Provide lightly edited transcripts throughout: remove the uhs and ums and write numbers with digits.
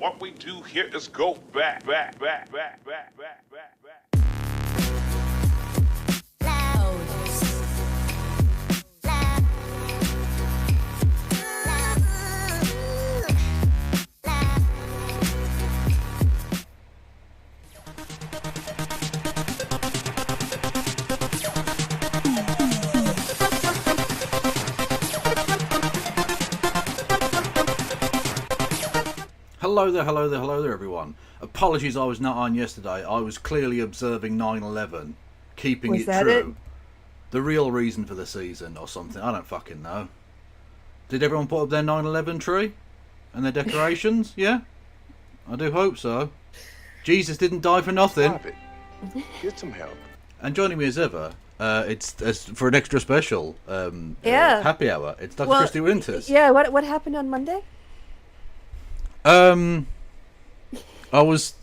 What we do here is go back. Hello there, everyone. Apologies I was not on yesterday. I was clearly observing 9/11, keeping it true. The real reason for the season or something, I don't fucking know. Did everyone put up their 9/11 tree? And their decorations? Yeah? I do hope so. Jesus didn't die for nothing. Stop it. Get some help. And joining me as ever, it's for an extra special happy hour. It's Dr. Christy Winters. Yeah, what happened on Monday? I was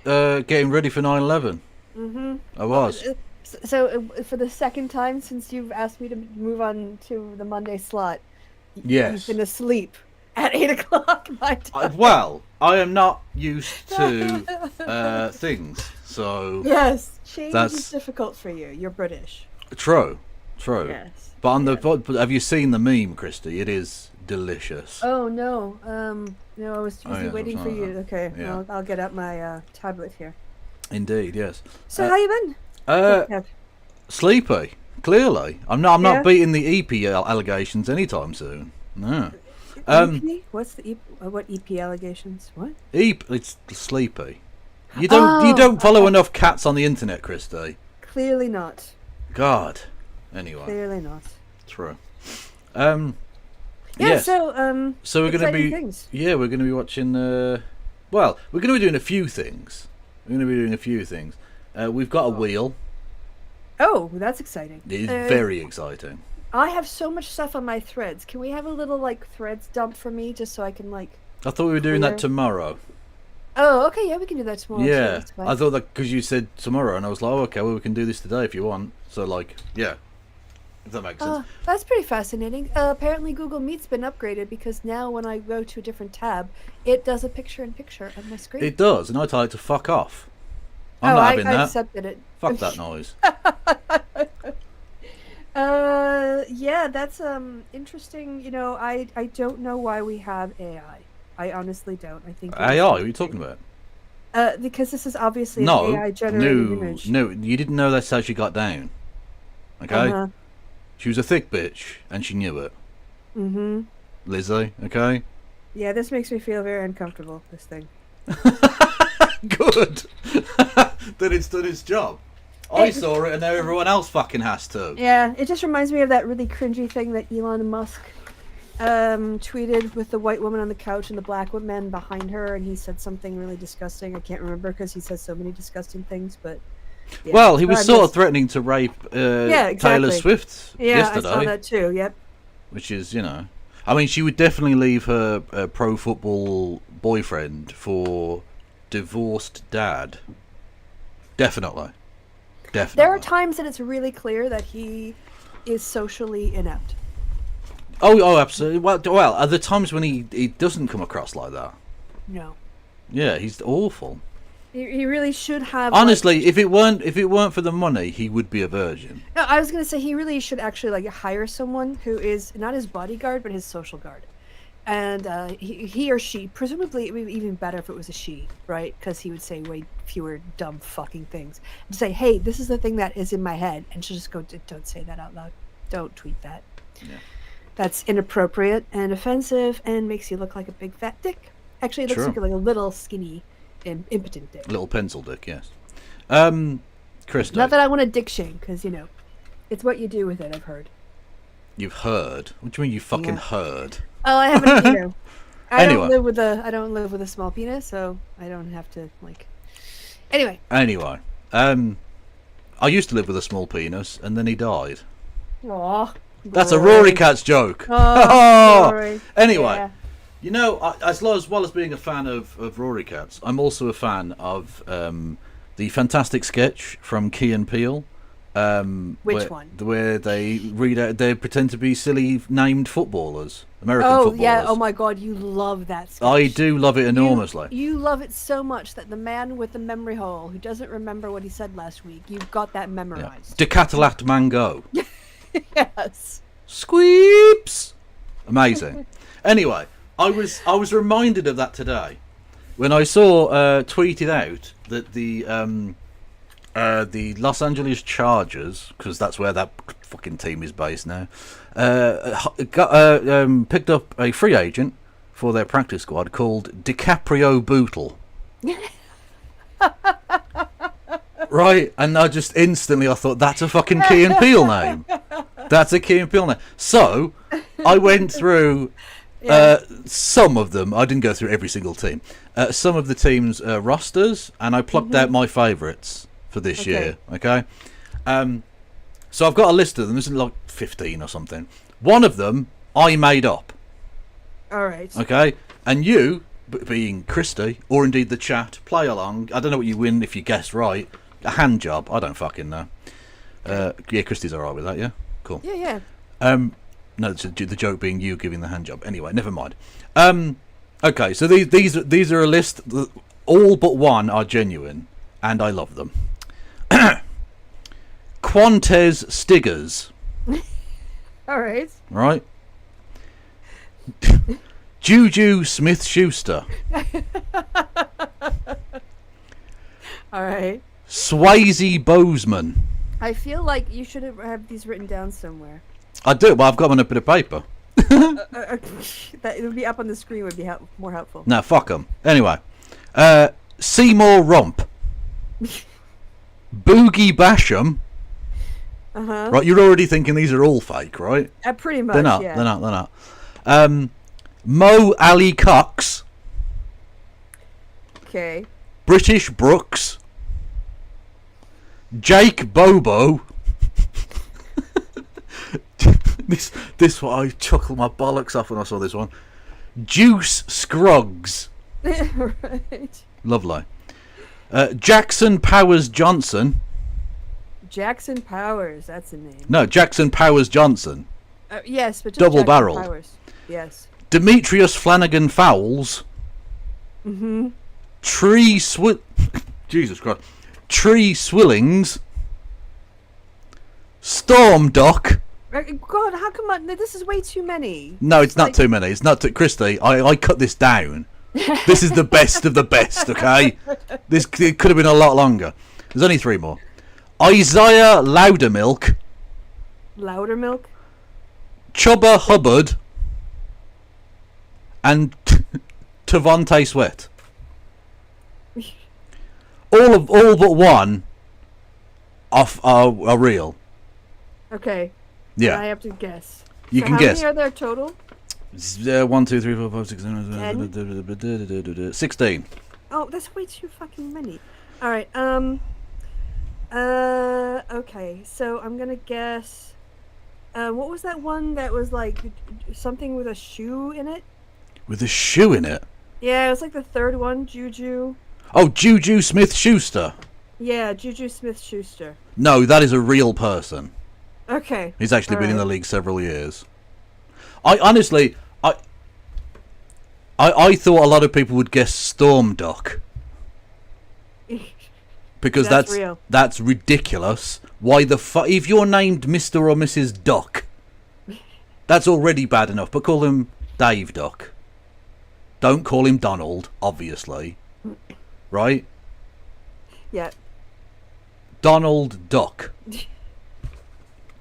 getting ready for 9/11. Mm-hmm. I was. So for the second time since you've asked me to move on to the Monday slot, yes, you've been asleep at 8 o'clock my time. Well, I am not used to things, so yes, change is difficult for you. You're British. True. Yes. But have you seen the meme, Christy? It is delicious. Oh no, no, I was waiting for you. Okay, yeah. I'll get out my tablet here. Indeed, yes. So how you been? Sleepy. Clearly, I'm not beating the EP allegations anytime soon. No. EP? What's the what EP allegations? What? It's sleepy. You don't follow enough cats on the internet, Christy. Clearly not. God. Anyway. Clearly not. True. Yeah, yes. so we're going to be things. we're going to be watching we're going to be doing a few things. We've got a wheel. Oh, that's exciting. It is very exciting. I have so much stuff on my threads. Can we have a little threads dump for me just so I can I thought we were doing that tomorrow. Oh, okay, yeah, we can do that tomorrow. Yeah, I thought that because you said tomorrow, and I was like, oh, okay, well, we can do this today if you want. So, yeah, if that makes sense. That's pretty fascinating. Apparently, Google Meet's been upgraded because now when I go to a different tab, it does a picture-in-picture on my screen. It does, and I tell it to fuck off. I'm not having that. I accepted it. Fuck that noise. Yeah, that's interesting. You know, I don't know why we have AI. I honestly don't. I think AI. What are you talking about? Because this is obviously an AI generated image. No, you didn't know that's how she got down. Okay, she was a thick bitch, and she knew it. Mm-hmm. Lizzie, okay. Yeah, this makes me feel very uncomfortable. This thing. Good. That it's done its job. I saw it, and now everyone else fucking has to. Yeah, it just reminds me of that really cringy thing that Elon Musk tweeted with the white woman on the couch and the black woman behind her, and he said something really disgusting. I can't remember because he says so many disgusting things, but yeah. Well, he was sort of threatening to rape exactly. Taylor Swift yesterday. I saw that too. Yep. Which is, I mean, she would definitely leave her pro football boyfriend for divorced dad. Definitely. There are times that it's really clear that he is socially inept. Oh, absolutely. Well, are there times when he doesn't come across like that? No. Yeah, he's awful. He really should have. Honestly, if it weren't for the money, he would be a virgin. No, I was gonna say he really should actually hire someone who is not his bodyguard but his social guard, and he or she, presumably it would be even better if it was a she, right? Because he would say way fewer dumb fucking things. And say, hey, this is the thing that is in my head, and she'll just go, don't say that out loud. Don't tweet that. Yeah. That's inappropriate and offensive and makes you look like a big fat dick. Actually, it looks like a little skinny, impotent dick. Little pencil dick, yes. Christy. Not that I want to dick shame, because it's what you do with it. I've heard. You've heard? What do you mean you fucking heard? Oh, I haven't. I don't live with a small penis, so I don't have to Anyway. I used to live with a small penis, and then he died. Aw. That's a Rory Cats joke. Oh, Rory. Anyway, as well as being a fan of Rory Cats, I'm also a fan of the fantastic sketch from Key and Peele Which one? Where they they pretend to be silly named footballers, American footballers. Yeah. Oh my God, you love that sketch. I do love it enormously. You love it so much that the man with the memory hole who doesn't remember what he said last week, you've got that memorized. Decathlete Mango. Yes. Squeeps. Amazing. Anyway, I was reminded of that today when I saw tweeted out that the Los Angeles Chargers, because that's where that fucking team is based now, picked up a free agent for their practice squad called DiCaprio Bootle. Right, and I just instantly I thought that's a fucking Key and Peele name. That's a Key and Peele name. So I went through some of them. I didn't go through every single team. Some of the teams' rosters, and I plucked out my favourites for this year. Okay, so I've got a list of them. There's like 15 or something. One of them I made up. All right. Okay, and you, being Christy, or indeed the chat, play along. I don't know what you win if you guess right. A hand job. I don't fucking know. Yeah, Christy's all right with that. Yeah, cool. Yeah. No, the joke being you giving the hand job. Anyway, never mind. Okay, so these are a list. All but one are genuine, and I love them. Quantez Stiggers. All right. Right. Juju Smith-Schuster. All right. Swayze Bozeman. I feel like you should have these written down somewhere. I do, but I've got them on a bit of paper. That it would be up on the screen would be more helpful. No, fuck them. Anyway, Seymour Romp. Boogie Basham. Right, you're already thinking these are all fake, right? Pretty much. They're not. Yeah. They're not. Mo Ali Cox. Okay. British Brooks. Jake Bobo. this one I chuckled my bollocks off when I saw this one. Juice Scruggs. Right. Lovely. Jackson Powers Johnson. Jackson Powers, that's a name. No, Jackson Powers Johnson. Yes, but just Double Jackson barreled. Powers. Yes. Demetrius Flanagan Fowles. Jesus Christ. Tree Swillings. Storm Doc. God, how come this is way too many? No, it's not too many. It's not too... Christy, I cut this down. This is the best of the best, okay? It could have been a lot longer. There's only 3 more. Isaiah Loudermilk. Loudermilk? Chubba Hubbard. And Tavonte Sweat. All but one are real. Okay. Yeah. I have to guess. You so can how guess. How many are there total? 1, 2, 3, 4, 5, 6, 7, 8, 16. Oh, that's way too fucking many. All right. Okay. So I'm gonna guess. What was that one that was like something with a shoe in it? With a shoe in it? Yeah, it was like the third one. Juju. Oh, Juju Smith-Schuster. Yeah, Juju Smith-Schuster. No, that is a real person. Okay. He's actually been in the league several years. I honestly, I thought a lot of people would guess Storm Doc. Because that's ridiculous. Why the fuck? If you're named Mr. or Mrs. Doc, that's already bad enough. But call him Dave Doc. Don't call him Donald, obviously. Right? Yeah. Donald Duck.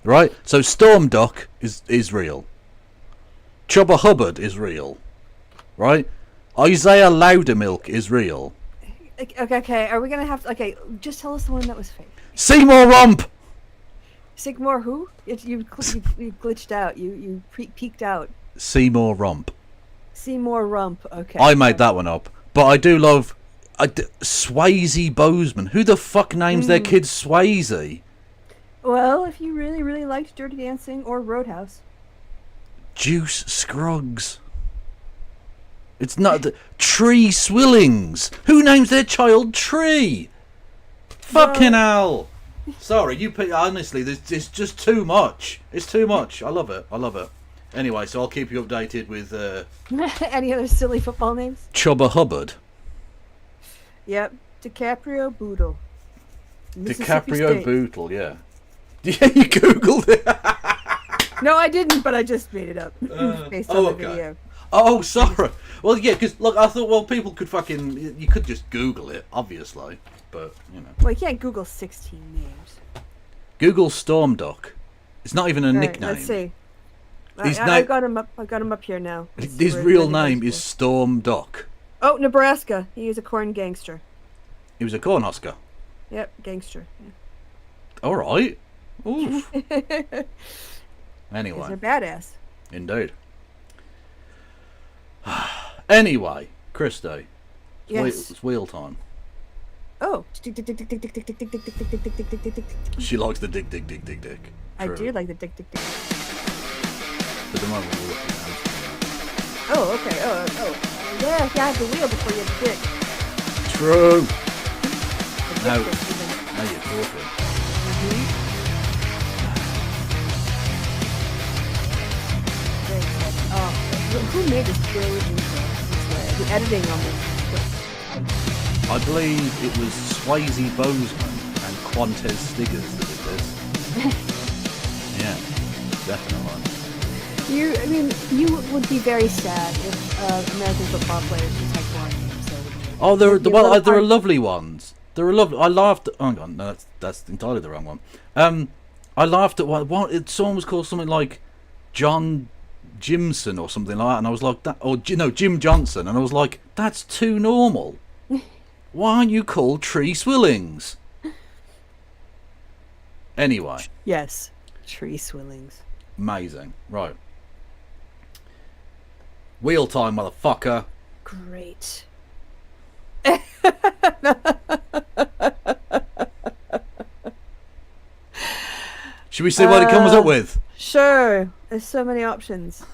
Right? So Storm Duck is real. Chubba Hubbard is real. Right? Isaiah Loudermilk is real. Okay. Are we gonna have to? Okay, just tell us the one that was fake. Seymour Romp. Seymour who? You glitched out. You peeked out. Seymour Romp. Seymour Rump. Okay. I made that one up, but I do love Swayze Bozeman. Who the fuck names their kid Swayze? Well, if you really, really liked Dirty Dancing or Roadhouse. Juice Scruggs. It's not the Tree Swillings. Who names their child Tree? Fucking hell. Sorry, honestly, it's just too much. It's too much. I love it. I love it. Anyway, so I'll keep you updated with Any other silly football names? Chubba Hubbard. Yep. DiCaprio Boodle. DiCaprio Bootle, yeah. Yeah, you googled it. No, I didn't, but I just made it up based on the video. Oh, sorry. Well, yeah, because look, I thought, well, people could you could just Google it, obviously, but you know. Well, you can't Google 16 names. Google Storm Duck. It's not even a nickname. Let's see. I've got him up. I've got him up here now. His real name is Storm Duck. Oh, Nebraska. He was a corn gangster. He was a corn husker. Yep, gangster. Yeah. All right. Oof. Anyway. He's a badass. Indeed. Anyway, Christy. Yes. It's wheel time. Oh. She likes the dick. I do like the dick. At the moment we're looking at it. Oh, okay. Oh. Yeah, you have the wheel before you have the dick. True. The Now dick dick, even. you're talking. Very exciting. Oh, who made this brilliant intro? The editing on this. I believe it was Swayze Bozeman and Quantez Stiggers that did this. Yeah, definitely. You would be very sad if American football players just had boring names. Oh, there are lovely ones. There are lovely. I laughed. Hang on, no, that's entirely the wrong one. I laughed at what someone was called something like John Jimson or something like that, and I was like that, or Jim Johnson, and I was like, that's too normal. Why aren't you called Tree Swillings? Anyway. Yes, Tree Swillings. Amazing. Right. Wheel time, motherfucker. Great. Should we see what it comes up with? Sure. There's so many options.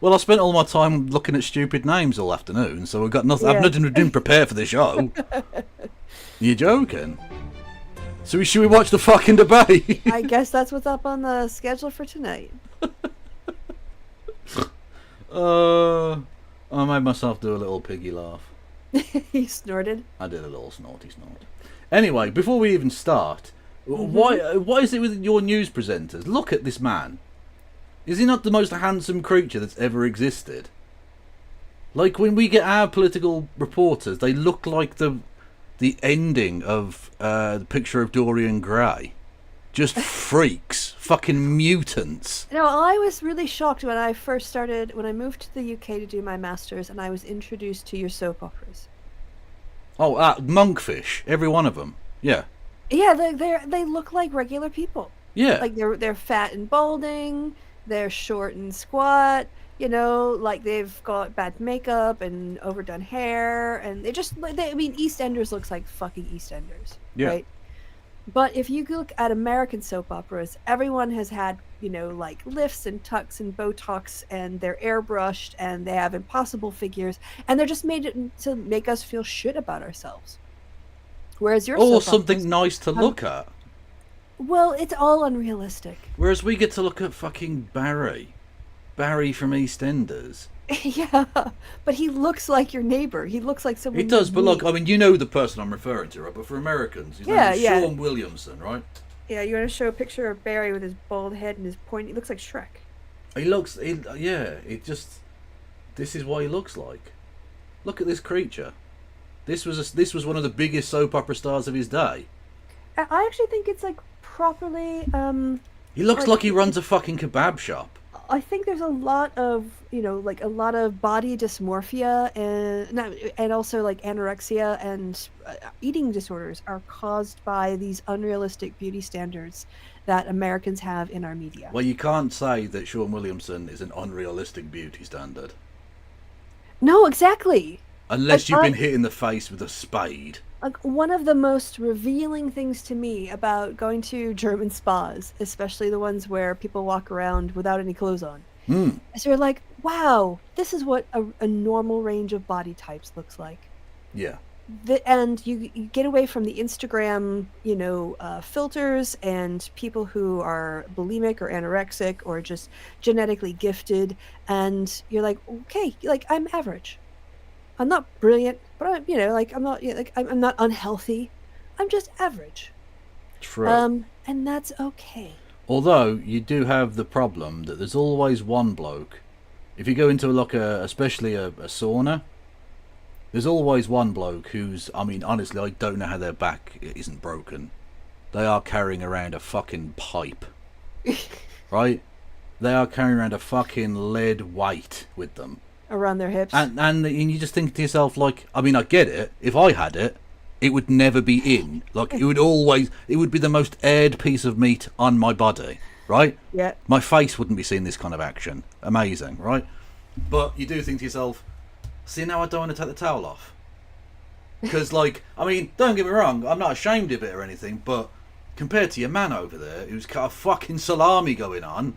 Well, I spent all my time looking at stupid names all afternoon, so I've got nothing. Yeah. I didn't prepare for the show. You're joking. So should we watch the fucking debate? I guess that's what's up on the schedule for tonight. I made myself do a little piggy laugh. He snorted. I did a little snorty snort. Anyway, before we even start, why is it with your news presenters? Look at this man. Is he not the most handsome creature that's ever existed? Like, when we get our political reporters, they look like the ending of the picture of Dorian Gray. Just freaks. Fucking mutants. No, I was really shocked when I moved to the UK to do my master's, and I was introduced to your soap operas. Oh, Monkfish. Every one of them. Yeah. Yeah, they look like regular people. Yeah. Like they're fat and balding, they're short and squat, like they've got bad makeup and overdone hair, and EastEnders looks like fucking EastEnders, yeah. Right? But if you look at American soap operas, everyone has had, like lifts and tucks and Botox, and they're airbrushed, and they have impossible figures, and they're just made to make us feel shit about ourselves. Whereas your soap something operas nice to look at. Well, it's all unrealistic. Whereas we get to look at fucking Barry from EastEnders. Yeah, but he looks like your neighbor. He looks like someone. He does, you but look, meet. I mean, you know the person I'm referring to, right? But for Americans, his name is Sean Williamson, right? Yeah, you want to show a picture of Barry with his bald head and his pointy. He looks like Shrek. This is what he looks like. Look at this creature. This was one of the biggest soap opera stars of his day. I actually think it's like properly. He looks like he runs a fucking kebab shop. I think there's a lot of a lot of body dysmorphia and also like anorexia and eating disorders are caused by these unrealistic beauty standards that Americans have in our media. Well, you can't say that Sean Williamson is an unrealistic beauty standard. No, exactly. Unless you've been hit in the face with a spade. Like, one of the most revealing things to me about going to German spas, especially the ones where people walk around without any clothes on, is you're like, wow, this is what a normal range of body types looks like. Yeah. and you get away from the Instagram, filters and people who are bulimic or anorexic or just genetically gifted, and you're like, okay, like I'm average. I'm not brilliant, but I'm not I'm not unhealthy. I'm just average. True. And that's okay. Although you do have the problem that there's always one bloke. If you go into especially a sauna, there's always one bloke who's, I mean, honestly, I don't know how their back isn't broken. They are carrying around a fucking pipe. Right? They are carrying around a fucking lead weight with them. Around their hips. And you just think to yourself, like, I mean, I get it. If I had it, it would never be in. Like, it would be the most aired piece of meat on my body. Right? Yeah. My face wouldn't be seeing this kind of action. Amazing, right? But you do think to yourself, see, now I don't want to take the towel off. Because, like, I mean, don't get me wrong, I'm not ashamed of it or anything, but compared to your man over there, who's got a fucking salami going on,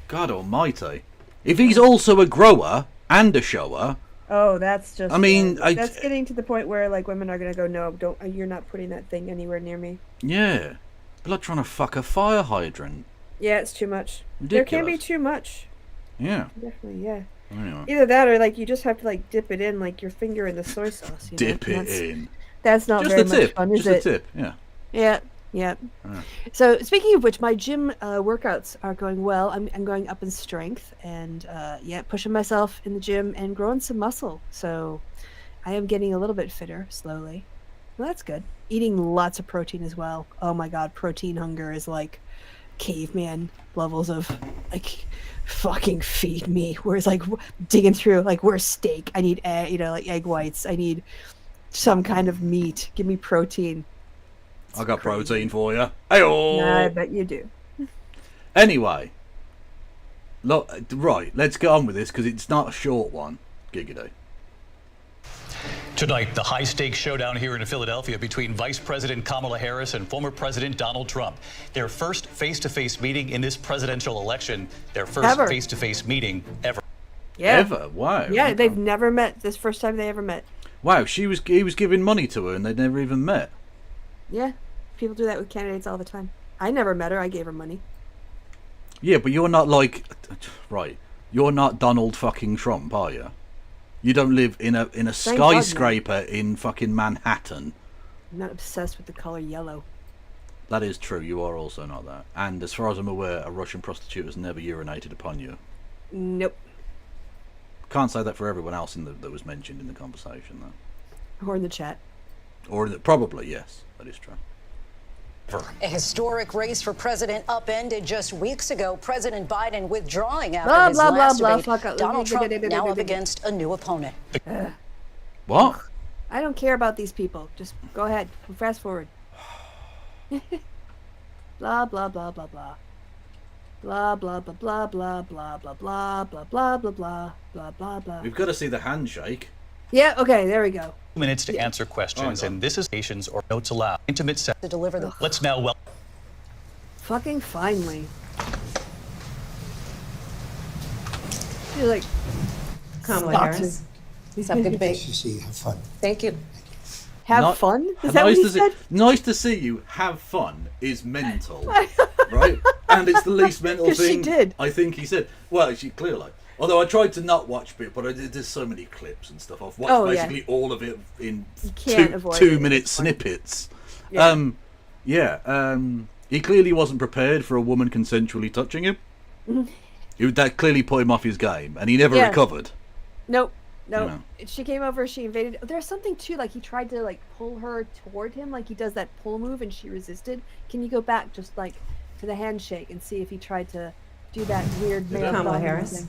God almighty. If he's also a grower and a shower... Oh, that's just... I mean... that's getting to the point where, like, women are going to go, no, you're not putting that thing anywhere near me. Yeah. But like trying to fuck a fire hydrant. Yeah, it's too much. Ridiculous. There can be too much. Yeah. Definitely, yeah. Anyway. Either that or, like, you just have to, like, dip it in, like, your finger in the soy sauce. Dip it in. That's not just very much fun, is it? Just a tip, yeah. Yeah, yeah. So, speaking of which, my gym workouts are going well. I'm going up in strength and, pushing myself in the gym and growing some muscle. So, I am getting a little bit fitter, slowly. Well, that's good. Eating lots of protein as well. Oh my god, protein hunger is like caveman levels of, like, fucking feed me. Whereas, like, digging through, like, where's steak? I need, like, egg whites. I need some kind of meat. Give me protein. I got protein for you. Hey-oh! Nah, I bet you do. Anyway, look, right, let's get on with this because it's not a short one. Giggity. Tonight, the high-stakes showdown here in Philadelphia between Vice President Kamala Harris and former President Donald Trump. Their first face-to-face meeting in this presidential election. Their first face-to-face meeting ever. Yeah. Ever? Wow. Yeah, they've never met. This first time they ever met. Wow, he was giving money to her and they'd never even met. Yeah. People do that with candidates all the time. I never met her. I gave her money. Yeah, but you're not like... Right. You're not Donald fucking Trump, are you? You don't live in a skyscraper in fucking Manhattan. I'm not obsessed with the color yellow. That is true. You are also not that. And as far as I'm aware, a Russian prostitute has never urinated upon you. Nope. Can't say that for everyone else that was mentioned in the conversation, though. Or in the chat. Probably, yes. That is true. A historic race for president upended just weeks ago. President Biden withdrawing after his last debate. Donald Trump now up against a new opponent. What? I don't care about these people. Just go ahead. Fast forward. Blah, blah, blah, blah, blah. Blah, blah, blah, blah, blah, blah, blah, blah, blah, blah, blah, blah, blah, blah, blah. We've got to see the handshake. Yeah, okay, there we go. Minutes to answer questions, and this is patients or notes allowed. Intimate sex. To deliver the... Let's now welcome... Fucking finally. You're like... Kamala Harris. Let's have a good debate. Nice to see you. Have fun. Thank you. Have fun? Is that what he said? Nice to see you. Have fun is mental, right? And it's the least mental thing. She did. I think he said. Well, she clearly. Although I tried to not watch it, but there's so many clips and stuff. I've watched basically all of it in 2-minute snippets. Yeah. He clearly wasn't prepared for a woman consensually touching him. That clearly put him off his game, and he never recovered. Nope. No, Yeah. She came over, she invaded. There's something too, like he tried to like pull her toward him, like he does that pull move, and she resisted. Can you go back just like to the handshake and see if he tried to do that weird man? Kamala Harris.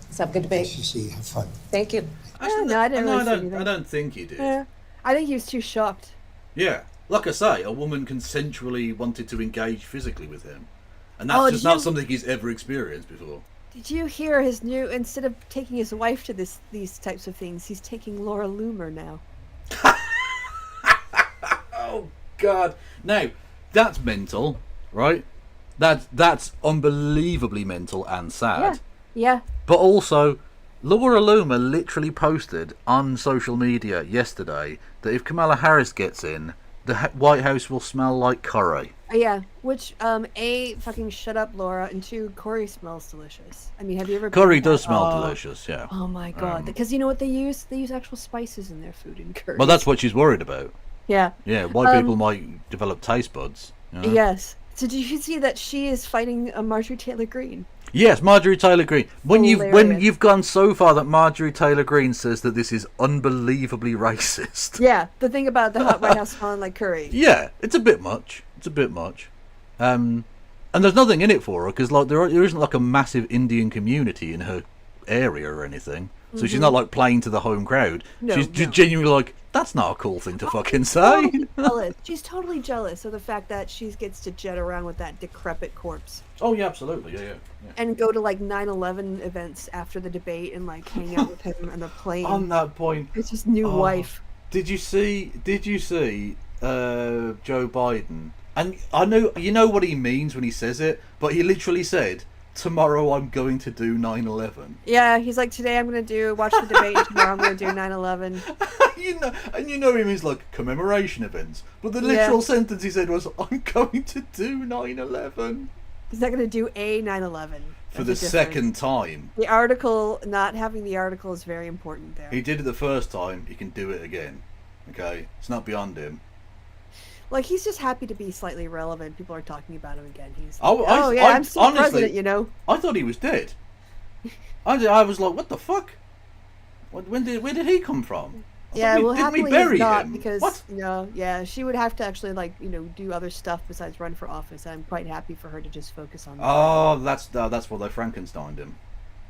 Let's have a good debate. Nice to see you. Have fun. Thank you. No, I didn't really see anything. I don't think he did. Yeah, I think he was too shocked. Yeah, like I say, a woman consensually wanted to engage physically with him, and that's just not something he's ever experienced before. Did you hear his new? Instead of taking his wife to these types of things, he's taking Laura Loomer now. Oh God! Now that's mental, right? That's unbelievably mental and sad. Yeah. But also, Laura Loomer literally posted on social media yesterday that if Kamala Harris gets in, the White House will smell like curry. Yeah, which, A, fucking shut up, Laura, and 2, curry smells delicious. I mean, have you ever... Curry does smell delicious, yeah. Oh my god, because you know what they use? They use actual spices in their food in curry. Well, that's what she's worried about. Yeah. Yeah, white people might develop taste buds. You know? Yes. So did you see that she is fighting Marjorie Taylor Greene? Yes, Marjorie Taylor Greene. When you've gone so far that Marjorie Taylor Greene says that this is unbelievably racist. Yeah, the thing about the White House smelling like curry. Yeah, it's a bit much. And there's nothing in it for her because like there isn't like a massive Indian community in her area or anything. So she's not like playing to the home crowd. She's genuinely like, that's not a cool thing to fucking say. She's totally jealous of the fact that she gets to jet around with that decrepit corpse. Oh yeah, absolutely, yeah. And go to like 9/11 events after the debate and like hang out with him on the plane. On that point, it's his new wife. Did you see Joe Biden? And I know you know what he means when he says it, but he literally said, tomorrow I'm going to do 9/11. Yeah, he's like, today I'm going to watch the debate, and tomorrow I'm going to do 9/11. you know he means like commemoration events, but the literal sentence he said was, I'm going to do 9/11. He's not going to do a 9/11. For the second time. The article, not having the article is very important there. He did it the first time, he can do it again. Okay? It's not beyond him. Like, he's just happy to be slightly relevant. People are talking about him again. He's I'm still honestly, president, you know. I thought he was dead. I was like, what the fuck? Where did he come from? Happily we bury he's not him? because What? she would have to actually do other stuff besides run for office. I'm quite happy for her to just focus on that. Oh, that's what they Frankensteined him.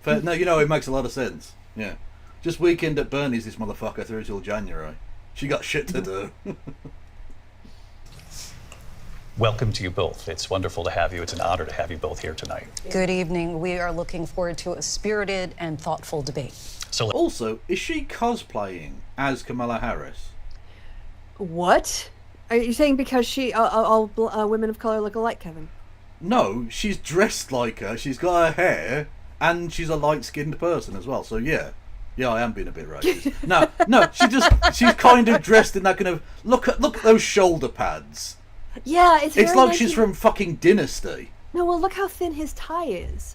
No, it makes a lot of sense. Yeah, just weekend at Bernie's this motherfucker through till January. She got shit to do. Welcome to you both. It's wonderful to have you. It's an honor to have you both here tonight. Good evening. We are looking forward to a spirited and thoughtful debate. So, also, is she cosplaying as Kamala Harris? What? Are you saying because she all women of color look alike, Kevin? No, she's dressed like her. She's got her hair, and she's a light-skinned person as well. So yeah, I am being a bit racist. No, she's kind of dressed in that kind of look at those shoulder pads. Yeah, it's like she's from fucking Dynasty. No, well, look how thin his tie is.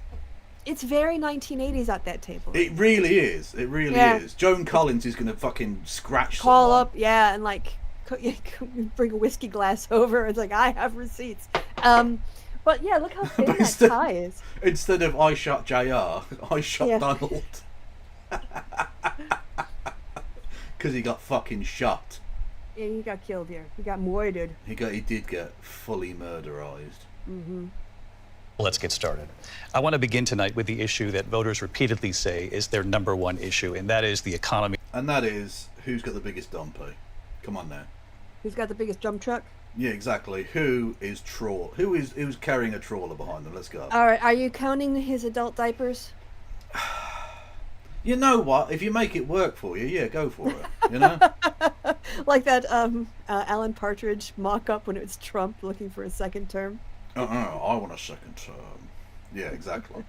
It's very 1980s at that table. It really is. It really is. Joan Collins is gonna fucking scratch call someone. Up, and like bring a whiskey glass over. It's like, I have receipts. But yeah, look how thin that tie is. Instead of I shot JR, I shot Donald. Because he got fucking shot. Yeah, he got killed here. He got murdered. He did get fully murderized. Mm-hmm. Let's get started. I want to begin tonight with the issue that voters repeatedly say is their number one issue, and that is the economy. And that is, who's got the biggest dumpy? Come on now. Who's got the biggest dump truck? Yeah, exactly. Who's carrying a trawler behind them? Let's go. All right, are you counting his adult diapers? You know what? If you make it work for you, yeah, go for it. You know? Like that Alan Partridge mock-up when it was Trump looking for a second term. I want a second term. Yeah, exactly.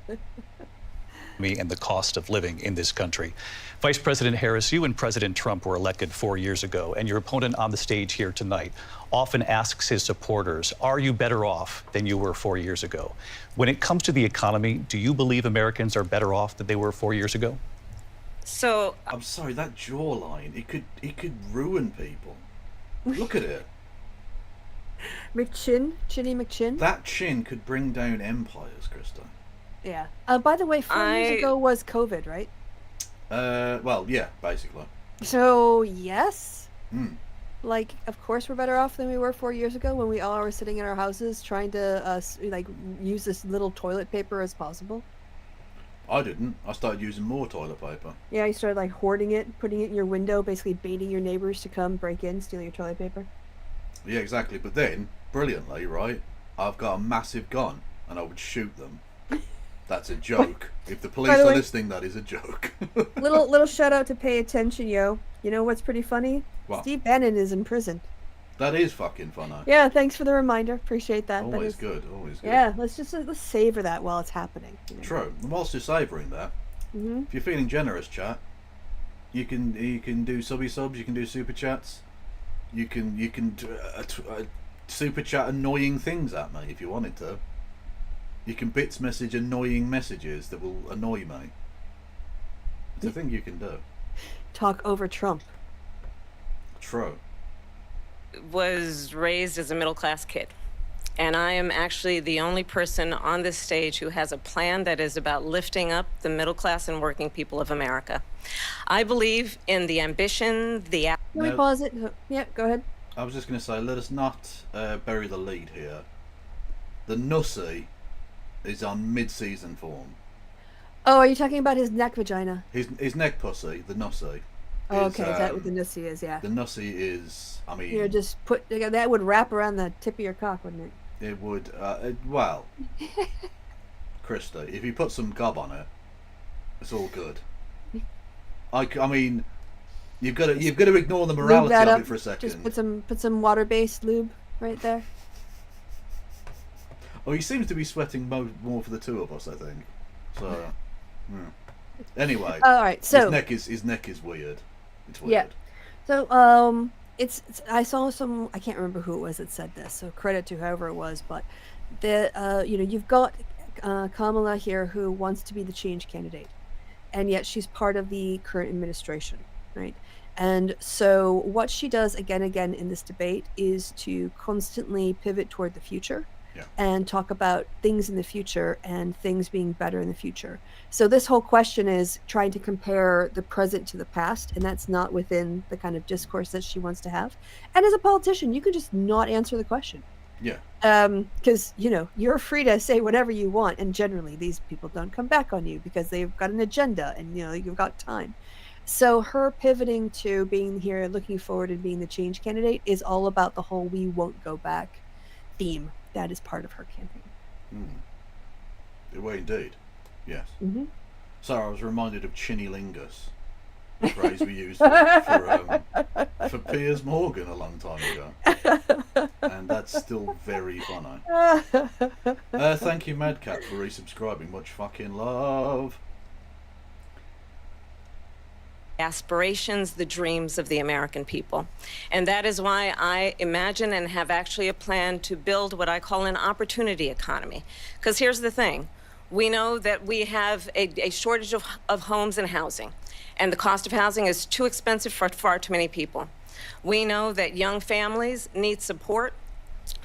And the cost of living in this country. Vice President Harris, you and President Trump were elected 4 years ago, and your opponent on the stage here tonight often asks his supporters, are you better off than you were 4 years ago? When it comes to the economy, do you believe Americans are better off than they were 4 years ago? So I'm sorry, that jawline, it could ruin people. Look at it. Chinny McChin. That chin could bring down empires, Krista. Yeah. By the way, 4 years ago was COVID, right? Well, yeah, basically. So yes. Like, of course we're better off than we were 4 years ago when we all were sitting in our houses trying to use as little toilet paper as possible. I didn't. I started using more toilet paper. Yeah, you started like hoarding it, putting it in your window, basically baiting your neighbors to come break in, steal your toilet paper. Yeah, exactly. But then, brilliantly, right, I've got a massive gun and I would shoot them. That's a joke. If the police are listening, that is a joke. little shout out to Pay Attention, yo. You know what's pretty funny? What? Steve Bannon is in prison. That is fucking funny. Yeah, thanks for the reminder. Appreciate that. Always that is, good, always good. Yeah, let's savor that while it's happening. True. And whilst you're savouring that, If you're feeling generous, chat, you can do subby subs, you can do super chats, you can super chat annoying things at me if you wanted to. You can bits message annoying messages that will annoy me. It's a thing you can do. Talk over Trump. True. Was raised as a middle-class kid, and I am actually the only person on this stage who has a plan that is about lifting up the middle class and working people of America. I believe in the ambition, the... Can we pause it? Yeah, go ahead. I was just going to say, let us not bury the lead here. The Nussy is on mid-season form. Oh, are you talking about his neck vagina? His neck pussy, the Nussy. Oh, okay, is that what the Nussy is? Yeah. The Nussy is, I mean... You know, just put... That would wrap around the tip of your cock, wouldn't it? It would, well... Christy, if you put some gob on it, it's all good. I mean, you've got to ignore the morality of it for a second. Just put some water-based lube right there. Oh, he seems to be sweating more for the two of us, I think. So, anyway. All right, so his neck is weird. It's weird. Yeah. So it's I saw some, I can't remember who it was that said this, so credit to whoever it was, but you've got Kamala here who wants to be the change candidate, and yet she's part of the current administration, right? And so what she does again in this debate is to constantly pivot toward the future. Yeah. And talk about things in the future and things being better in the future. So this whole question is trying to compare the present to the past, and that's not within the kind of discourse that she wants to have. And as a politician, you can just not answer the question. Yeah. Because, you're free to say whatever you want, and generally these people don't come back on you because they've got an agenda and, you've got time. So her pivoting to being here, looking forward and being the change candidate is all about the whole we won't go back theme. That is part of her campaign. Well, indeed. Yes. Mm-hmm. Sorry, I was reminded of Chinnilingus, the phrase we used for Piers Morgan a long time ago. And that's still very funny. Thank you, Madcat, for resubscribing. Much fucking love. Aspirations, the dreams of the American people. And that is why I imagine and have actually a plan to build what I call an opportunity economy. Because here's the thing. We know that we have a shortage of homes and housing, and the cost of housing is too expensive for far too many people. We know that young families need support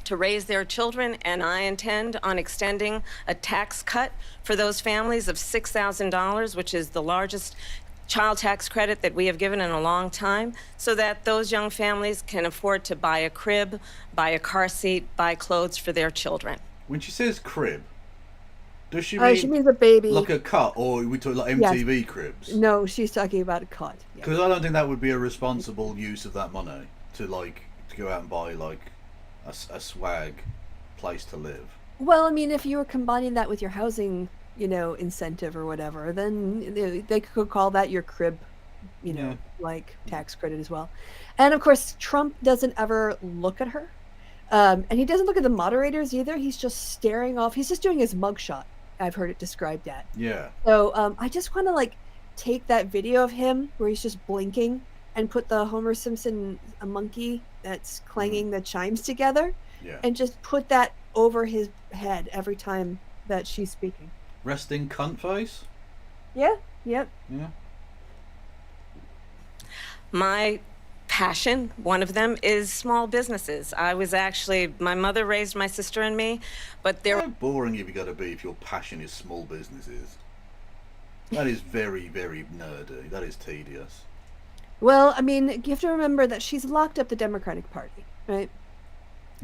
to raise their children, and I intend on extending a tax cut for those families of $6,000, which is the largest child tax credit that we have given in a long time, so that those young families can afford to buy a crib, buy a car seat, buy clothes for their children. When she says crib, does she mean... she means a baby. Like a cut, or we talk like MTV cribs? No, she's talking about a cut. Because I don't think that would be a responsible use of that money to go out and buy a swag place to live. Well, I mean, if you were combining that with your housing incentive or whatever, then they could call that your crib, tax credit as well. And of course, Trump doesn't ever look at her. And he doesn't look at the moderators either. He's just staring off. He's just doing his mugshot. I've heard it described at. Yeah. So I just want to take that video of him where he's just blinking and put the Homer Simpson a monkey that's clanging the chimes together. Yeah. And just put that over his head every time that she's speaking. Resting cunt face? Yeah, yep. Yeah. My passion, one of them, is small businesses. My mother raised my sister and me, but How boring have you got to be if your passion is small businesses? That is very, very nerdy. That is tedious. Well, I mean, you have to remember that she's locked up the Democratic Party, right?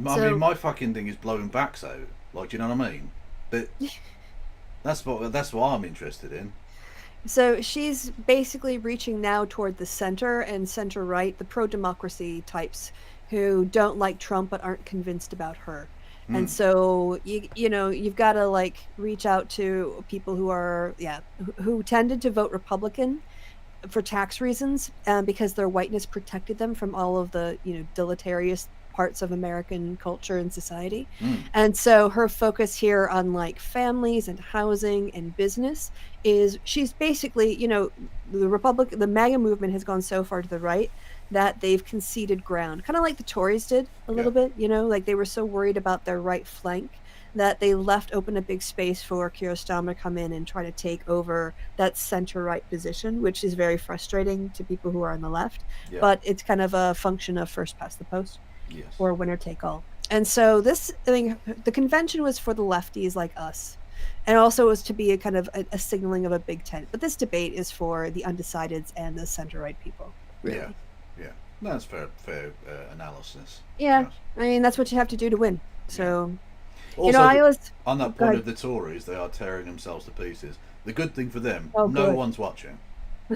I mean, my fucking thing is blowing backs out. Do you know what I mean? But that's what I'm interested in. So she's basically reaching now toward the center and center-right, the pro-democracy types who don't like Trump but aren't convinced about her. And so, you've got to, reach out to people who tended to vote Republican for tax reasons because their whiteness protected them from all of the, deleterious parts of American culture and society. And so her focus here on like families and housing and business is she's basically, the MAGA movement has gone so far to the right that they've conceded ground, kind of like the Tories did a little bit, like they were so worried about their right flank that they left open a big space for Keir Starmer to come in and try to take over that center-right position, which is very frustrating to people who are on the left. Yeah. But it's kind of a function of first past the post, or winner take all. And so the convention was for the lefties like us. And also it was to be a kind of a signaling of a big tent. But this debate is for the undecideds and the center-right people, really. Yeah. That's fair analysis. Yeah. Yes. I mean, that's what you have to do to win. So... Also, I always, on that point of the Tories, they are tearing themselves to pieces. The good thing for them, no one's watching.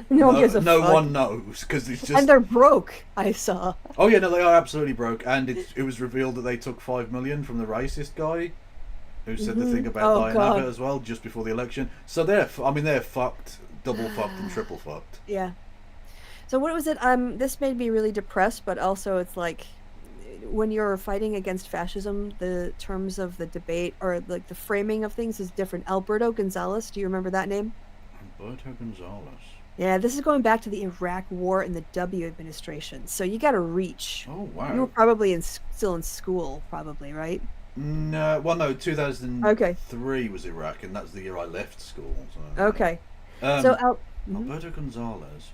No one knows, because it's just... And they're broke, I saw. Oh yeah, no, they are absolutely broke. And it was revealed that they took $5 million from the racist guy who said the thing about Diane Abbott as well, just before the election. So they're fucked, double fucked and triple fucked. Yeah. So what was it? This made me really depressed, but also it's like... when you're fighting against fascism, the terms of the debate or like the framing of things is different. Alberto Gonzales, do you remember that name? Alberto Gonzales. Yeah, this is going back to the Iraq War and the W administration. So you got to reach. Oh wow! You were probably still in school, probably, right? No, 2003 was Iraq, and that's the year I left school. So, okay. Alberto Gonzales.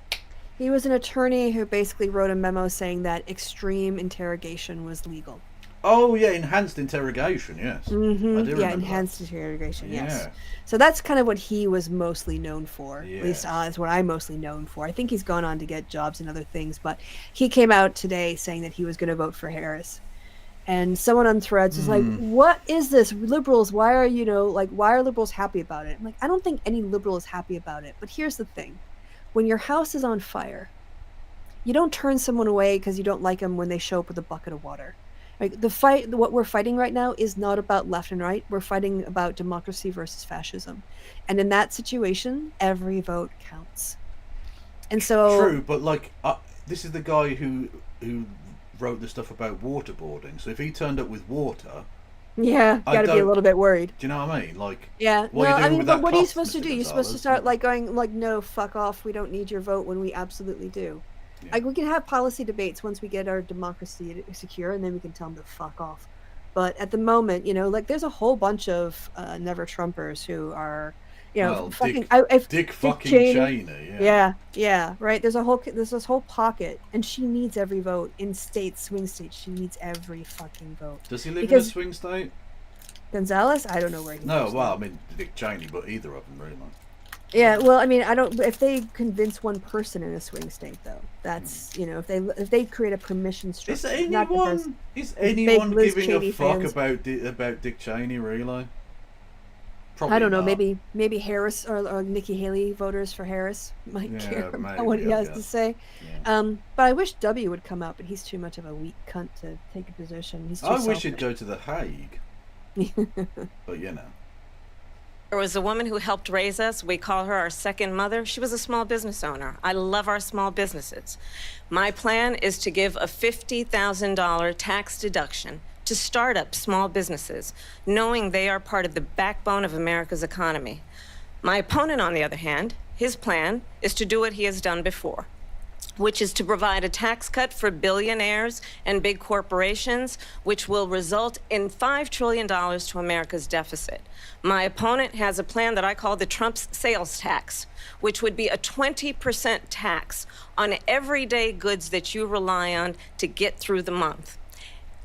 He was an attorney who basically wrote a memo saying that extreme interrogation was legal. Oh, yeah, enhanced interrogation, yes. Mm-hmm. Yeah, enhanced interrogation, yes. So that's kind of what he was mostly known for. Yes. At least is what I'm mostly known for. I think he's gone on to get jobs and other things, but he came out today saying that he was going to vote for Harris. And someone on Threads is like, what is this? Liberals, why are liberals happy about it? I'm like, I don't think any liberal is happy about it. But here's the thing. When your house is on fire, you don't turn someone away because you don't like them when they show up with a bucket of water. Like what we're fighting right now is not about left and right. We're fighting about democracy versus fascism. And in that situation, every vote counts. And so... True, but this is the guy who wrote the stuff about waterboarding. So if he turned up with water... Yeah, got to be a little bit worried. Do you know what I mean? What are you supposed to do? You're supposed to start going no, fuck off. We don't need your vote when we absolutely do. Yeah. We can have policy debates once we get our democracy secure, and then we can tell them to fuck off. But at the moment, there's a whole bunch of never Trumpers who are, Dick Cheney. Yeah, right. There's this whole pocket, and she needs every vote in swing states. She needs every fucking vote. Does he live in a swing state? Gonzales? I don't know where he lives. No, well, I mean Dick Cheney, but either of them really. Yeah, well, I mean, I don't. If they convince one person in a swing state, though, that's if they create a permission structure. Is anyone giving a fuck about Dick Cheney really? Probably I don't know. not. Maybe Harris or Nikki Haley voters for Harris might care about what he has to say. Yeah. But I wish W would come out, but he's too much of a weak cunt to take a position. He's too selfish. Wish he'd go to The Hague. But There was a woman who helped raise us. We call her our second mother. She was a small business owner. I love our small businesses. My plan is to give a $50,000 tax deduction to start up small businesses, knowing they are part of the backbone of America's economy. My opponent, on the other hand, his plan is to do what he has done before, which is to provide a tax cut for billionaires and big corporations, which will result in $5 trillion to America's deficit. My opponent has a plan that I call the Trump's sales tax, which would be a 20% tax on everyday goods that you rely on to get through the month.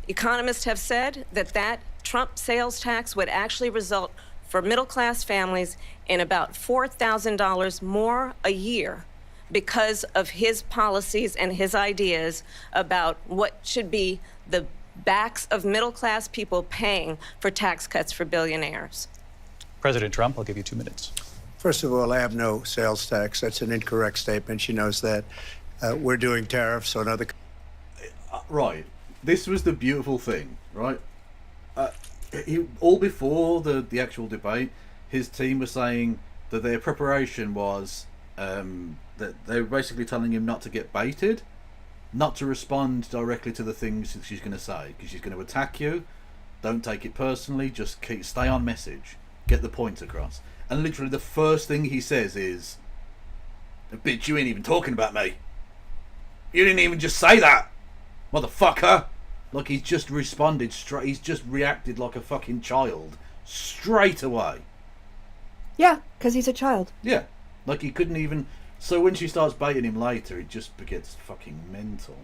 Economists have said that Trump sales tax would actually result for middle-class families in about $4,000 more a year because of his policies and his ideas about what should be the backs of middle-class people paying for tax cuts for billionaires. President Trump, I'll give you 2 minutes. First of all, I have no sales tax. That's an incorrect statement. She knows that. We're doing tariffs on other... Right. This was the beautiful thing, right? All before the actual debate, his team was saying that their preparation was that they were basically telling him not to get baited. not to respond directly to the things that she's going to say, because she's going to attack you. Don't take it personally, just stay on message, get the point across. And literally the first thing he says is, "Bitch, you ain't even talking about me. You didn't even just say that, motherfucker." Like, he's just responded straight. He's just reacted like a fucking child straight away. Yeah, because he's a child. Yeah, like he couldn't even. So when she starts baiting him later, it just gets fucking mental,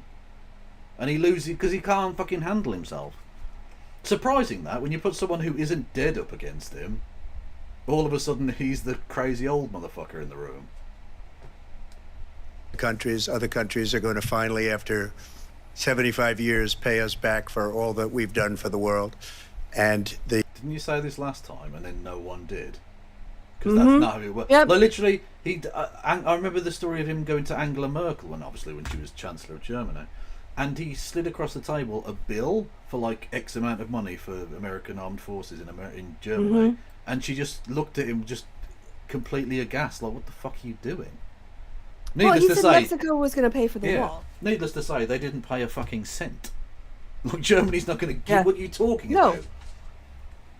and he loses because he can't fucking handle himself. Surprising that when you put someone who isn't dead up against him, all of a sudden he's the crazy old motherfucker in the room. Other countries are going to finally, after 75 years, pay us back for all that we've done for the world. And didn't you say this last time and then no one did? Because that's not how it works. Yep. Like, literally, I remember the story of him going to Angela Merkel, and obviously when she was Chancellor of Germany, and he slid across the table a bill for like X amount of money for American armed forces in Germany, and she just looked at him just completely aghast, like, what the fuck are you doing? Well, he said Mexico was going to pay for the wall. Needless to say, they didn't pay a fucking cent. Like, Germany's not going to give what you're talking about.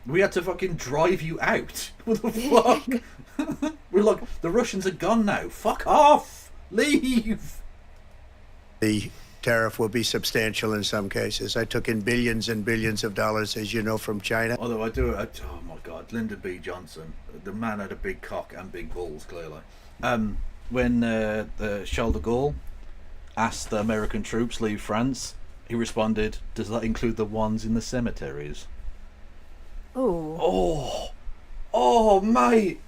We had to fucking drive you out. What the fuck? We're like, the Russians are gone now. Fuck off! Leave! The tariff will be substantial in some cases. I took in billions and billions of dollars, as you know, from China. Although oh my God, Lyndon B. Johnson, the man had a big cock and big balls, clearly. When Charles de Gaulle asked the American troops leave France, he responded, "Does that include the ones in the cemeteries?" Oh, mate!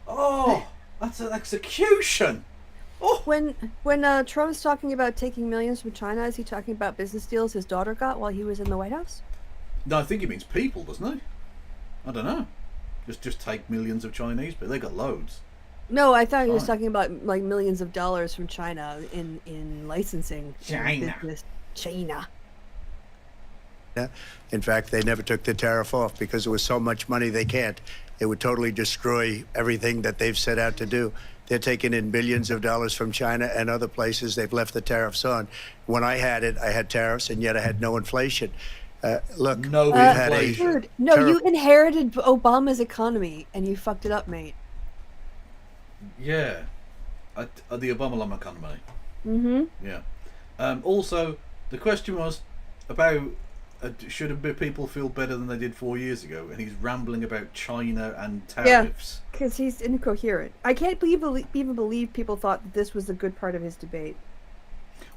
Oh, that's an execution! Oh. When Trump's talking about taking millions from China, is he talking about business deals his daughter got while he was in the White House? No, I think he means people, doesn't he? I don't know. Just take millions of Chinese, but they got loads. No, I thought he was talking about like millions of dollars from China in licensing. China. China. In fact, they never took the tariff off because it was so much money they can't. It would totally destroy everything that they've set out to do. They're taking in billions of dollars from China and other places. They've left the tariffs on. When I had it, I had tariffs, and yet I had no inflation. Look, no we've had dude, no, you inherited Obama's economy, and you fucked it up, mate. Yeah, the Obama economy. Yeah. Also, the question was about should people feel better than they did 4 years ago, and he's rambling about China and tariffs. Yeah, because he's incoherent. I can't even believe people thought that this was a good part of his debate.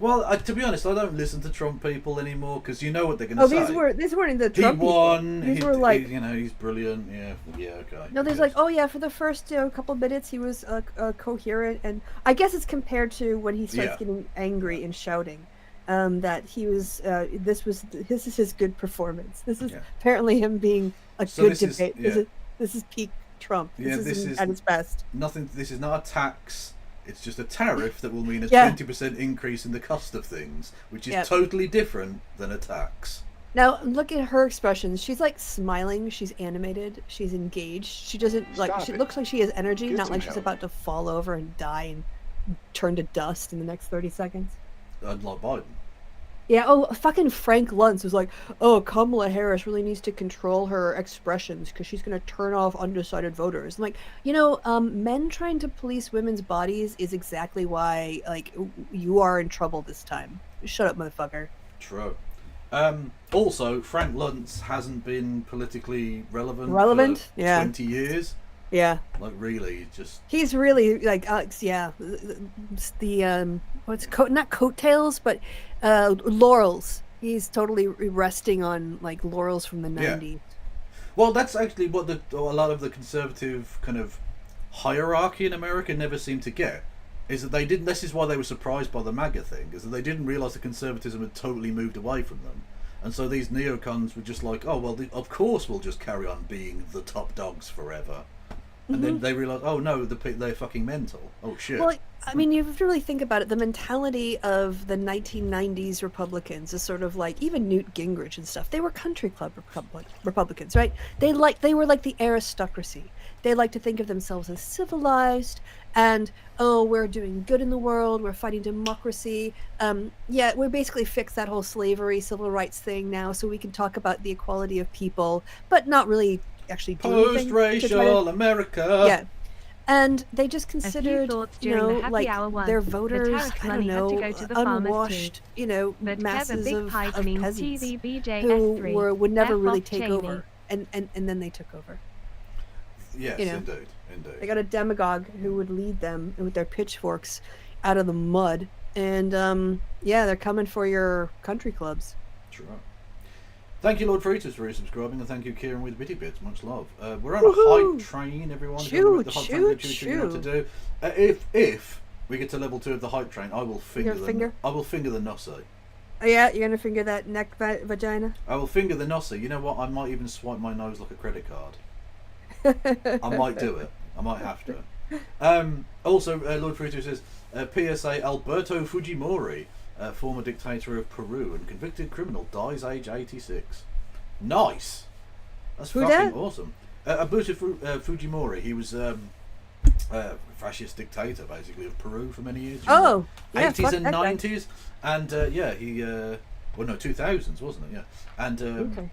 Well, to be honest, I don't listen to Trump people anymore because you know what they're going to say. These weren't the Trump people. He won. These were like, he's brilliant. Yeah, okay. No, there's like, oh yeah, for the first couple minutes he was coherent, and I guess it's compared to when he starts getting angry and shouting. That he was. This is his good performance. This is apparently him being a good debate. This is peak Trump. This is at its best. Nothing. This is not a tax. It's just a tariff that will mean a 20% increase in the cost of things, which is totally different than a tax. Now look at her expressions. She's like smiling. She's animated. She's engaged. She doesn't like. She looks like she has energy, not like she's about to fall over and die and turn to dust in the next 30 seconds. Like Biden. Yeah, fucking Frank Luntz was like, oh, Kamala Harris really needs to control her expressions because she's going to turn off undecided voters. I'm like, men trying to police women's bodies is exactly why, like, you are in trouble this time. Shut up, motherfucker. True. Also, Frank Luntz hasn't been politically relevant for 20 years. Yeah. Like, really, he's really, like, not coattails, but laurels. He's totally resting on, like, laurels from the 90s. Yeah. Well, that's actually what a lot of the conservative kind of hierarchy in America never seemed to get. Is that they didn't. This is why they were surprised by the MAGA thing. Is that they didn't realize that conservatism had totally moved away from them, and so these neocons were just like, oh well, of course we'll just carry on being the top dogs forever. And then they realize, oh no, they're fucking mental. Oh shit. Well, I mean, you have to really think about it. The mentality of the 1990s Republicans is sort of like, even Newt Gingrich and stuff. They were country club Republicans, right? They were like the aristocracy. they like to think of themselves as civilized and, oh, we're doing good in the world, we're fighting democracy. Yeah, we basically fixed that whole slavery, civil rights thing now, so we can talk about the equality of people, but not really actually do anything. Post-racial America. Yeah. And they just considered, like their voters, I don't know, unwashed, masses of peasants who would never really take over, and then they took over. Yes, indeed. They got a demagogue who would lead them with their pitchforks out of the mud, and yeah, they're coming for your country clubs. That's right. Thank you, Lord Fritas, for resubscribing, and thank you, Kieran, with Bitty Bits. Much love. We're on a hype train, everyone. Shoot. To do. If we get to level 2 of the hype train, I will finger the Nossi. Oh, yeah, you're gonna finger that neck vagina? I will finger the Nossi. You know what? I might even swipe my nose like a credit card. I might do it. I might have to. Also, Lord Fritas says, PSA Alberto Fujimori, former dictator of Peru and convicted criminal, dies age 86. Nice. That's fucking awesome. Alberto Fujimori, he was a fascist dictator, basically, of Peru for many years. Yeah, 80s and 90s. And, he, 2000s, wasn't it? Yeah. And,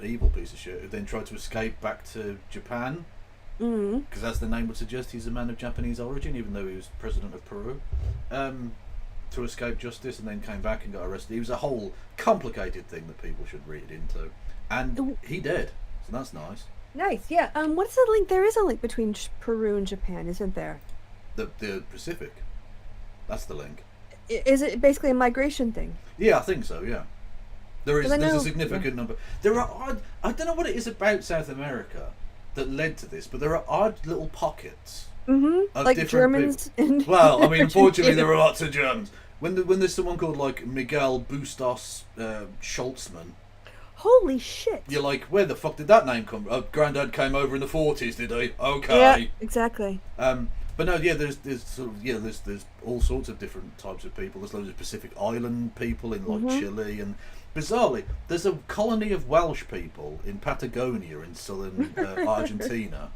evil piece of shit, who then tried to escape back to Japan. Because as the name would suggest, he's a man of Japanese origin, even though he was president of Peru. To escape justice, and then came back and got arrested. He was a whole complicated thing that people should read into, and he did. So that's nice. Nice, yeah. What's the link? There is a link between Peru and Japan, isn't there? The Pacific. That's the link. Is it basically a migration thing? Yeah, I think so. Yeah, there's a significant number. There are I don't know what it is about South America that led to this, but there are odd little pockets. Like Germans. Well, I mean, unfortunately, there are lots of Germans. When there's someone called like Miguel Bustos Schultzman. Holy shit! You're like, where the fuck did that name come from? Granddad came over in the 40s, did he? Okay. Yeah, exactly. But no, yeah, there's all sorts of different types of people. There's loads of Pacific Island people in like Chile, and bizarrely, there's a colony of Welsh people in Patagonia in southern Argentina.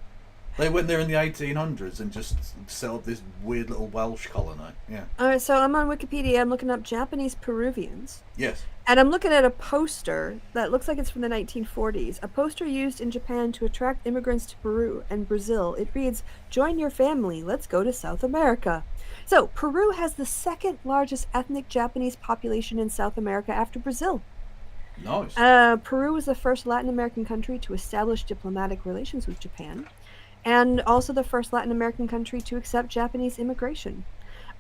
They went there in the 1800s and just set up this weird little Welsh colony. Yeah. Alright, so I'm on Wikipedia. I'm looking up Japanese Peruvians. Yes. And I'm looking at a poster that looks like it's from the 1940s. A poster used in Japan to attract immigrants to Peru and Brazil. It reads, "Join your family. Let's go to South America." So, Peru has the second largest ethnic Japanese population in South America after Brazil. Nice. Peru was the first Latin American country to establish diplomatic relations with Japan, and also the first Latin American country to accept Japanese immigration.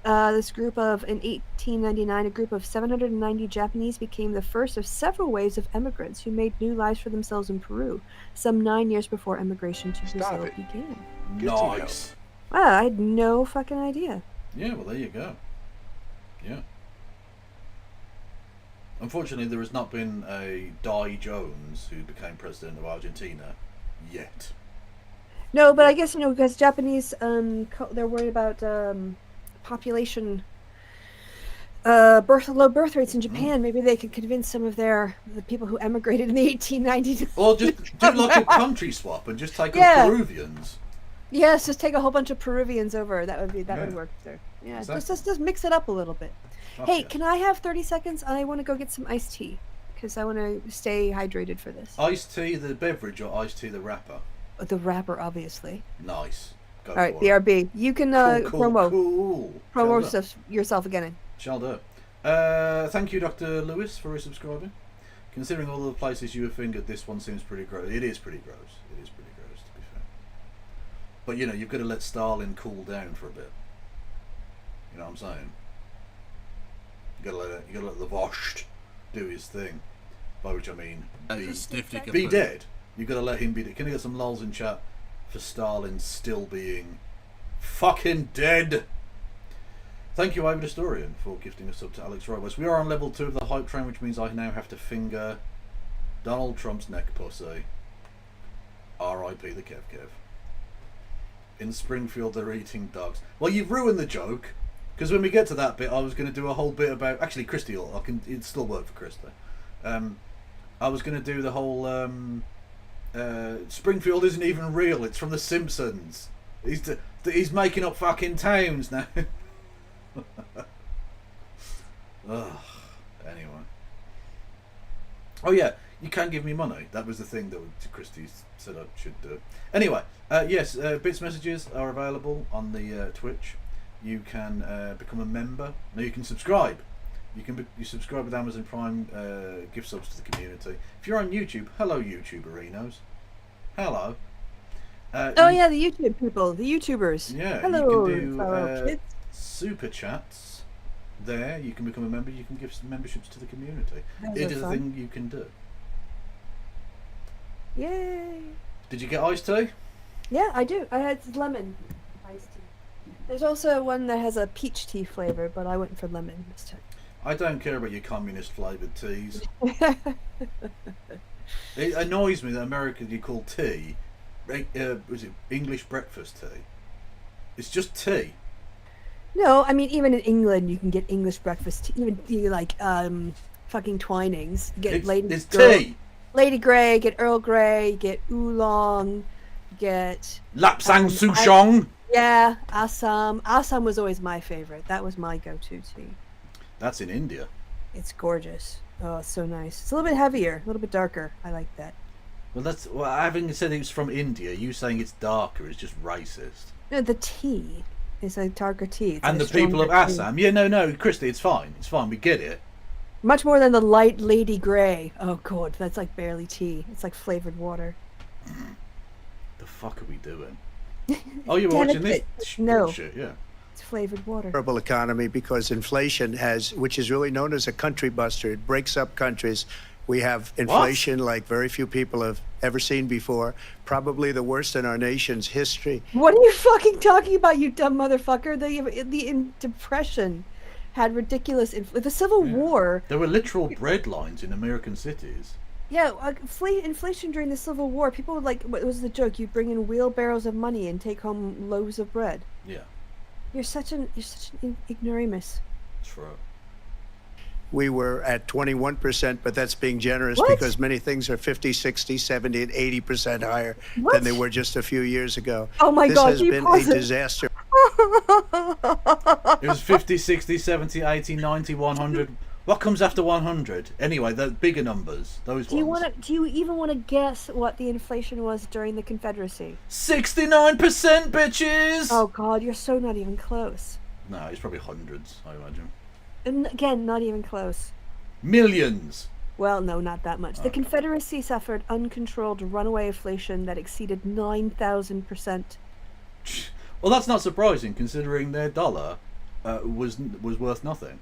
In 1899, a group of 790 Japanese became the first of several waves of immigrants who made new lives for themselves in Peru, some 9 years before immigration to Brazil began. Nice. Wow, I had no fucking idea. Yeah, well, there you go. Yeah. Unfortunately, there has not been a Di Jones who became president of Argentina yet. No, but I guess, because Japanese, they're worried about population, low birth rates in Japan. Maybe they could convince some of the people who emigrated in the 1890s. Or just do like a country swap and just take Peruvians. Yes, just take a whole bunch of Peruvians over. That would work there. Yeah, exactly. just mix it up a little bit. Hey, can I have 30 seconds? I want to go get some iced tea because I want to stay hydrated for this. Iced tea, the beverage, or iced tea, the wrapper? The wrapper, obviously. Nice. Go All right, for BRB. You can promo yourself again. Shall do. Thank you, Dr. Lewis, for resubscribing. Considering all the places you have fingered, this one seems pretty gross. It is pretty gross. It is pretty gross, to be fair. But you've got to let Stalin cool down for a bit. You know what I'm saying? You gotta let the Vosht do his thing. By which I mean be dead. You've got to let him be dead. Can I get some lulz in chat for Stalin still being fucking dead? Thank you, Ivan Historian, for gifting a sub to Alex Robles. We are on level 2 of the hype train, which means I now have to finger Donald Trump's neck pussy. R.I.P. the Kev Kev. In Springfield, they're eating dogs. Well, you've ruined the joke. Because when we get to that bit, I was going to do a whole bit about... Actually, Christy, it'd still work for Christy. I was going to do the whole Springfield isn't even real. It's from The Simpsons. He's making up fucking towns now. Ugh. Anyway. Oh yeah, you can give me money. That was the thing that Christy said I should do. Anyway, yes, bits messages are available on the Twitch. You can become a member. No, you can subscribe. You subscribe with Amazon Prime, gift subs to the community. If you're on YouTube, hello YouTuberinos. Hello. Oh yeah, the YouTube people, the YouTubers. Yeah, hello, you can do fellow kids. super chats. There, you can become a member. You can give some memberships to the community. Those It are is a fun. thing you can do. Yay! Did you get iced tea? Yeah, I do. I had lemon iced tea. There's also one that has a peach tea flavor, but I went for lemon this time. I don't care about your communist flavoured teas. It annoys me that America you call tea, was it English breakfast tea? It's just tea. No, I mean even in England you can get English breakfast tea. Even like fucking Twinings. You get It's tea. Lady Grey, get Earl Grey, get Oolong, get Lapsang Souchong. Yeah, Assam. Assam was always my favorite. That was my go-to tea. That's in India. It's gorgeous. Oh, it's so nice. It's a little bit heavier, a little bit darker. I like that. Well, having said it's from India, you saying it's darker is just racist. No, the tea is a darker tea. It's And like the a people of stronger tea. Assam, yeah, no, Christy, it's fine. It's fine. We get it. Much more than the light Lady Grey. Oh god, that's like barely tea. It's like flavored water. The fuck are we doing? Oh, you were watching this No. shit, yeah. It's flavored water. Terrible economy because inflation which is really known as a country buster. It breaks up countries. We have inflation like very few people have ever seen before. Probably the worst in our nation's history. What are you fucking talking about, you dumb motherfucker? The Depression had ridiculous... the Civil War... There were literal bread lines in American cities. Yeah, inflation during the Civil War, people would like... What was the joke? You'd bring in wheelbarrows of money and take home loaves of bread. Yeah. You're such an ignoramus. True. We were at 21%, but that's being generous What? because many things are 50, 60, 70, and 80% higher than they were just a few years ago. Oh my this God, has can you been pause a it? disaster. It was 50, 60, 70, 80, 90, 100. What comes after 100? Anyway, the bigger numbers. Those Do ones. do you even want to guess what the inflation was during the Confederacy? 69%, bitches! Oh god, you're so not even close. No, it's probably hundreds, I imagine. And again, not even close. Millions! Well, no, not that much. The Confederacy suffered uncontrolled runaway inflation that exceeded 9,000%. Well, that's not surprising, considering their dollar was worth nothing.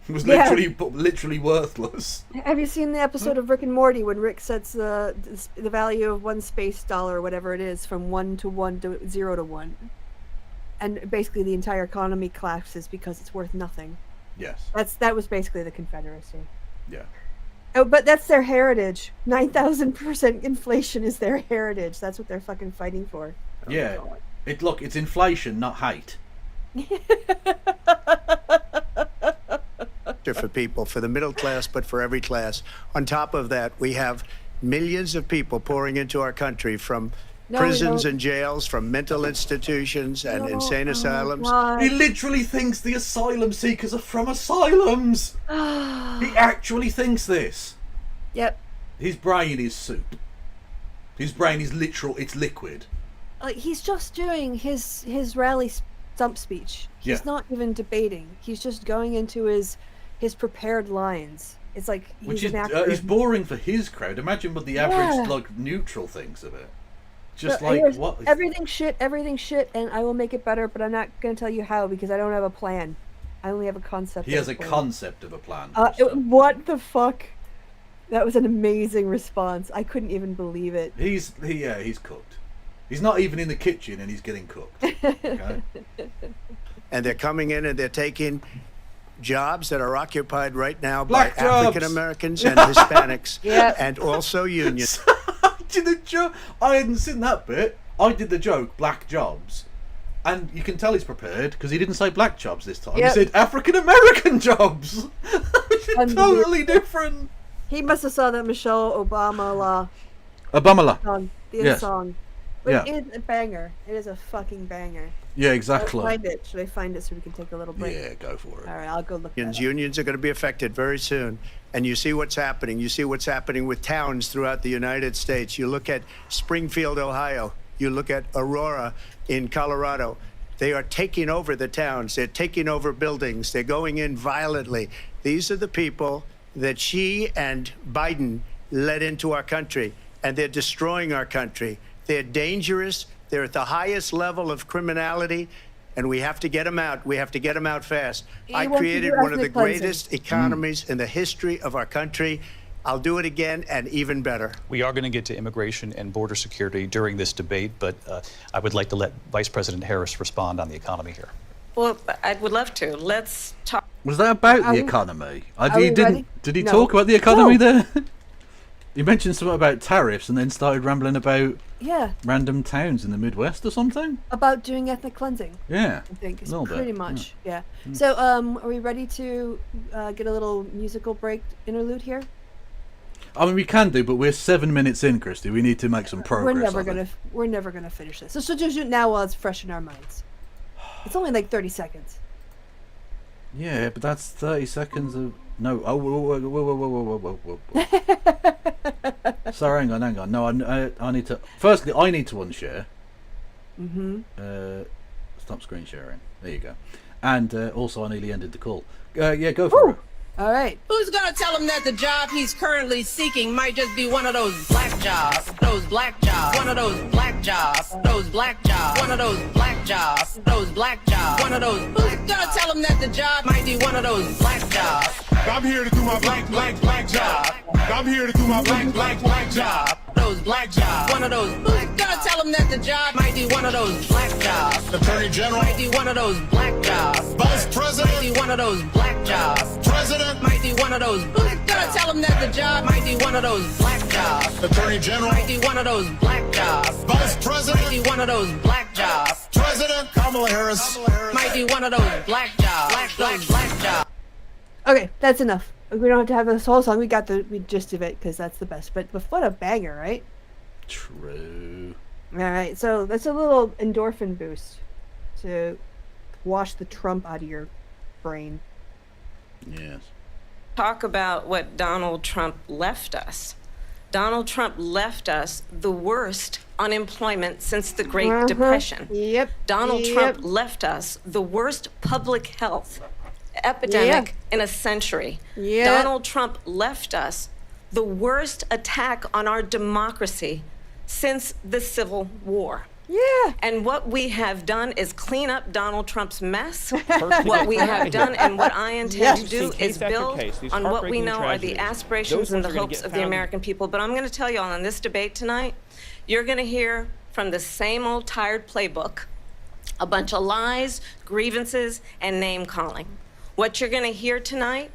It was Yeah. literally worthless. Have you seen the episode of Rick and Morty when Rick sets the value of one space dollar or whatever it is from 1 to 1 to 0 to 1? And basically the entire economy collapses because it's worth nothing. Yes. That was basically the Confederacy. Yeah. Oh, but that's their heritage. 9,000% inflation is their heritage. That's what they're fucking fighting for. Oh, Yeah. God. It's inflation, not hate. For people, for the middle class, but for every class. On top of that, we have millions of people pouring into our country from prisons and jails, from mental institutions and insane asylums. He literally thinks the asylum seekers are from asylums. He actually thinks this. Yep. His brain is soup. His brain is literal. It's liquid. He's just doing his rally stump speech. He's not even debating. He's just going into his prepared lines. It's like he's an actor. He's boring for his crowd. Imagine what the average neutral thinks of it. Just But like here's what? everything shit, and I will make it better, but I'm not going to tell you how because I don't have a plan. I only have a concept. He has a plan. concept of a plan. What the fuck? That was an amazing response. I couldn't even believe it. He's cooked. He's not even in the kitchen and he's getting cooked. Okay? And they're coming in and they're taking jobs that are occupied right now Black by jobs. African Americans and Hispanics and also unions. I did a joke. I hadn't seen that bit. I did the joke, black jobs. And you can tell he's prepared because he didn't say black jobs this time. Yep. He said African American jobs. Which is totally different. He must have saw that Michelle Obama law. Bumala. The Yes. song. But Yeah. it is a banger. It is a fucking banger. Yeah, Should I exactly. find it? Should I find it so we can take a little break? Yeah, go for it. All right, I'll go look. That up. Unions are going to be affected very soon. And you see what's happening. You see what's happening with towns throughout the United States. You look at Springfield, Ohio. You look at Aurora in Colorado. They are taking over the towns. They're taking over buildings. They're going in violently. These are the people that Xi and Biden led into our country, and they're destroying our country. They're dangerous. They're at the highest level of criminality, and we have to get them out. We have to get them out fast. I created one of the greatest economies in the history of our country. I'll do it again and even better. We are going to get to immigration and border security during this debate, but I would like to let Vice President Harris respond on the economy here. Well, I would love to. Let's talk. Was that about the economy? Did he No. talk about the economy No. there? He mentioned something about tariffs and then started rambling about random towns in the Midwest or something. About doing ethnic cleansing. Yeah, I think it's a little bit, pretty much. Yeah. So, are we ready to get a little musical break interlude here? I mean, we can do, but we're 7 minutes in, Christy. We need to make some progress. We're never gonna finish this. So just do it now while it's fresh in our minds. It's only like 30 seconds. Yeah, but that's 30 seconds of no. Oh, whoa. Sorry, hang on. No, I need to. Firstly, I need to unshare. Stop screen sharing. There you go. And also, I nearly ended the call. Yeah, go for it. All right. Who's gonna tell him that the job he's currently seeking might just be one of those black jobs? Those black jobs. One of those black jobs. Those black jobs. One of those black jobs. Those black jobs. One of those. Who's gonna tell him that the job might be one of those black jobs? I'm here to do my black job. I'm here to do my black job. Those black jobs. One of those. Who's gonna tell him that the job might be one of those black jobs? Attorney General. Might be one of those black jobs. Vice President. Might be one of those black jobs. President. Might be one of those. Who's gonna tell him that the job might be one of those black jobs? Attorney General. Might be one of those black jobs. Vice President. Might be one of those black jobs. President. Kamala Harris. Might be one of those black jobs. Black jobs. Okay, that's enough. We don't have to have this whole song. We got the gist of it because that's the best. But what a banger, right? True. All right, so that's a little endorphin boost to wash the Trump out of your brain. Yes. Talk about what Donald Trump left us. Donald Trump left us the worst unemployment since the Great Depression. Yep. Donald Trump left us the worst public health epidemic in a century. Donald Trump left us the worst attack on our democracy since the Civil War. Yeah. And what we have done is clean up Donald Trump's mess. What we have done and what I intend to do is build on what we know are the aspirations and the hopes of the American people. But I'm going to tell you all in this debate tonight, you're going to hear from the same old tired playbook, a bunch of lies, grievances, and name-calling. What you're going to hear tonight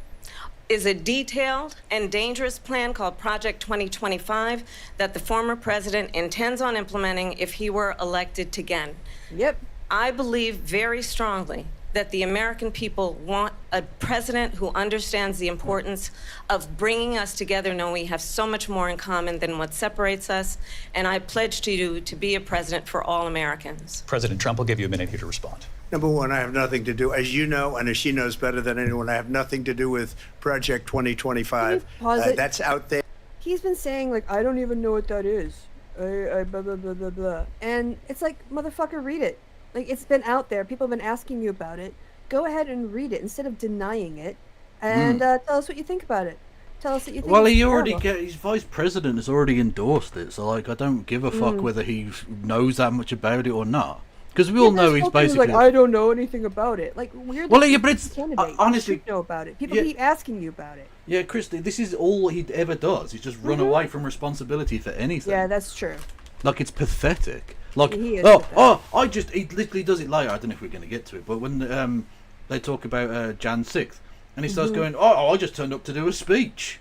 is a detailed and dangerous plan called Project 2025 that the former president intends on implementing if he were elected again. Yep. I believe very strongly that the American people want a president who understands the importance of bringing us together, knowing we have so much more in common than what separates us. And I pledge to you to be a president for all Americans. President Trump, will give you a minute here to respond. Number one, I have nothing to do, as you know, and as she knows better than anyone, I have nothing to do with Project 2025. That's out there. He's been saying, like, I don't even know what that is. I blah, blah, blah, blah, blah. And it's like, motherfucker, read it. Like, it's been out there. People have been asking you about it. Go ahead and read it instead of denying it. And tell us what you think about it. Tell us what you think. Well, his vice president has already endorsed it. So, like, I don't give a fuck whether he knows that much about it or not. Because we all know he's basically like, I don't know anything about it. Like, we're but it's honestly, you know about it. People keep asking you about it. Yeah, Christy, this is all he ever does. He's just run away from responsibility for anything. Yeah, that's true. Like, it's pathetic. Like, he literally does it later. I don't know if we're going to get to it, but when they talk about Jan 6th, and he starts going, I just turned up to do a speech.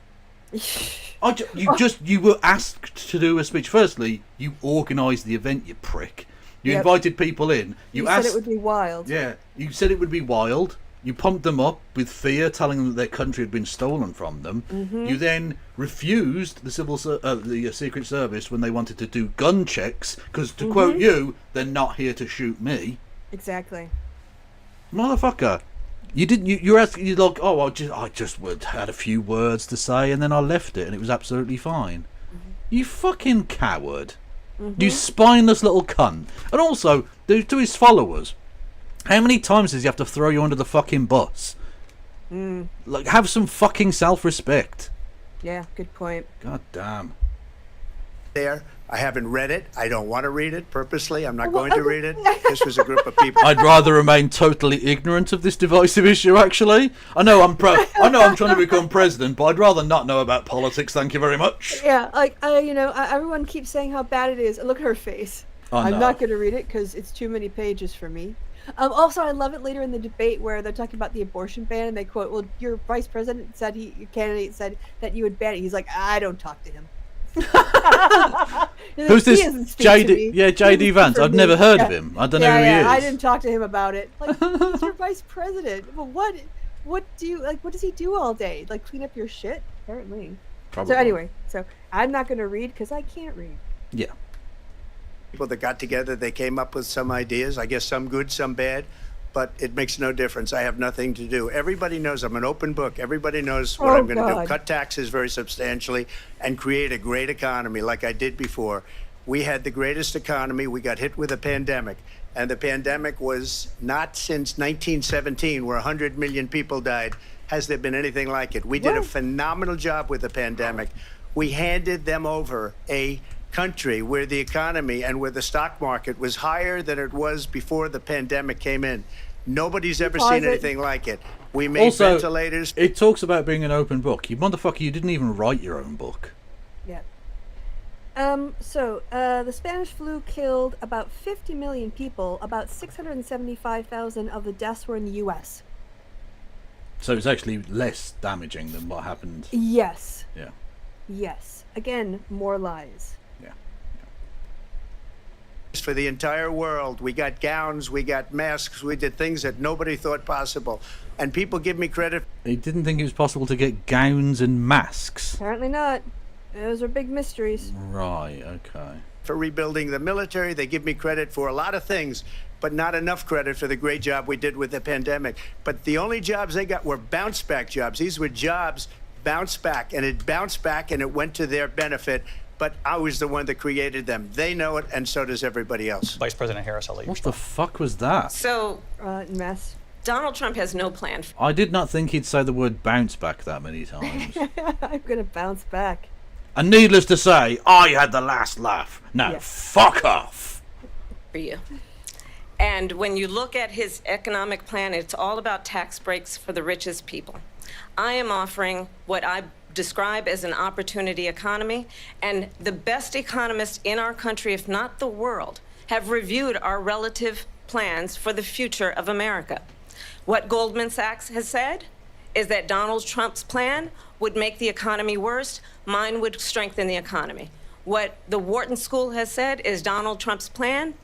You were asked to do a speech. Firstly, you organised the event, you prick. You invited people in. You asked, said it would be wild. Yeah, you said it would be wild. You pumped them up with fear, telling them that their country had been stolen from them. You then refused the Secret Service when they wanted to do gun checks, because to quote you, they're not here to shoot me. Exactly. Motherfucker. You didn't. You're asking. You're like, oh, I just had a few words to say, and then I left it, and it was absolutely fine. You fucking coward. You spineless little cunt. And also, to his followers, how many times does he have to throw you under the fucking bus? Like, have some fucking self-respect. Yeah, good point. God damn. There. I haven't read it. I don't want to read it purposely. I'm not going to read it. This was a group of people. I'd rather remain totally ignorant of this divisive issue, actually. I know I'm trying to become president, but I'd rather not know about politics, thank you very much. Yeah, like, everyone keeps saying how bad it is. Look at her face. I'm not going to read it because it's too many pages for me. Also, I love it later in the debate where they're talking about the abortion ban, and they quote, well, your vice president said, your candidate said that you would ban it. He's like, I don't talk to him. Who's this? JD? Yeah, JD Vance. I've never heard of him. I don't know who he is. I didn't talk to him about it. Like, he's your vice president. Well, what does he do all day? Like, clean up your shit? Apparently. Probably. So anyway, I'm not going to read because I can't read. Yeah. People that got together, they came up with some ideas. I guess some good, some bad. But it makes no difference. I have nothing to do. Everybody knows I'm an open book. Everybody knows what I'm going to do. Cut taxes very substantially and create a great economy like I did before. We had the greatest economy. We got hit with a pandemic. And the pandemic was not since 1917, where 100 million people died, has there been anything like it. We did a phenomenal job with the pandemic. We handed them over a country where the economy and where the stock market was higher than it was before the pandemic came in. Nobody's ever seen anything like it. We made also, ventilators. It talks about being an open book. You motherfucker, you didn't even write your own book. Yeah. The Spanish flu killed about 50 million people. About 675,000 of the deaths were in the U.S. So it's actually less damaging than what happened. Yes. Yeah. Yes. Again, more lies. For the entire world. We got gowns, we got masks, we did things that nobody thought possible. And people give me credit. He didn't think it was possible to get gowns and masks. Apparently not. Those are big mysteries. Right, okay. For rebuilding the military, they give me credit for a lot of things, but not enough credit for the great job we did with the pandemic. But the only jobs they got were bounce back jobs. These were jobs bounce back, and it bounced back and it went to their benefit. But I was the one that created them. They know it, and so does everybody else. Vice President Harris, I'll let you What the fuck was that? So, mess. Donald Trump has no plan. I did not think he'd say the word bounce back that many times. I'm going to bounce back. And needless to say, I had the last laugh. Now, fuck off. For you. And when you look at his economic plan, it's all about tax breaks for the richest people. I am offering what I describe as an opportunity economy, and the best economists in our country, if not the world, have reviewed our relative plans for the future of America. What Goldman Sachs has said is that Donald Trump's plan would make the economy worse, mine would strengthen the economy. What the Wharton School has said is Donald Trump's plan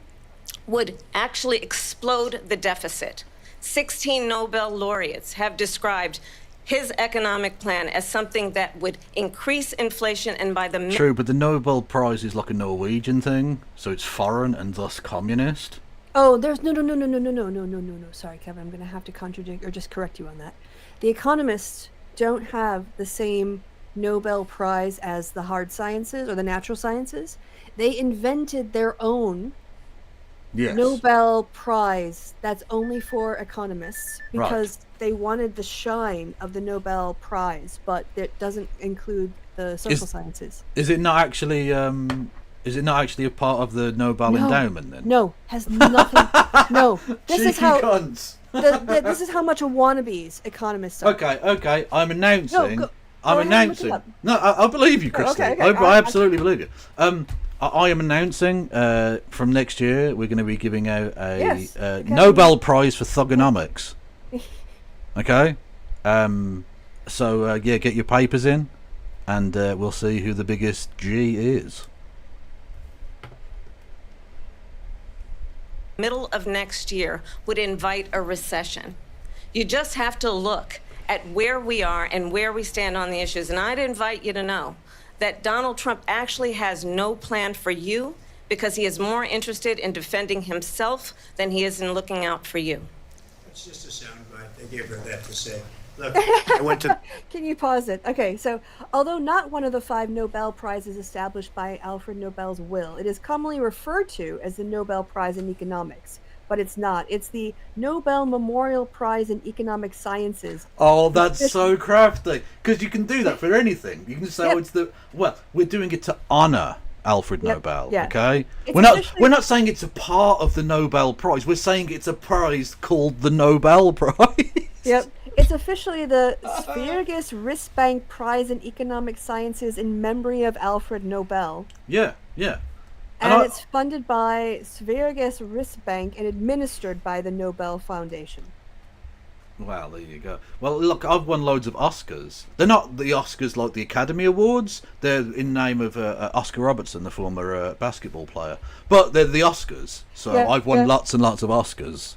would actually explode the deficit. 16 Nobel laureates have described his economic plan as something that would increase inflation and by the... True, but the Nobel Prize is like a Norwegian thing, so it's foreign and thus communist. Oh, there's no. Sorry, Kevin, I'm going to have to contradict or just correct you on that. The economists don't have the same Nobel Prize as the hard sciences or the natural sciences. They invented their own Nobel Prize that's only for economists because they wanted the shine of the Nobel Prize, but it doesn't include the social sciences. Is it not actually a part of the Nobel endowment then? No, has nothing. No, this Cheeky is how cunts. this is how much wannabes economists are. Okay. I'm announcing. Go I'm ahead, announcing. look it up. No, I believe you, Christy. Okay. I absolutely believe you. I am announcing from next year we're going to be giving out a Nobel Prize for thugonomics. Okay, so get your papers in, and we'll see who the biggest G is. Middle of next year would invite a recession. You just have to look at where we are and where we stand on the issues. And I'd invite you to know that Donald Trump actually has no plan for you because he is more interested in defending himself than he is in looking out for you. It's just a soundbite. They gave her that to say. Look, I went to. Can you pause it? Okay, so although not one of the 5 Nobel Prizes established by Alfred Nobel's will, it is commonly referred to as the Nobel Prize in Economics. But it's not. It's the Nobel Memorial Prize in Economic Sciences. Oh, that's so crafty. Because you can do that for anything. You can say, we're doing it to honour Alfred Nobel, okay? We're not saying it's a part of the Nobel Prize. We're saying it's a prize called the Nobel Prize. Yep. It's officially the Sveriges Riksbank Prize in Economic Sciences in memory of Alfred Nobel. Yeah, yeah. And it's funded by Sveriges Riksbank and administered by the Nobel Foundation. Well, there you go. Well, look, I've won loads of Oscars. They're not the Oscars like the Academy Awards. They're in name of Oscar Robertson, the former basketball player. But they're the Oscars. So I've won lots and lots of Oscars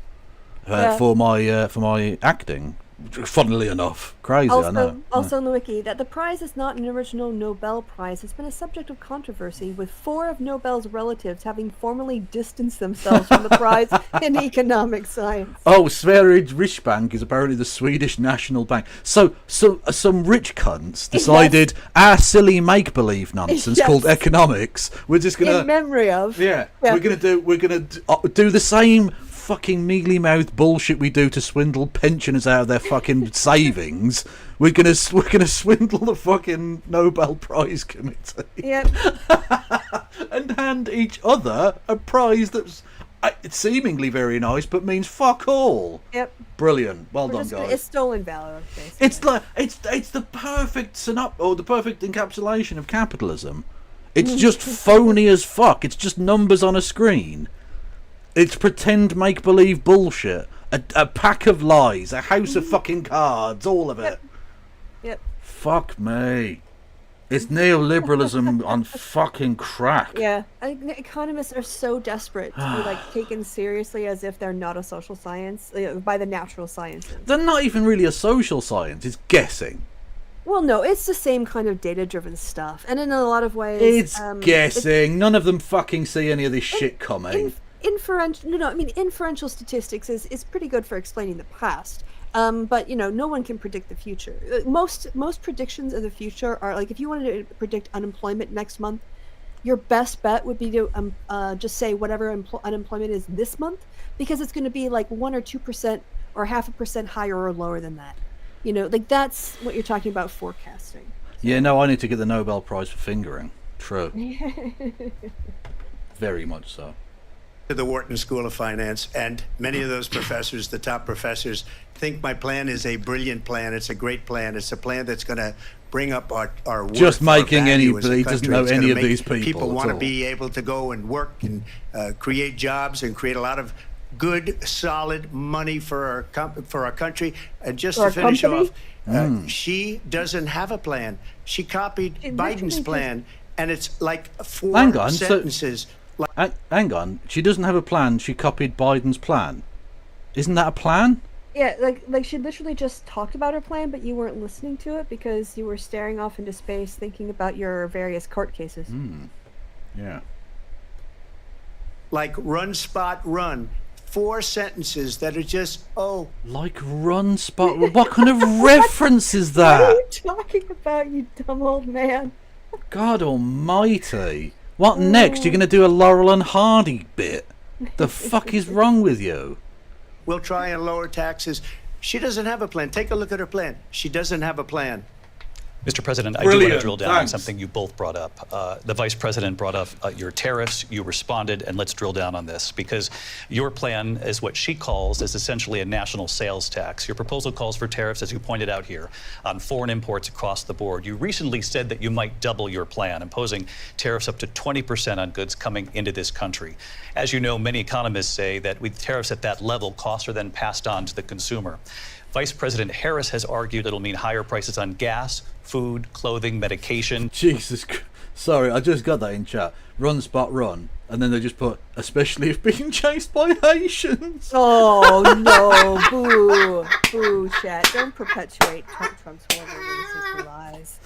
for my acting. Funnily enough. Crazy, I know. Also on the wiki, that the prize is not an original Nobel Prize has been a subject of controversy, with 4 of Nobel's relatives having formally distanced themselves from the prize in economic science. Oh, Sveriges Riksbank is apparently the Swedish national bank. So some rich cunts decided our silly make-believe nonsense called economics, we're just going to... In memory of. Yeah. We're going to do the same fucking mealy-mouthed bullshit we do to swindle pensioners out of their fucking savings. We're gonna swindle the fucking Nobel Prize Committee. Yep. And hand each other a prize that's seemingly very nice, but means fuck all. Yep. Brilliant. Well done, guys. It's stolen valor, basically. It's the perfect the perfect encapsulation of capitalism. It's just phony as fuck. It's just numbers on a screen. It's pretend make-believe bullshit. A pack of lies. A house of fucking cards. All of it. Yep. Fuck me. It's neoliberalism on fucking crack. Yeah. I think economists are so desperate to be taken seriously as if they're not a social science by the natural sciences. They're not even really a social science. It's guessing. Well, no, it's the same kind of data-driven stuff, and in a lot of ways, it's guessing. None of them fucking see any of this shit coming. Inferential statistics is pretty good for explaining the past. But no one can predict the future. Most predictions of the future are like, if you wanted to predict unemployment next month, your best bet would be to just say whatever unemployment is this month, because it's going to be like 1 or 2% or 0.5% higher or lower than that. That's what you're talking about forecasting. So. Yeah, no, I need to get the Nobel Prize for fingering. True. Very much so. To the Wharton School of Finance, and many of those professors, the top professors, think my plan is a brilliant plan. It's a great plan. It's a plan that's going to bring up our worth, just making our value anybody doesn't know any of these people. People want to be able to go and work and create jobs and create a lot of good, solid money for our country. And just to finish off, she doesn't have a plan. She copied Biden's plan, and it's like 4 sentences. Hang on, she doesn't have a plan. She copied Biden's plan. Isn't that a plan? Yeah, like she literally just talked about her plan, but you weren't listening to it because you were staring off into space, thinking about your various court cases. Yeah. Like run, spot, run. 4 sentences that are just like run, spot. What kind of reference is that? What are you talking about, you dumb old man? God Almighty! What next? You're going to do a Laurel and Hardy bit? The fuck is wrong with you? We'll try and lower taxes. She doesn't have a plan. Take a look at her plan. She doesn't have a plan. Mr. President, I do want to drill down on something you both brought up. The Vice President brought up your tariffs. You responded, and let's drill down on this, because your plan is what she calls is essentially a national sales tax. Your proposal calls for tariffs, as you pointed out here, on foreign imports across the board. You recently said that you might double your plan, imposing tariffs up to 20% on goods coming into this country. As you know, many economists say that with tariffs at that level, costs are then passed on to the consumer. Vice President Harris has argued it'll mean higher prices on gas, food, clothing, medication. Jesus, sorry, I just got that in chat. Run, spot, run. And then they just put, especially if being chased by Haitians. Oh no, boo, boo, chat. Don't perpetuate Trump's horrible racist lies.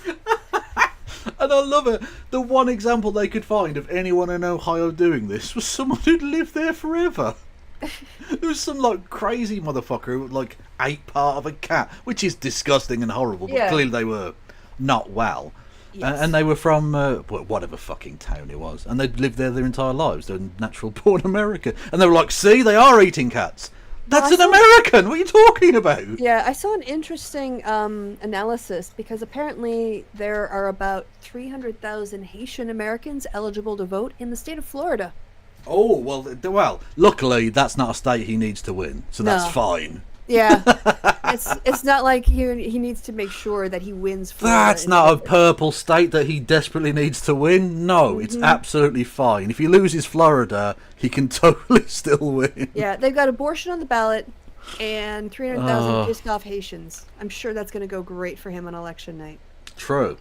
And I love it. The one example they could find of anyone in Ohio doing this was someone who'd lived there forever. There was some like crazy motherfucker who like ate part of a cat, which is disgusting and horrible, but clearly they were not well. Yes. And they were from whatever fucking town it was, and they'd lived there their entire lives. They're natural born American, and they were like, "See, they are eating cats. That's an American. What are you talking about?" Yeah, I saw an interesting analysis because apparently there are about 300,000 Haitian Americans eligible to vote in the state of Florida. Oh well. Luckily, that's not a state he needs to win, so that's fine. Yeah, it's not like he needs to make sure that he wins. Florida. That's not a purple state that he desperately needs to win. No, it's absolutely fine. If he loses Florida, he can totally still win. Yeah, they've got abortion on the ballot and 300,000 pissed off Haitians. I'm sure that's going to go great for him on election night. True.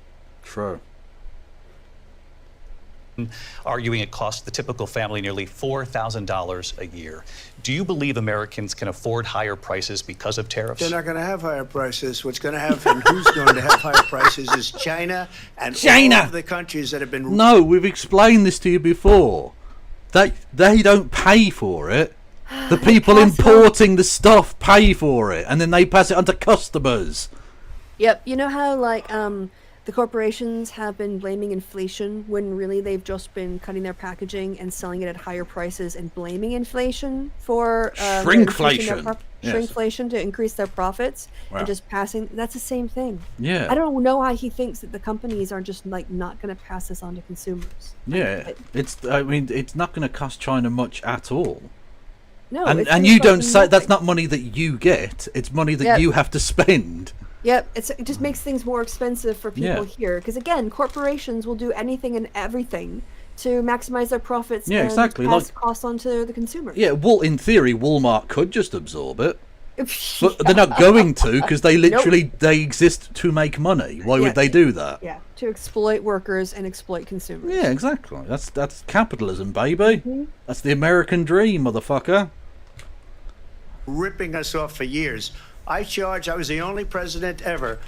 Arguing it costs the typical family nearly $4,000 a year. Do you believe Americans can afford higher prices because of tariffs? They're not going to have higher prices. What's going to happen, who's going to have higher prices is China and all of the countries that have been... No, we've explained this to you before. They don't pay for it. The people importing the stuff pay for it, and then they pass it on to customers. Yep, you know how like the corporations have been blaming inflation when really they've just been cutting their packaging and selling it at higher prices and blaming inflation for shrinkflation to increase their profits and just passing. That's the same thing. Yeah, I don't know why he thinks that the companies are just like not going to pass this on to consumers. Yeah, it's not going to cost China much at all. No, and you don't say that's not money that you get. It's money that you have to spend. Yep, it just makes things more expensive for people here. Because again, corporations will do anything and everything to maximize their profits and pass costs on to the consumer. Yeah, well, in theory, Walmart could just absorb it. But they're not going to, because they literally they exist to make money. Why would they do that? Yeah, to exploit workers and exploit consumers. Yeah, exactly. That's capitalism, baby. That's the American dream, motherfucker. Ripping us off for years. I was the only president ever.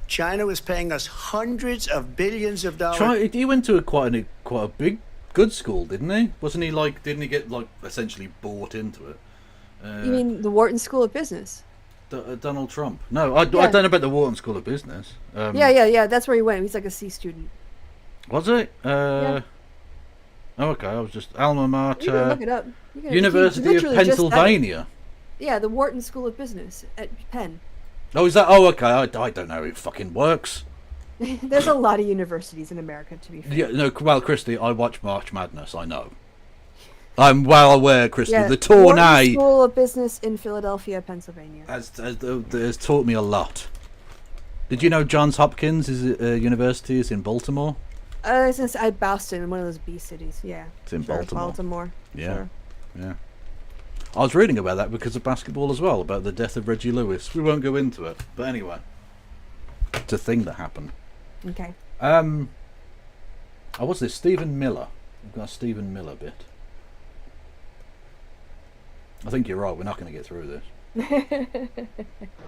China was paying us hundreds of billions of dollars. He went to quite a big, good school, didn't he? Wasn't he didn't he get essentially bought into it? You mean the Wharton School of Business? Donald Trump. No, I don't know about the Wharton School of Business. Yeah, that's where he went. He's like a C student. Was it? Oh, okay, I was just alma mater. You can look it up. University of Pennsylvania. Yeah, the Wharton School of Business at Penn. Oh, is that? Oh, okay. I don't know how it fucking works. There's a lot of universities in America, to be fair. Yeah, no. Well, Christy, I watch March Madness. I know. I'm well aware, Christy. Yeah, the Tournay Wharton School of Business in Philadelphia, Pennsylvania has taught me a lot. Did you know Johns Hopkins University is in Baltimore? Since Boston, one of those B cities. Yeah, it's in Baltimore. Yeah, sure. Yeah. I was reading about that because of basketball as well, about the death of Reggie Lewis. We won't go into it, but anyway, it's a thing that happened. Okay. What's this? Stephen Miller. We've got a Stephen Miller bit. I think you're right. We're not going to get through this.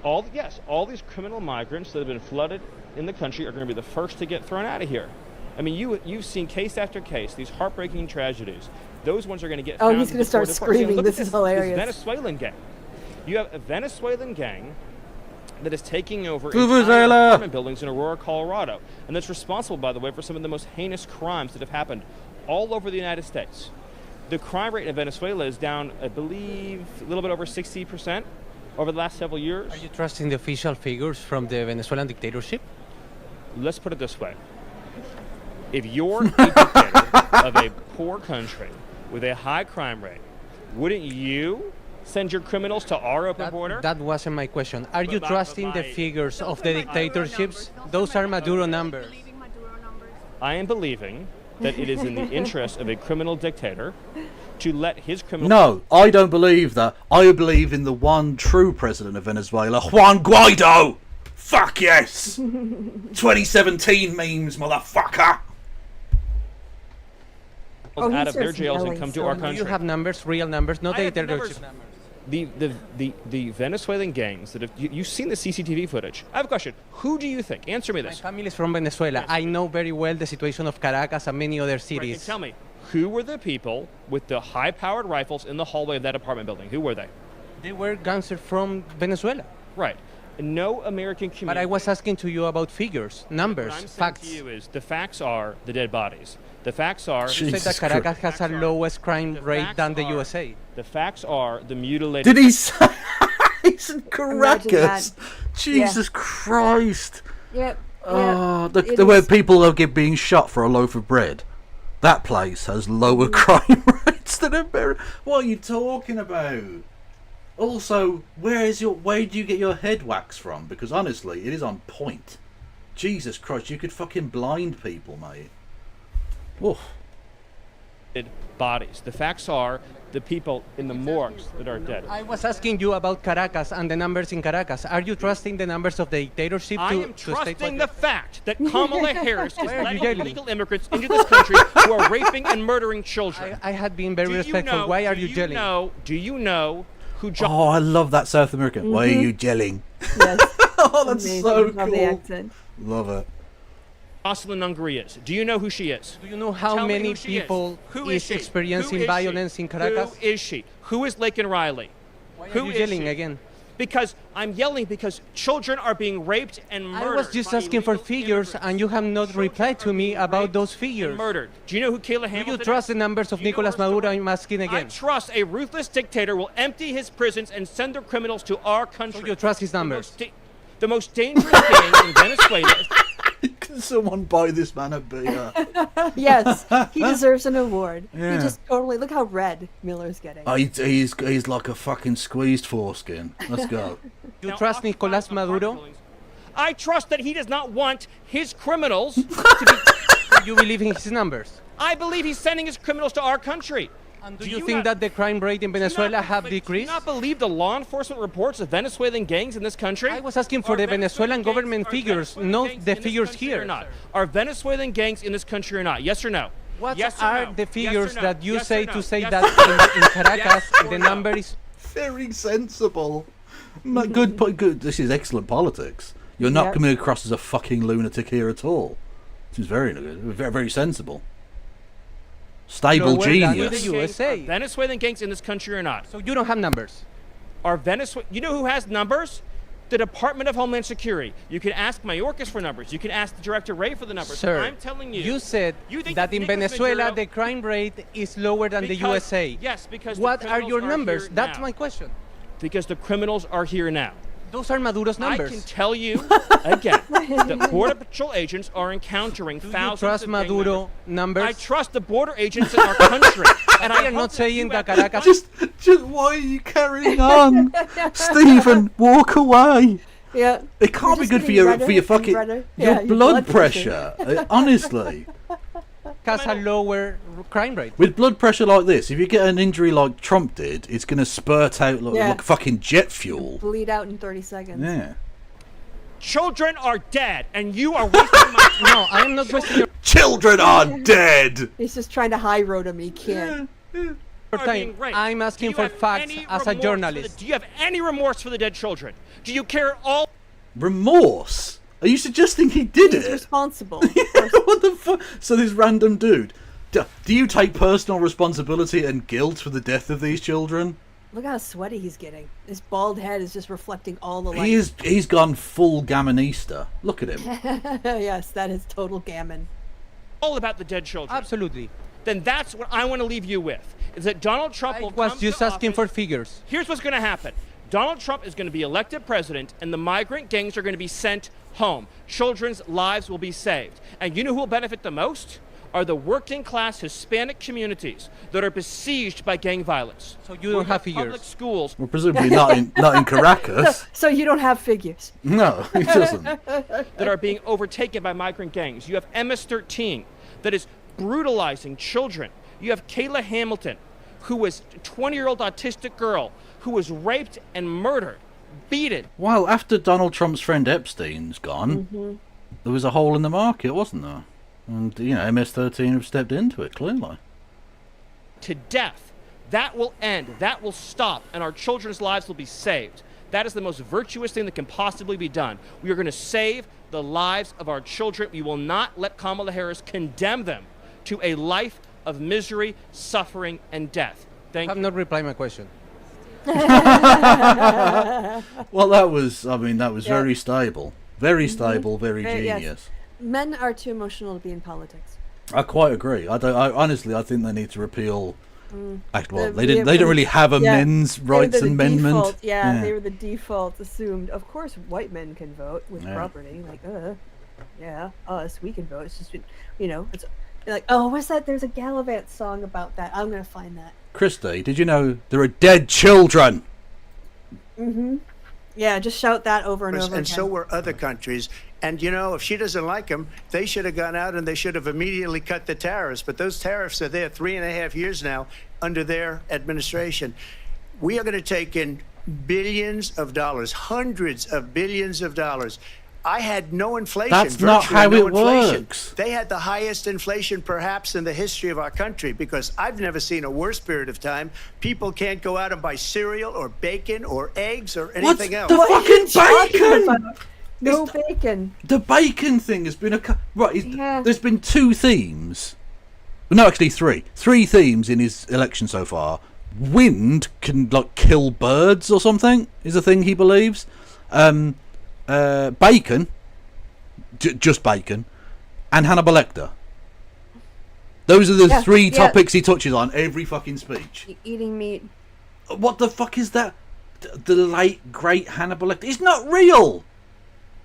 all these criminal migrants that have been flooded in the country are going to be the first to get thrown out of here. I mean, you've seen case after case, these heartbreaking tragedies. Those ones are going to get found. Oh, he's going to start screaming. This is hilarious. This Venezuelan gang. You have a Venezuelan gang that is taking over entire apartment buildings in Aurora, Colorado. And that's responsible, by the way, for some of the most heinous crimes that have happened all over the United States. The crime rate in Venezuela is down, I believe, a little bit over 60% over the last several years. Are you trusting the official figures from the Venezuelan dictatorship? Let's put it this way. If you're a dictator of a poor country with a high crime rate, wouldn't you send your criminals to our open border? That wasn't my question. Are you trusting the figures of the dictatorships? Those are Maduro numbers. I am believing that it is in the interest of a criminal dictator to let his criminal... No, I don't believe that. I believe in the one true president of Venezuela, Juan Guaido! Fuck yes! 2017 memes, motherfucker! out of their jails and come to our country. You have numbers, real numbers, not dictatorship numbers. The Venezuelan gangs that have you've seen the CCTV footage. I have a question. Who do you think? Answer me this. My family is from Venezuela. I know very well the situation of Caracas and many other cities. Right, tell me, who were the people with the high-powered rifles in the hallway of that apartment building? Who were they? They were gangsters from Venezuela. Right. No American community. But I was asking to you about figures, numbers, what I'm facts. saying to you is the facts are the dead bodies. The facts are... You said that Caracas has a lowest crime rate than the USA. The facts are the mutilated... Did he say he's in Caracas? Jesus Christ. Yep. Oh, the where people are being shot for a loaf of bread. That place has lower crime rates than America. What are you talking about? Also, where do you get your head wax from? Because honestly, it is on point. Jesus Christ, you could fucking blind people, mate. Oof. Bodies. The facts are the people in the morgues that are dead. I was asking you about Caracas and the numbers in Caracas. Are you trusting the numbers of the dictatorship I to am trusting the fact that Kamala Harris is letting yelling? illegal immigrants into this country who are raping and murdering children. I had been very respectful. Why are you yelling? Do you know who... Oh, I love that South American. Why are you gelling? Yes. Oh, that's so Love cool. the accent. Love it. Jocelyn Nunguri is. Do you know who she is? Do you know how many people is experiencing violence in Caracas? Who is she? Who is Laken Riley? Why are you yelling again? Because I'm yelling because children are being raped and murdered. I was just asking for figures, and you have not replied to me about those figures. Murdered. Do you know who Kayla Hamilton is? Do you trust the numbers of Nicolas Maduro? I'm asking again. I trust a ruthless dictator will empty his prisons and send their criminals to our country. So you trust his numbers? The most dangerous gang in Venezuela is... Can someone buy this man a beer? Yes, he deserves an award. Yeah. He just totally look how red Miller's getting. Oh, he's like a fucking squeezed foreskin. Let's go. You trust Nicolas Maduro? I trust that he does not want his criminals to be... You believe in his numbers? I believe he's sending his criminals to our country. And do you think that the crime rate in Venezuela have decreased? Do you not believe the law enforcement reports of Venezuelan gangs in this country? I was asking for the Venezuelan government figures, not the figures here. Are Venezuelan gangs in this country or not? Yes or no? What are the figures that you say to say that in Caracas the number is... Very sensible. Good. This is excellent politics. You're not coming across as a fucking lunatic here at all. This is very good. Very, very sensible. Stable genius. The USA. Are Venezuelan gangs in this country or not? So you don't have numbers. You know who has numbers? The Department of Homeland Security. You can ask Mayorkas for numbers. You can ask the Director Ray for the numbers. Sir, I'm telling you. You said that in Venezuela the crime rate is lower than the USA. Yes, because what are your numbers? That's my question. Because the criminals are here now. Those are Maduro's numbers. I can tell you again that Border Patrol agents are encountering thousands trust of Maduro numbers? I trust the border agents in our country. And I am not saying that Caracas... Just why are you carrying on? Stephen, walk away. Yeah. It can't be good for your fucking your blood pressure. Honestly. Has a lower crime rate. With blood pressure like this, if you get an injury like Trump did, it's going to spurt out like fucking jet fuel. Bleed out in 30 seconds. Yeah. Children are dead, and you are wasting my time. No, I am not wasting your... Children are dead! He's just trying to high road him. He can't. I'm asking for facts as a journalist. Do you have any remorse for the dead children? Do you care at all? Remorse? Are you suggesting he did it? He's responsible. What the fuck? So this random dude, do you take personal responsibility and guilt for the death of these children? Look how sweaty he's getting. His bald head is just reflecting all the light. He's gone full Gammonista. Look at him. Yes, that is total gammon. All about the dead children. Absolutely. Then that's what I want to leave you with. Is that Donald Trump will was just asking for figures. Here's what's going to happen. Donald Trump is going to be elected president, and the migrant gangs are going to be sent home. Children's lives will be saved. And you know who will benefit the most? Are the working class Hispanic communities that are besieged by gang violence. So you don't have figures. Public schools. Well, presumably not in Caracas. So you don't have figures. No, he doesn't. That are being overtaken by migrant gangs. You have MS-13 that is brutalizing children. You have Kayla Hamilton, who was a 20-year-old autistic girl who was raped and murdered, beaten. Well, after Donald Trump's friend Epstein's gone, there was a hole in the market, wasn't there? And, MS-13 have stepped into it, clearly. to death. That will end. That will stop, and our children's lives will be saved. That is the most virtuous thing that can possibly be done. We are going to save the lives of our children. We will not let Kamala Harris condemn them to a life of misery, suffering, and death. Thank you. I have not replied my question. Well, that was very stable. Very stable, very genius. Yes. Men are too emotional to be in politics. I quite agree. I honestly think they need to repeal. They don't really have a men's rights amendment. Default, they were the default assumed. Of course, white men can vote with property. Like, us, we can vote. It's just, it's like, oh, what's that? There's a Gallivant song about that. I'm gonna find that. Christy, did you know there are dead children? Mm-hmm. Yeah, just shout that over and over again. And so were other countries. And, if she doesn't like them, they should have gone out and they should have immediately cut the tariffs. But those tariffs are there 3.5 years now under their administration. We are going to take in billions of dollars, hundreds of billions of dollars. I had no inflation. That's not how it inflation. works. They had the highest inflation perhaps in the history of our country, because I've never seen a worse period of time. People can't go out and buy cereal or bacon or eggs or anything else. The fucking bacon! No bacon. The bacon thing has been there's been 2 themes. No, actually 3. 3 themes in his election so far. Wind can kill birds or something is a thing he believes. Bacon, just bacon, and Hannibal Lecter. Those are the 3 topics he touches on every fucking speech. Eating meat. What the fuck is that? The late great Hannibal Lecter. It's not real.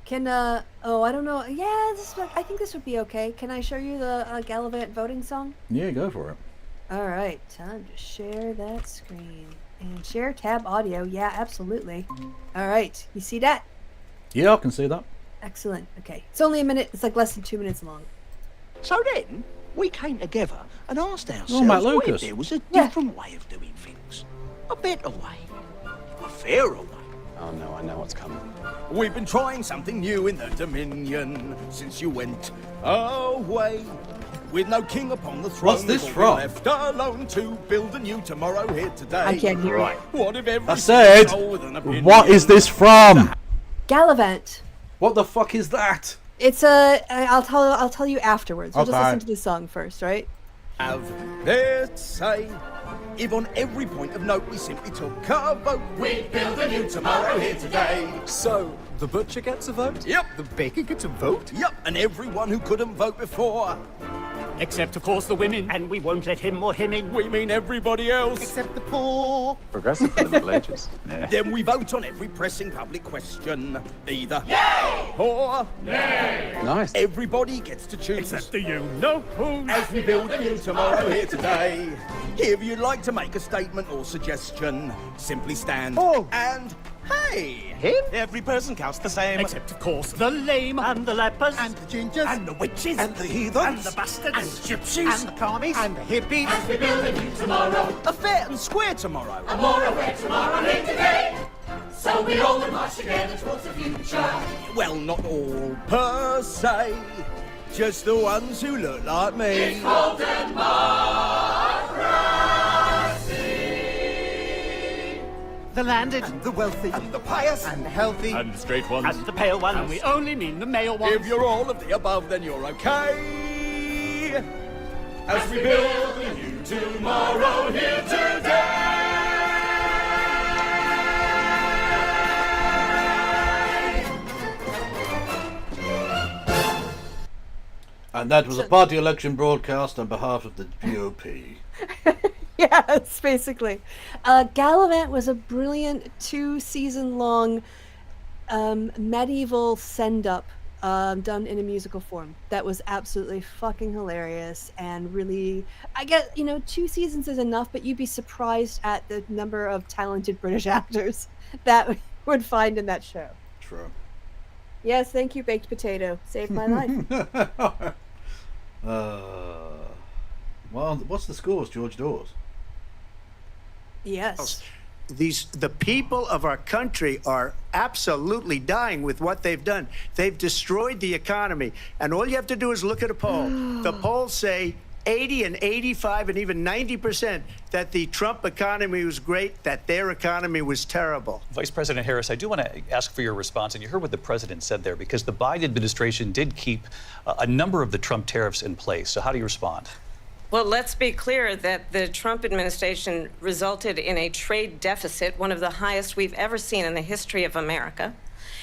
Can I don't know. Yeah, I think this would be okay. Can I show you the Gallivant voting song? Yeah, go for it. All right, time to share that screen and share tab audio. Yeah, absolutely. All right, you see that? Yeah, I can see that. Excellent. Okay, it's only a minute. It's like less than 2 minutes long. So then we came together and asked ourselves Matt what Lucas. if there was a different way of doing things, a better way, a fairer way. Oh no, I know what's coming. We've been trying something new in the Dominion since you went away. With no king upon the throne, what's this from? Left alone to build a new tomorrow here today. I can't hear it. What if every I said, what is this from? Gallivant. What the fuck is that? It's I'll tell you afterwards. We'll just listen to the song first, right? Have their say. If on every point of note we simply took a vote, we'd build a new tomorrow here today. So, the butcher gets a vote? Yep. The baker gets a vote? Yep, and everyone who couldn't vote before. Except, of course, the women. And we won't let him or him in. We mean everybody else. Except the poor. Progressive for the Middle Ages. Yeah. Then we vote on every pressing public question. Either yay or nay. Nice. Everybody gets to choose. Except the you-know-who. As we build a new tomorrow here today. If you'd like to make a statement or suggestion, simply stand and hey! Him? Every person counts the same. Except, of course, the lame and the lepers and the gingers and the witches and the heathens and the bastards and the gypsies and the commies and the hippies. As we build a new tomorrow, a fair and square tomorrow, a more aware tomorrow here today. So we all will march together towards the future. Well, not all per se, just the ones who look like me. It's called the landed, and the wealthy, and the pious, and the healthy, and the straight ones, and the pale ones, and we only mean the male ones. If you're all of the above, then you're okay. As we build a new tomorrow here today. And that was a party election broadcast on behalf of the GOP. Yes, basically. Gallivant was a brilliant 2-season-long medieval send-up done in a musical form. That was absolutely fucking hilarious and really, I guess, 2 seasons is enough, but you'd be surprised at the number of talented British actors that we would find in that show. True. Yes, thank you, Baked Potato. Saved my life. Well, what's the scores, George Dawes? Yes. The people of our country are absolutely dying with what they've done. They've destroyed the economy. And all you have to do is look at a poll. The polls say 80 and 85 and even 90% that the Trump economy was great, that their economy was terrible. Vice President Harris, I do want to ask for your response, and you heard what the president said there, because the Biden administration did keep a number of the Trump tariffs in place. So how do you respond? Well, let's be clear that the Trump administration resulted in a trade deficit, one of the highest we've ever seen in the history of America.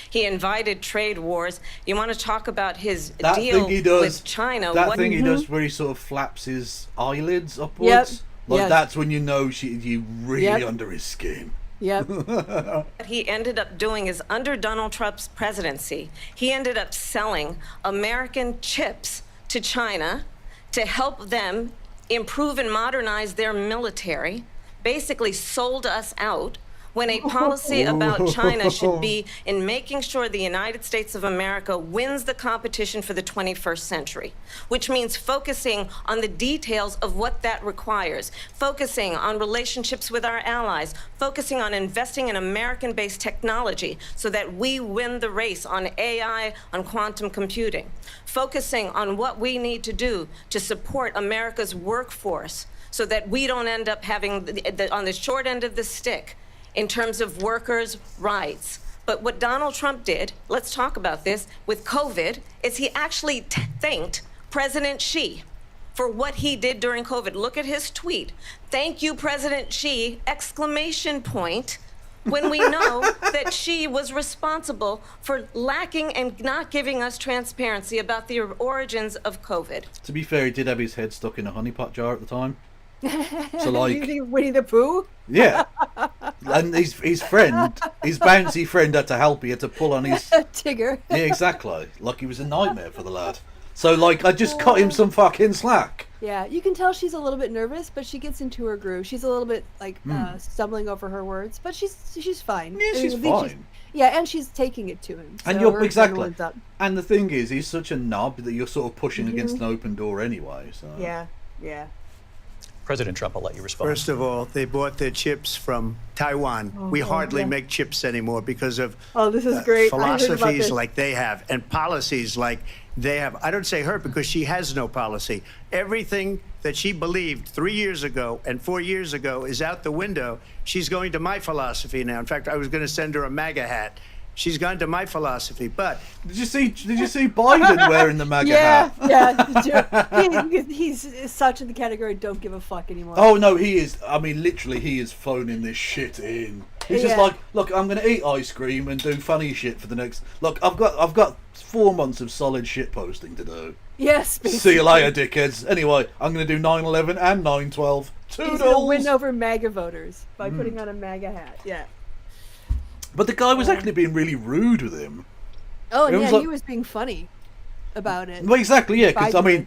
He invited trade wars. You want to talk about his deal with China? That thing he does where he sort of flaps his eyelids upwards. Like that's when you know you really under his skin. Yep. What he ended up doing is under Donald Trump's presidency, he ended up selling American chips to China to help them improve and modernize their military, basically sold us out. When a policy about China should be in making sure the United States of America wins the competition for the 21st century, which means focusing on the details of what that requires, focusing on relationships with our allies, focusing on investing in American-based technology so that we win the race on AI, on quantum computing, focusing on what we need to do to support America's workforce so that we don't end up having on the short end of the stick in terms of workers' rights. But what Donald Trump did, let's talk about this, with COVID, is he actually thanked President Xi for what he did during COVID. Look at his tweet. Thank you, President Xi, exclamation point, when we know that Xi was responsible for lacking and not giving us transparency about the origins of COVID. To be fair, he did have his head stuck in a honeypot jar at the time. So like Winnie the Pooh? Yeah. And his friend, his bouncy friend had to help. He had to pull on his Tigger. Yeah, exactly. Like he was a nightmare for the lad. So like I just cut him some fucking slack. Yeah, you can tell she's a little bit nervous, but she gets into her groove. She's a little bit like stumbling over her words, but she's fine. Yeah, she's fine. Yeah, and she's taking it to him. And so you're her exactly. adrenaline's up. And the thing is, he's such a knob that you're sort of pushing against an open door anyway. So Yeah. President Trump, I'll let you respond. First of all, they bought their chips from Taiwan. We hardly make chips anymore because of this is great. philosophies like they have and policies like they have. I don't say her because she has no policy. Everything that she believed 3 years ago and 4 years ago is out the window. She's going to my philosophy now. In fact, I was going to send her a MAGA hat. She's gone to my philosophy, but did you see Biden wearing the MAGA hat? Yeah. He's such in the category don't give a fuck anymore. Oh no, he is. I mean, literally, he is phoning this shit in. He's just like, look, I'm going to eat ice cream and do funny shit for the next. Look, I've got 4 months of solid shit posting to do. Yes. Basically. See you later, dickheads. Anyway, I'm going to do 9/11 and 9/12. He's going to win over MAGA voters by putting on a MAGA hat. Yeah. But the guy was actually being really rude with him. Oh, and he was being funny about it. Well, exactly, yeah. Because Biden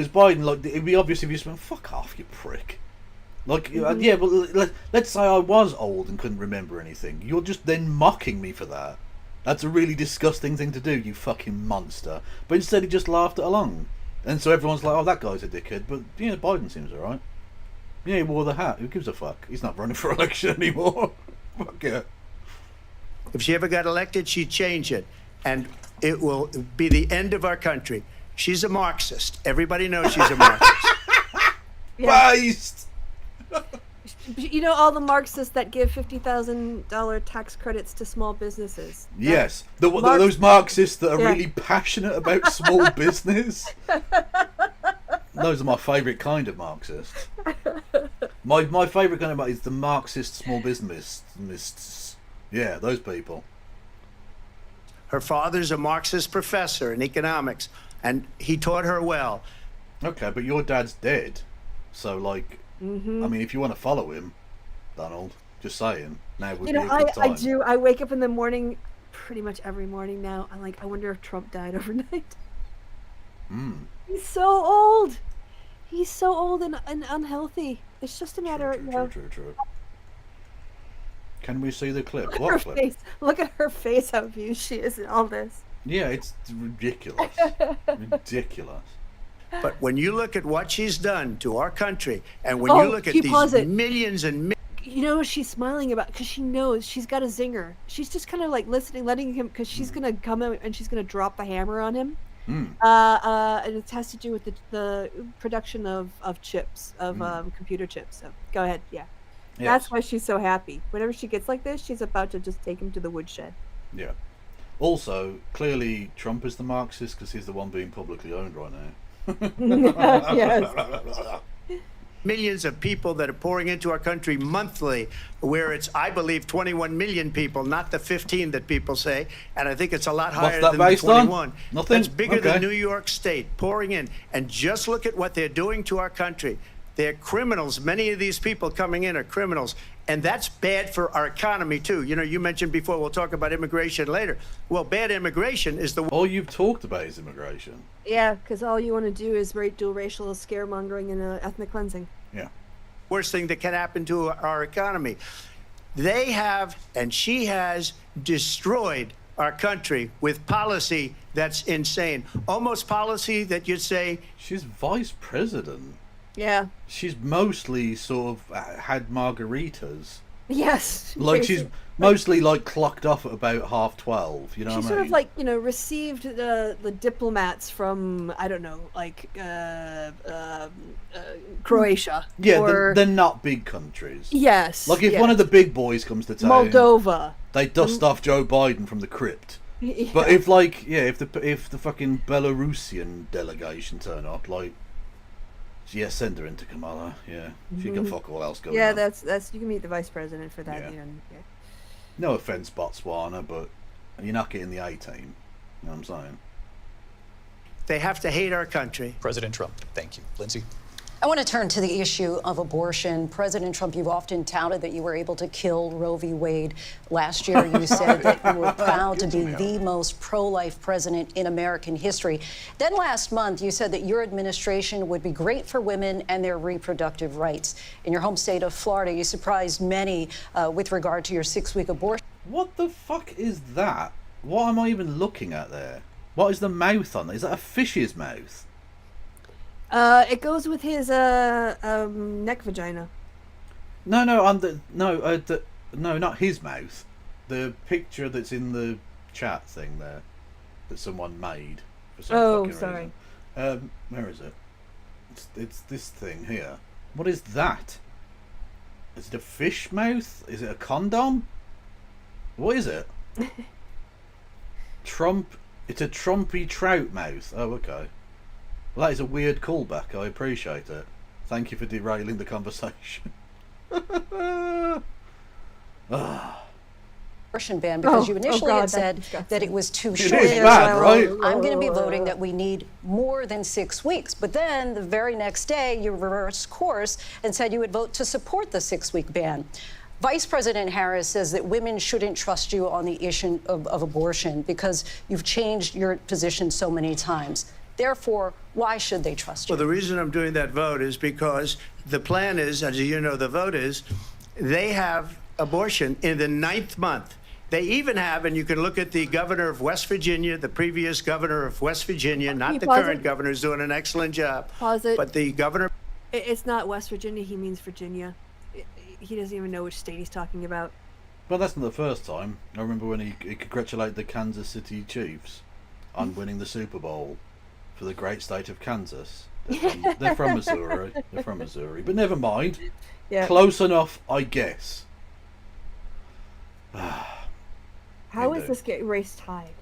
Biden, like, it'd be obvious if you just went, "Fuck off, you prick." Like, yeah, but let's say I was old and couldn't remember anything. You're just then mocking me for that. That's a really disgusting thing to do, you fucking monster. But instead, he just laughed it along, and so everyone's like, "Oh, that guy's a dickhead." But yeah, Biden seems alright. Yeah, he wore the hat. Who gives a fuck? He's not running for election anymore. Fuck yeah. if she ever got elected, she'd change it. And it will be the end of our country. She's a Marxist. Everybody knows she's a Marxist. Based. You know all the Marxists that give $50,000 tax credits to small businesses? Yes. Those Marxists that are really passionate about small business. Those are my favourite kind of Marxists. My favourite kind of is the Marxist small business. Yeah, those people. Her father's a Marxist professor in economics, and he taught her well. Okay, but your dad's dead. So, like, I mean, if you want to follow him, Donald, just saying, now would be a good time. I do. I wake up in the morning, pretty much every morning now. I'm like, I wonder if Trump died overnight. He's so old. He's so old and unhealthy. It's just a matter of, True. Can we see the clip? What clip? Face. Look at her face, how views she is in all this. Yeah, it's ridiculous. Ridiculous. But when you look at what she's done to our country, and when you look at these millions and millions... You know what she's smiling about? Because she knows she's got a zinger. She's just kind of like listening, letting him, because she's going to come out and she's going to drop the hammer on him. and it has to do with the production of chips, of computer chips. So go ahead, yeah. Yes. That's why she's so happy. Whenever she gets like this, she's about to just take him to the woodshed. Yeah. Also, clearly Trump is the Marxist because he's the one being publicly owned right now. Yes. Millions of people that are pouring into our country monthly, where it's, I believe, 21 million people, not the 15 that people say. And I think it's a lot higher than the 21. Nothing? That's bigger Okay. than New York State pouring in. And just look at what they're doing to our country. They're criminals. Many of these people coming in are criminals. And that's bad for our economy, too. You know, you mentioned before, we'll talk about immigration later. Well, bad immigration is the... All you've talked about is immigration. Yeah, because all you want to do is do racial scaremongering and ethnic cleansing. Yeah. Worst thing that can happen to our economy. They have, and she has, destroyed our country with policy that's insane. Almost policy that you'd say... She's vice president. Yeah. She's mostly sort of had margaritas. Yes. Like she's mostly like clocked off at about 12:30. You know She what I sort mean? of like, you know, received the diplomats from, I don't know, like Croatia. Yeah, or... they're not big countries. Yes. Like if yes. one of the big boys comes to town, Moldova. they dust off Joe Biden from the crypt. Yeah. But if like if the fucking Belarusian delegation turn up, like yeah, send her into Kamala. Yeah, she can fuck all else going on. Yeah, that's you can meet the vice president for that. Yeah. You know, yeah. No offense, Botswana, but you're not getting the A team. You know what I'm saying? They have to hate our country. President Trump, thank you. Lindsay? I want to turn to the issue of abortion. President Trump, you've often touted that you were able to kill Roe v. Wade. Last year, you said that you were proud to be the most pro-life president in American history. Then last month, you said that your administration would be great for women and their reproductive rights. In your home state of Florida, you surprised many with regard to your 6-week abortion. What the fuck is that? What am I even looking at there? What is the mouth on there? Is that a fish's mouth? It goes with his neck vagina. No, not his mouth. The picture that's in the chat thing there that someone made for some fucking sorry. reason. Where is it? It's this thing here. What is that? Is it a fish mouth? Is it a condom? What is it? Trump. It's a Trumpy trout mouth. Oh, okay. Well, that is a weird callback. I appreciate it. Thank you for derailing the conversation. Abortion ban because you initially had said that it was too short. It is bad, right? I'm going to be voting that we need more than 6 weeks. But then the very next day, you reversed course and said you would vote to support the 6-week ban. Vice President Harris says that women shouldn't trust you on the issue of abortion because you've changed your position so many times. Therefore, why should they trust you? Well, the reason I'm doing that vote is because the plan is, as you know, the vote is, they have abortion in the 9th month. They even have, and you can look at the governor of West Virginia, the previous governor of West Virginia, not the current governor, who's doing an excellent job. Pause it. But the governor... It's not West Virginia, he means Virginia. He doesn't even know which state he's talking about. Well, that's not the first time. I remember when he congratulated the Kansas City Chiefs on winning the Super Bowl for the great state of Kansas. They're from Missouri. They're from Missouri. But never mind. Yeah. Close enough, I guess. How is this race tied?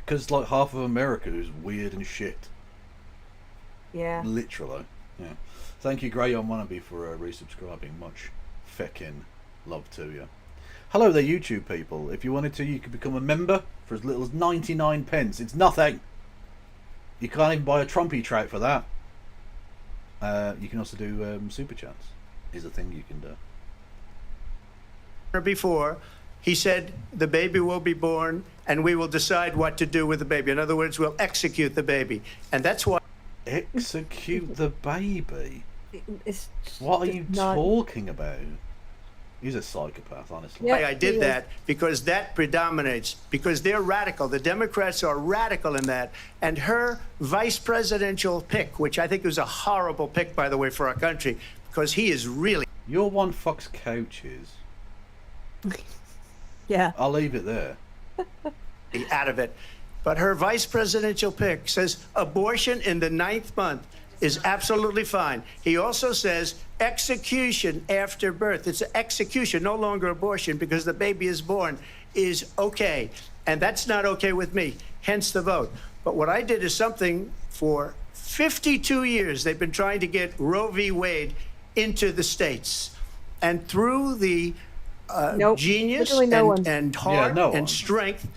Because like half of America is weird and shit. Yeah. Literally. Yeah. Thank you, Grey on Wannabe, for resubscribing. Much feckin' love to you. Hello there, YouTube people. If you wanted to, you could become a member for as little as 99 pence. It's nothing. You can't even buy a Trumpy trout for that. You can also do super chats. Is a thing you can do. Before, he said the baby will be born and we will decide what to do with the baby. In other words, we'll execute the baby. And that's why... Execute the baby? It's what are you talking about? He's a psychopath, honestly. Yeah, I did that because that predominates, because they're radical. The Democrats are radical in that. And her vice presidential pick, which I think was a horrible pick, by the way, for our country, because he is really... Your one fucks couches. Yeah. I'll leave it there. Out of it. But her vice presidential pick says abortion in the 9th month is absolutely fine. He also says execution after birth. It's an execution, no longer abortion, because the baby is born, is okay. And that's not okay with me, hence the vote. But what I did is something for 52 years. They've been trying to get Roe v. Wade into the states. And through the genius and heart and strength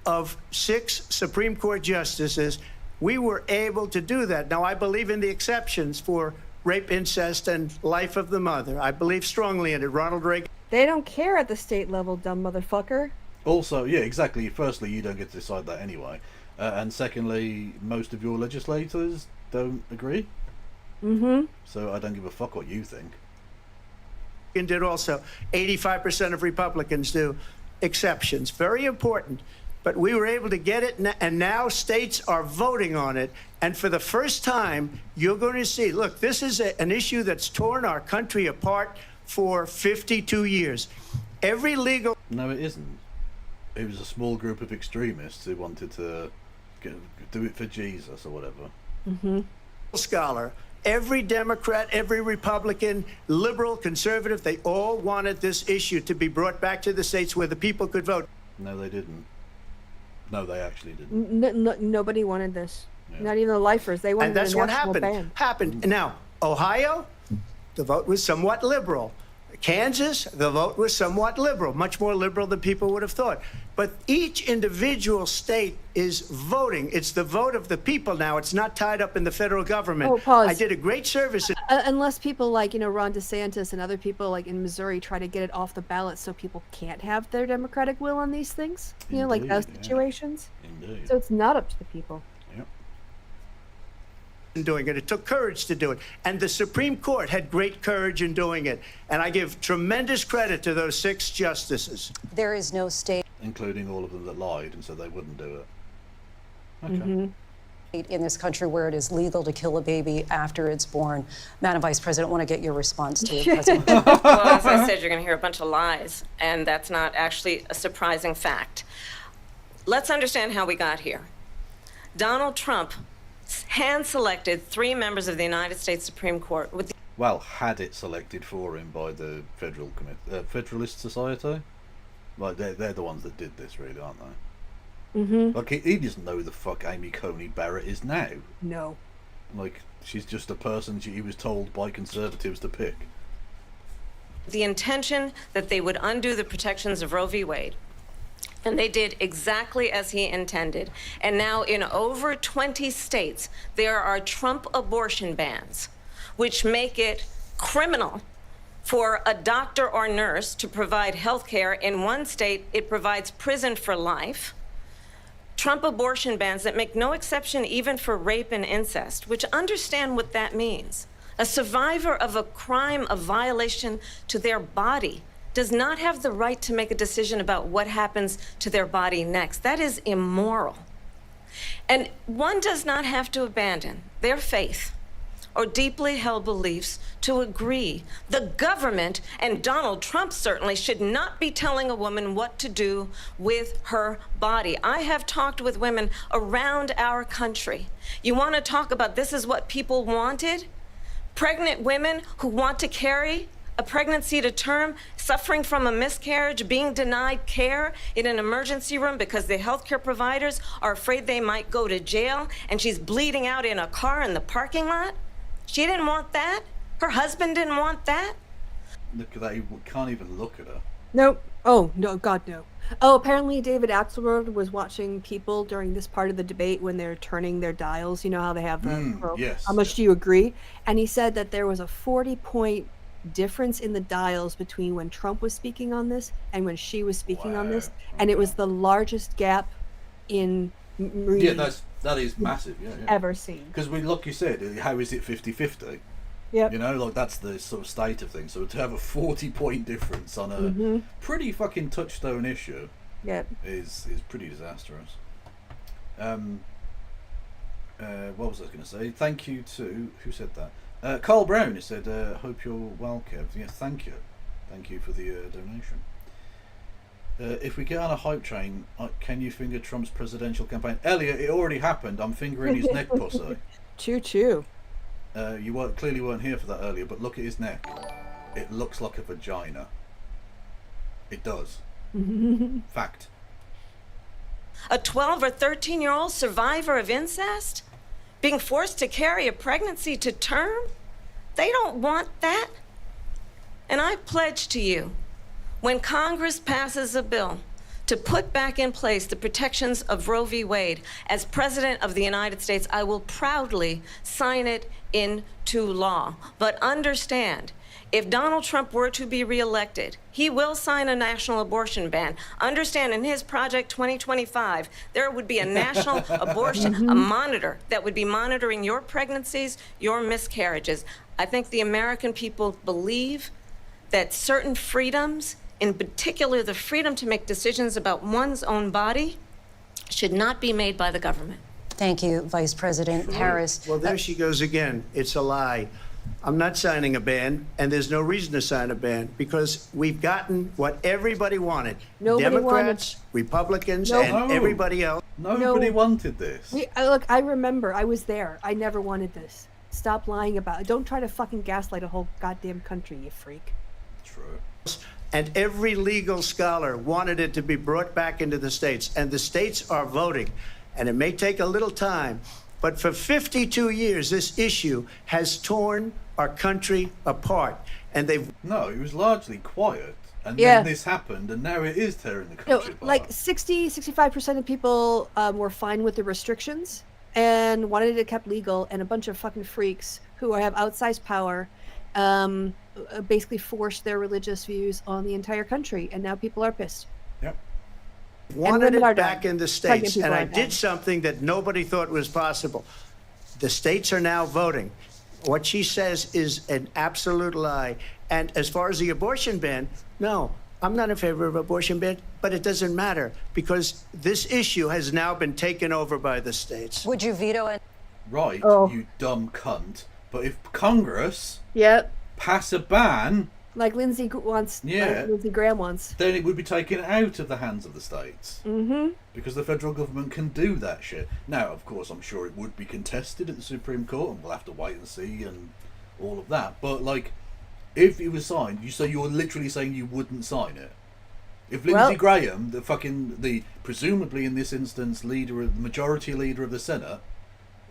of 6 Supreme Court justices, we were able to do that. Now, I believe in the exceptions for rape, incest, and life of the mother. I believe strongly in it. Ronald Reagan. They don't care at the state level, dumb motherfucker. Also, yeah, exactly. Firstly, you don't get to decide that anyway. And secondly, most of your legislators don't agree. So I don't give a fuck what you think. And did also. 85% of Republicans do. Exceptions. Very important. But we were able to get it, and now states are voting on it. And for the first time, you're going to see, look, this is an issue that's torn our country apart for 52 years. Every legal... No, it isn't. It was a small group of extremists who wanted to do it for Jesus or whatever. Scholar, every Democrat, every Republican, liberal, conservative, they all wanted this issue to be brought back to the states where the people could vote. No, they didn't. No, they actually didn't. Nobody wanted this. Yeah. Not even the lifers. They wanted and that's a what national happened. ban. Now, Ohio, the vote was somewhat liberal. Kansas, the vote was somewhat liberal, much more liberal than people would have thought. But each individual state is voting. It's the vote of the people now. It's not tied up in the federal government. Oh, pause. I did a great service. Unless people like, Ron DeSantis and other people like in Missouri try to get it off the ballot so people can't have their democratic will on these things. Indeed, like those situations. Indeed. So it's not up to the people. Doing it. It took courage to do it. And the Supreme Court had great courage in doing it. And I give tremendous credit to those 6 justices. There is no state, including all of them that lied and said they wouldn't do it. Okay. in this country where it is legal to kill a baby after it's born. Madam Vice President, I want to get your response to President Trump. Well, as I said, you're going to hear a bunch of lies, and that's not actually a surprising fact. Let's understand how we got here. Donald Trump hand-selected 3 members of the United States Supreme Court. Well, had it selected for him by the Federalist Society. Like, they're the ones that did this, really, aren't they? Like, he doesn't know who the fuck Amy Coney Barrett is now. No. Like, she's just a person he was told by conservatives to pick. The intention that they would undo the protections of Roe v. Wade. And they did exactly as he intended. And now in over 20 states, there are Trump abortion bans, which make it criminal for a doctor or nurse to provide health care. In one state, it provides prison for life. Trump abortion bans that make no exception even for rape and incest, which understand what that means. A survivor of a crime of violation to their body does not have the right to make a decision about what happens to their body next. That is immoral. And one does not have to abandon their faith or deeply held beliefs to agree. The government, and Donald Trump certainly, should not be telling a woman what to do with her body. I have talked with women around our country. You want to talk about this is what people wanted? Pregnant women who want to carry a pregnancy to term, suffering from a miscarriage, being denied care in an emergency room because the healthcare providers are afraid they might go to jail, and she's bleeding out in a car in the parking lot. She didn't want that. Her husband didn't want that. Look at that, he can't even look at her. Nope. Oh, no, God, no. Oh, apparently David Axelrod was watching people during this part of the debate when they're turning their dials. You know how they have the yes, how much do you agree? And he said that there was a 40-point difference in the dials between when Trump was speaking on this and when she was speaking on this, and it was the largest gap in that is massive, ever seen. Because like you said, how is it 50-50? Yep. You know, like that's the sort of state of things. So to have a 40-point difference on a pretty fucking touchstone issue, is pretty disastrous. What was I going to say? Thank you to who said that? Carl Brown, he said, hope you're well, Kev. Yeah, thank you for the donation. If we get on a hype train, can you finger Trump's presidential campaign? Elliot, it already happened. I'm fingering his neck, pussy. Choo choo. You clearly weren't here for that earlier, but look at his neck. It looks like a vagina. It does. Fact. A 12 or 13-year-old survivor of incest? Being forced to carry a pregnancy to term? They don't want that. And I pledge to you, when Congress passes a bill to put back in place the protections of Roe v. Wade, as President of the United States, I will proudly sign it into law. But understand, if Donald Trump were to be reelected, he will sign a national abortion ban. Understand, in his Project 2025, there would be a national abortion, a monitor that would be monitoring your pregnancies, your miscarriages. I think the American people believe that certain freedoms, in particular the freedom to make decisions about one's own body, should not be made by the government. Thank you, Vice President Harris. Well, there she goes again. It's a lie. I'm not signing a ban, and there's no reason to sign a ban because we've gotten what everybody wanted. Nobody Democrats, Republicans, and everybody else. Nobody wanted this. Look, I remember. I was there. I never wanted this. Stop lying about it. Don't try to fucking gaslight a whole goddamn country, you freak. True. And every legal scholar wanted it to be brought back into the states, and the states are voting. And it may take a little time, but for 52 years, this issue has torn our country apart. And they've... No, it was largely quiet. And then this happened, and now it is tearing the country apart. Like 65% of people were fine with the restrictions and wanted it kept legal, and a bunch of fucking freaks who have outsized power basically forced their religious views on the entire country, and now people are pissed. Yep. Wanted it back in the states, and I did something that nobody thought was possible. The states are now voting. What she says is an absolute lie. And as far as the abortion ban, no, I'm not in favor of abortion ban, but it doesn't matter because this issue has now been taken over by the states. Would you veto it? Right, you dumb cunt. But if Congress pass a ban, like Lindsey wants, like Lindsey Graham wants, then it would be taken out of the hands of the states. Because the federal government can do that shit. Now, of course, I'm sure it would be contested at the Supreme Court, and we'll have to wait and see and all of that. But like, if it was signed, you're literally saying you wouldn't sign it. If Lindsey Graham, the presumably in this instance majority leader of the Senate,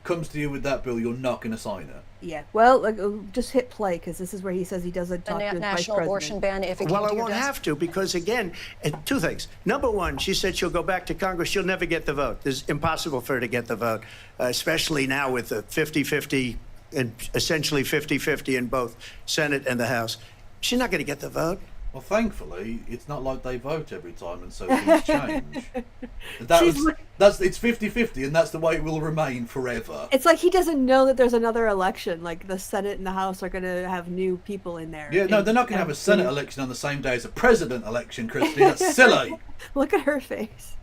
comes to you with that bill, you're not going to sign it. Yeah. Well, just hit play because this is where he says he doesn't talk to his national abortion ban. If it I won't have to because again, two things. Number one, she said she'll go back to Congress. She'll never get the vote. It's impossible for her to get the vote, especially now with the 50-50 and essentially 50-50 in both Senate and the House. She's not going to get the vote. Well, thankfully, it's not like they vote every time, and so things change. It's 50-50, and that's the way it will remain forever. It's like he doesn't know that there's another election. Like the Senate and the House are going to have new people in there. Yeah, no, they're not going to have a Senate election on the same day as a president election, Christy. That's silly. Look at her face.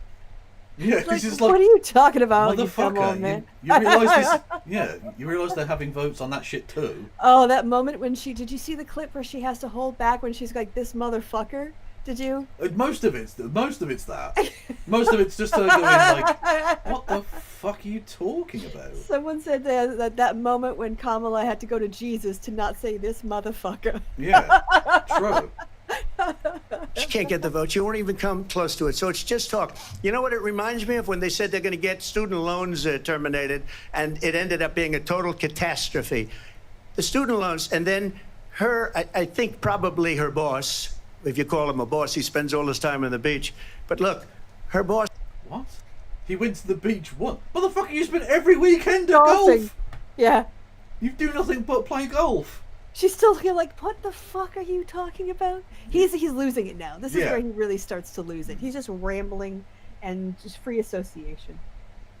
Yeah, like, what are you talking about, motherfucker? Man? You realise this? Yeah, you realise they're having votes on that shit too. Oh, that moment when did you see the clip where she has to hold back when she's like, "This motherfucker"? Did you? Most of it's that. Most of it's just her going like, "What the fuck are you talking about?" Someone said that moment when Kamala had to go to Jesus to not say "this motherfucker." Yeah, true. She can't get the vote. She won't even come close to it. So it's just talk. You know what it reminds me of? When they said they're going to get student loans terminated, and it ended up being a total catastrophe. The student loans, and then I think probably her boss, if you call him a boss, he spends all his time on the beach. But look, her boss... What? He went to the beach what? Motherfucker, you spend every weekend at golf! Yeah. You do nothing but play golf. She's still like, what the fuck are you talking about? He's losing it now. This is where he really starts to lose it. He's just rambling and just free association.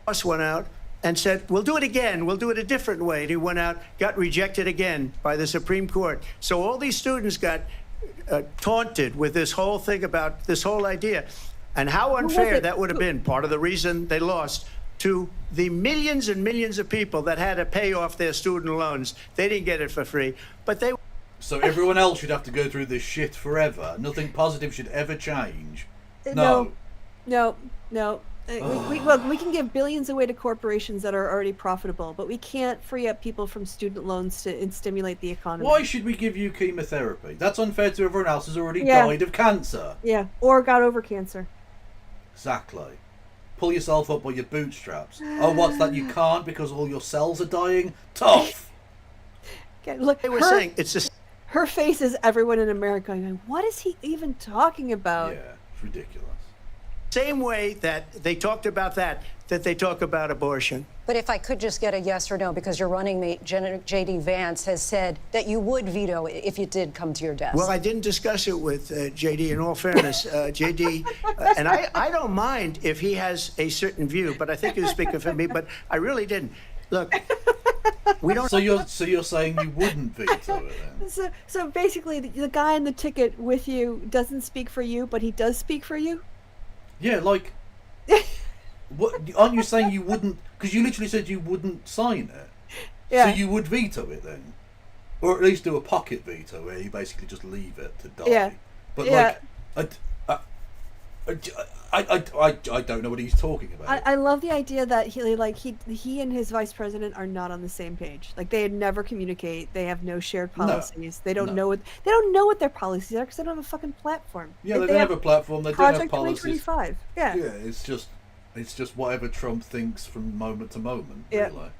Boss went out and said, we'll do it again. We'll do it a different way. And he went out, got rejected again by the Supreme Court. So all these students got taunted with this whole thing about this whole idea. And how unfair that would have been. Part of the reason they lost to the millions and millions of people that had to pay off their student loans. They didn't get it for free, but they... So everyone else should have to go through this shit forever. Nothing positive should ever change. No. We can give billions away to corporations that are already profitable, but we can't free up people from student loans to stimulate the economy. Why should we give you chemotherapy? That's unfair to everyone else who's already died of cancer. Yeah, or got over cancer. Exactly. Pull yourself up by your bootstraps. Oh, what's that? You can't because all your cells are dying? Tough! Okay, look, They were saying it's just... Her face is everyone in America going, what is he even talking about? Yeah, it's ridiculous. Same way that they talked about that they talk about abortion. But if I could just get a yes or no, because your running mate, J.D. Vance, has said that you would veto it if it did come to your desk. Well, I didn't discuss it with J.D. in all fairness. J.D., and I don't mind if he has a certain view, but I think he was speaking for me, but I really didn't. Look, we don't... So you're saying you wouldn't veto it then? So basically, the guy in the ticket with you doesn't speak for you, but he does speak for you? Yeah, like... What, aren't you saying you wouldn't... Because you literally said you wouldn't sign it. Yeah. So you would veto it then? Or at least do a pocket veto where you basically just leave it to die. Yeah. But yeah. I don't know what he's talking about. I love the idea that he and his vice president are not on the same page. Like they never communicate. They have no shared policies. They don't know what their policies are because they don't have a fucking platform. Yeah, they don't have a platform. They don't have policies. Project 2025. Yeah. Yeah, it's just whatever Trump thinks from moment to moment. Yeah. Really.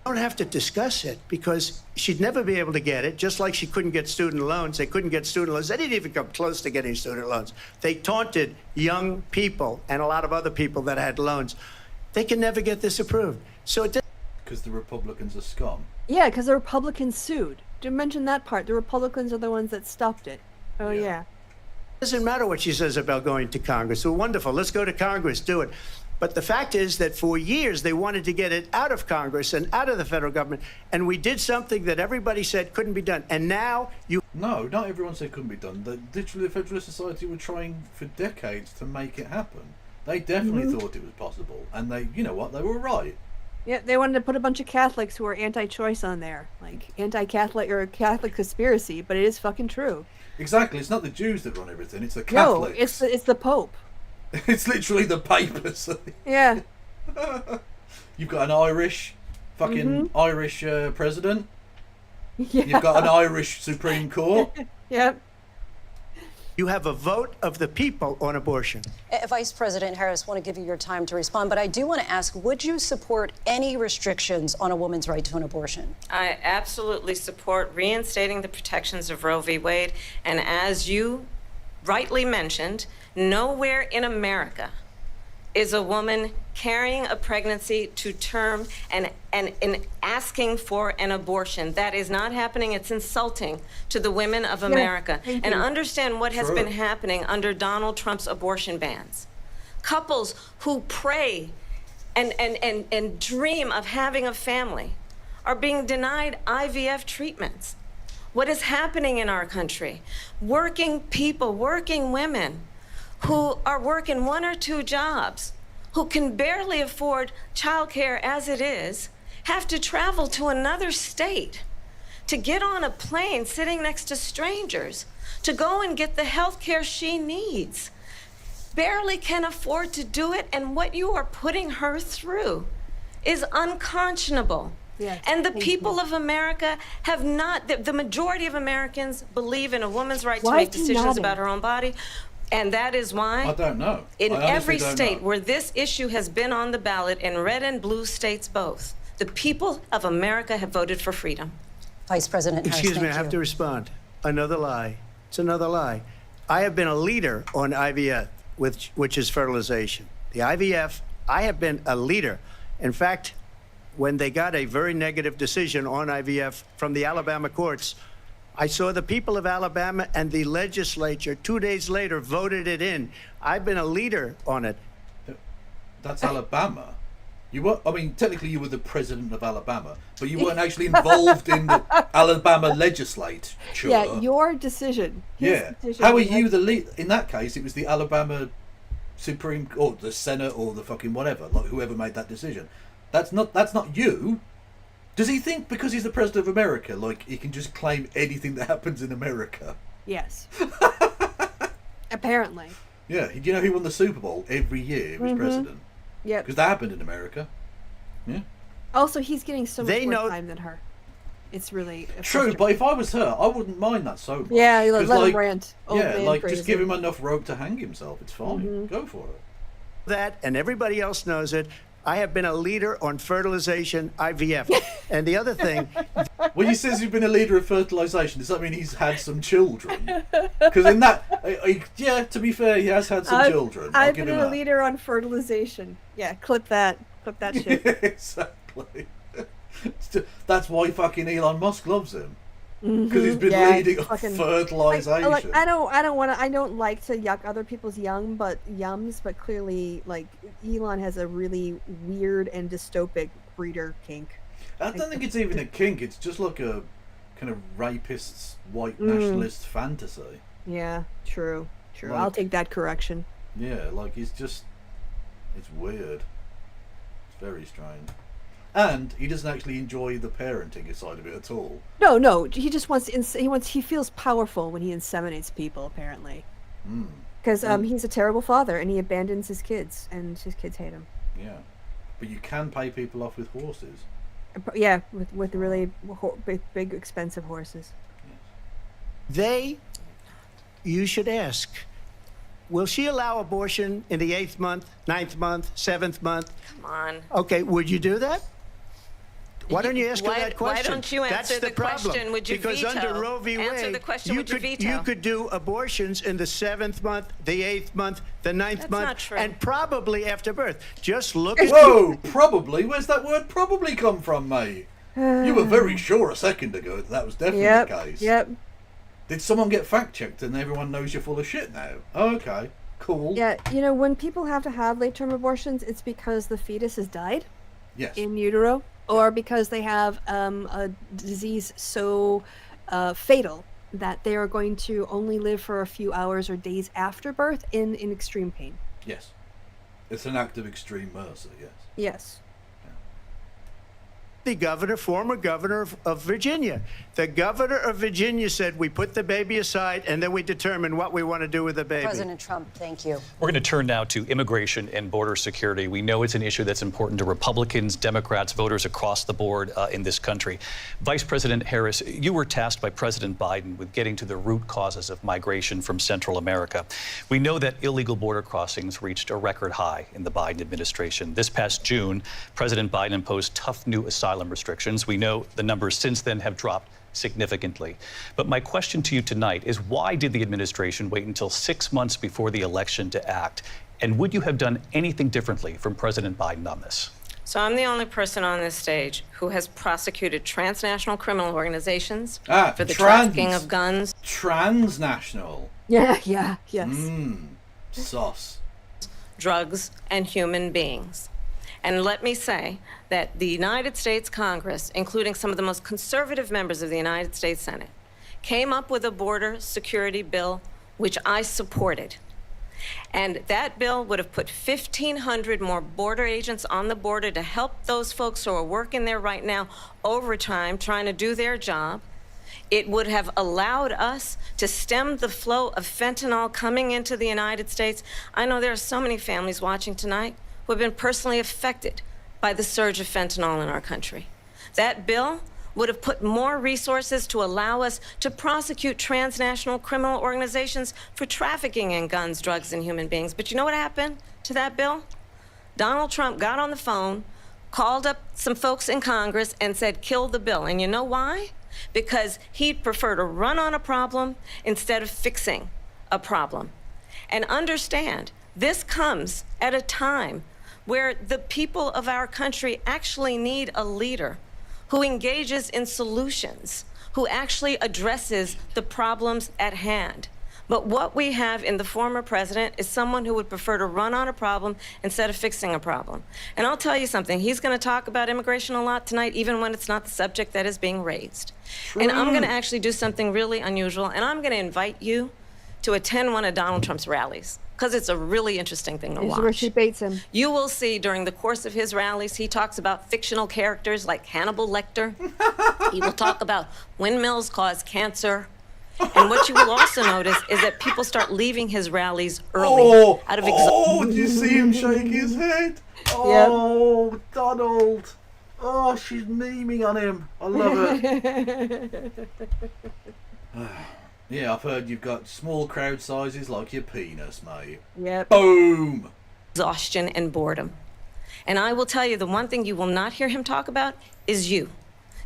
don't have to discuss it because she'd never be able to get it, just like she couldn't get student loans. They couldn't get student loans. They didn't even come close to getting student loans. They taunted young people and a lot of other people that had loans. They can never get this approved. So it because the Republicans are scum. Yeah, because the Republicans sued. Didn't mention that part. The Republicans are the ones that stopped it. Oh, yeah. It doesn't matter what she says about going to Congress. Well, wonderful. Let's go to Congress. Do it. But the fact is that for years they wanted to get it out of Congress and out of the federal government. And we did something that everybody said couldn't be done. And now you... No, not everyone said couldn't be done. Literally, the Federalist Society were trying for decades to make it happen. They definitely thought it was possible. And they, you know what, they were right. Yeah, they wanted to put a bunch of Catholics who are anti-choice on there. Like, anti-Catholic or a Catholic conspiracy, but it is fucking true. Exactly. It's not the Jews that run everything. It's the Catholics. No, it's the Pope. It's literally the papacy. Yeah. You've got an Irish, Irish president. Yeah. You've got an Irish Supreme Court. Yep. You have a vote of the people on abortion. Vice President Harris, I want to give you your time to respond, but I do want to ask, would you support any restrictions on a woman's right to an abortion? I absolutely support reinstating the protections of Roe v. Wade. And as you rightly mentioned, nowhere in America is a woman carrying a pregnancy to term and asking for an abortion. That is not happening. It's insulting to the women of America. And understand what has been happening under Donald Trump's abortion bans. Couples who pray and dream of having a family are being denied IVF treatments. What is happening in our country? Working people, working women who are working 1 or 2 jobs, who can barely afford childcare as it is, have to travel to another state to get on a plane sitting next to strangers to go and get the health care she needs. Barely can afford to do it, and what you are putting her through is unconscionable. Yes, and the people of America have not, the majority of Americans believe in a woman's right to make decisions about her own body. And that is why I don't know. In every state where this issue has been on the ballot, in red and blue states both, the people of America have voted for freedom. Vice President Harris, Excuse me, I have to respond. Another lie. It's another lie. I have been a leader on IVF, which is fertilization. The IVF, I have been a leader. In fact, when they got a very negative decision on IVF from the Alabama courts, I saw the people of Alabama and the legislature 2 days later voted it in. I've been a leader on it. That's Alabama. You were, I mean, technically you were the president of Alabama, but you weren't actually involved in the Alabama legislature. Yeah, your decision. Yeah. How are you the lead? In that case, it was the Alabama Supreme or the Senate or the fucking whatever, like whoever made that decision. That's not you. Does he think because he's the president of America, like he can just claim anything that happens in America? Yes. Apparently. Yeah, do you know who won the Super Bowl every year? It was president. Yep. Because that happened in America. Yeah. Also, he's getting so much They more know- time than her. It's really True, but if I was her, I wouldn't mind that so much. Yeah, let 'Cause, him rant. Old Yeah, man like crazy. just give him enough rope to hang himself. It's fine. Mm-hmm. Go for it. That, and everybody else knows it. I have been a leader on fertilization, IVF. And the other thing, When he says he's been a leader of fertilization, does that mean he's had some children? Because in that, yeah, to be fair, he has had some children. I'll I've give been him a that. leader on fertilization. Yeah, clip that shit. Exactly. That's why fucking Elon Musk loves him. Because he's been Yeah, leading on fucking- fertilization. Like, I don't like to yuck other people's yums, but clearly, like, Elon has a really weird and dystopic breeder kink. I don't think it's even a kink. It's just like a kind of rapist's white nationalist fantasy. Yeah, true. Like- I'll take that correction. Yeah, like it's weird. It's very strange. And he doesn't actually enjoy the parenting side of it at all. No, he just he feels powerful when he inseminates people, apparently. Because he's a terrible father and he abandons his kids, and his kids hate him. Yeah. But you can pay people off with horses. Yeah, with really big expensive horses. you should ask, will she allow abortion in the 8th month, 9th month, 7th month? Come on. Okay, would you do that? Why don't you ask her that Why question? don't you answer That's the problem. question? Would you because veto? under Roe v. Wade, Answer the question, you would you could, veto? you could do abortions in the 7th month, the 8th month, the 9th That's month, not true. and probably after birth. Just look at Whoa, probably? Where's that word probably come from, mate? You were very sure a second ago that was definitely the case. Yep. Did someone get fact-checked and everyone knows you're full of shit now? Oh, okay, cool. Yeah, when people have to have late-term abortions, it's because the fetus has died Yes. in utero, or because they have a disease so fatal that they are going to only live for a few hours or days after birth in extreme pain. Yes. It's an act of extreme mercy, yes. Yes. the former governor of Virginia. The governor of Virginia said, we put the baby aside and then we determine what we want to do with the baby. President Trump, thank you. We're going to turn now to immigration and border security. We know it's an issue that's important to Republicans, Democrats, voters across the board in this country. Vice President Harris, you were tasked by President Biden with getting to the root causes of migration from Central America. We know that illegal border crossings reached a record high in the Biden administration. This past June, President Biden imposed tough new asylum restrictions. We know the numbers since then have dropped significantly. But my question to you tonight is, why did the administration wait until 6 months before the election to act? And would you have done anything differently from President Biden on this? So I'm the only person on this stage who has prosecuted transnational criminal organizations for the trafficking of guns. Transnational. Yes. Sauce. Drugs, and human beings. And let me say that the United States Congress, including some of the most conservative members of the United States Senate, came up with a border security bill, which I supported. And that bill would have put 1,500 more border agents on the border to help those folks who are working there right now overtime, trying to do their job. It would have allowed us to stem the flow of fentanyl coming into the United States. I know there are so many families watching tonight who have been personally affected by the surge of fentanyl in our country. That bill would have put more resources to allow us to prosecute transnational criminal organizations for trafficking in guns, drugs, and human beings. But you know what happened to that bill? Donald Trump got on the phone, called up some folks in Congress, and said, kill the bill. And you know why? Because he'd prefer to run on a problem instead of fixing a problem. And understand, this comes at a time where the people of our country actually need a leader who engages in solutions, who actually addresses the problems at hand. But what we have in the former president is someone who would prefer to run on a problem instead of fixing a problem. And I'll tell you something, he's going to talk about immigration a lot tonight, even when it's not the subject that is being raised. And I'm going to actually do something really unusual, and I'm going to invite you to attend one of Donald Trump's rallies, because it's a really interesting thing to watch. Where she baits him. You will see during the course of his rallies, he talks about fictional characters like Hannibal Lecter. He will talk about windmills cause cancer. And what you will also notice is that people start leaving his rallies early out of Oh, did you see him shake his head? Oh, Donald. Oh, she's memeing on him. I love it. Yeah, I've heard you've got small crowd sizes like your penis, mate. Yep. Boom. Exhaustion and boredom. And I will tell you, the one thing you will not hear him talk about is you.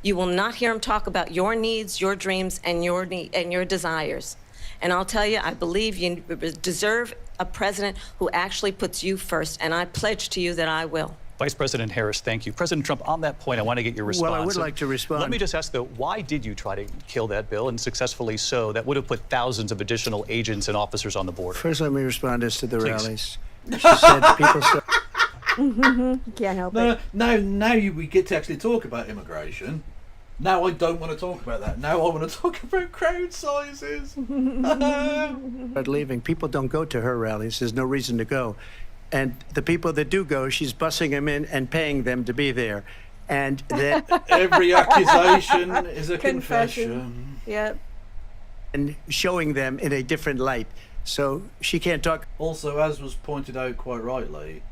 You will not hear him talk about your needs, your dreams, and your desires. And I'll tell you, I believe you deserve a president who actually puts you first, and I pledge to you that I will. Vice President Harris, thank you. President Trump, on that point, I want to get your response. Well, I would like to respond. Let me just ask, though, why did you try to kill that bill, and successly so? That would have put thousands of additional agents and officers on the border. First, let me respond as to the Please. rallies. She said people said... You can't help it. Now we get to actually talk about immigration. Now I don't want to talk about that. Now I want to talk about crowd sizes. But leaving, people don't go to her rallies. There's no reason to go. And the people that do go, she's bussing them in and paying them to be there. And then every accusation is a confession. Yep. And showing them in a different light. So she can't talk. Also, as was pointed out quite rightly,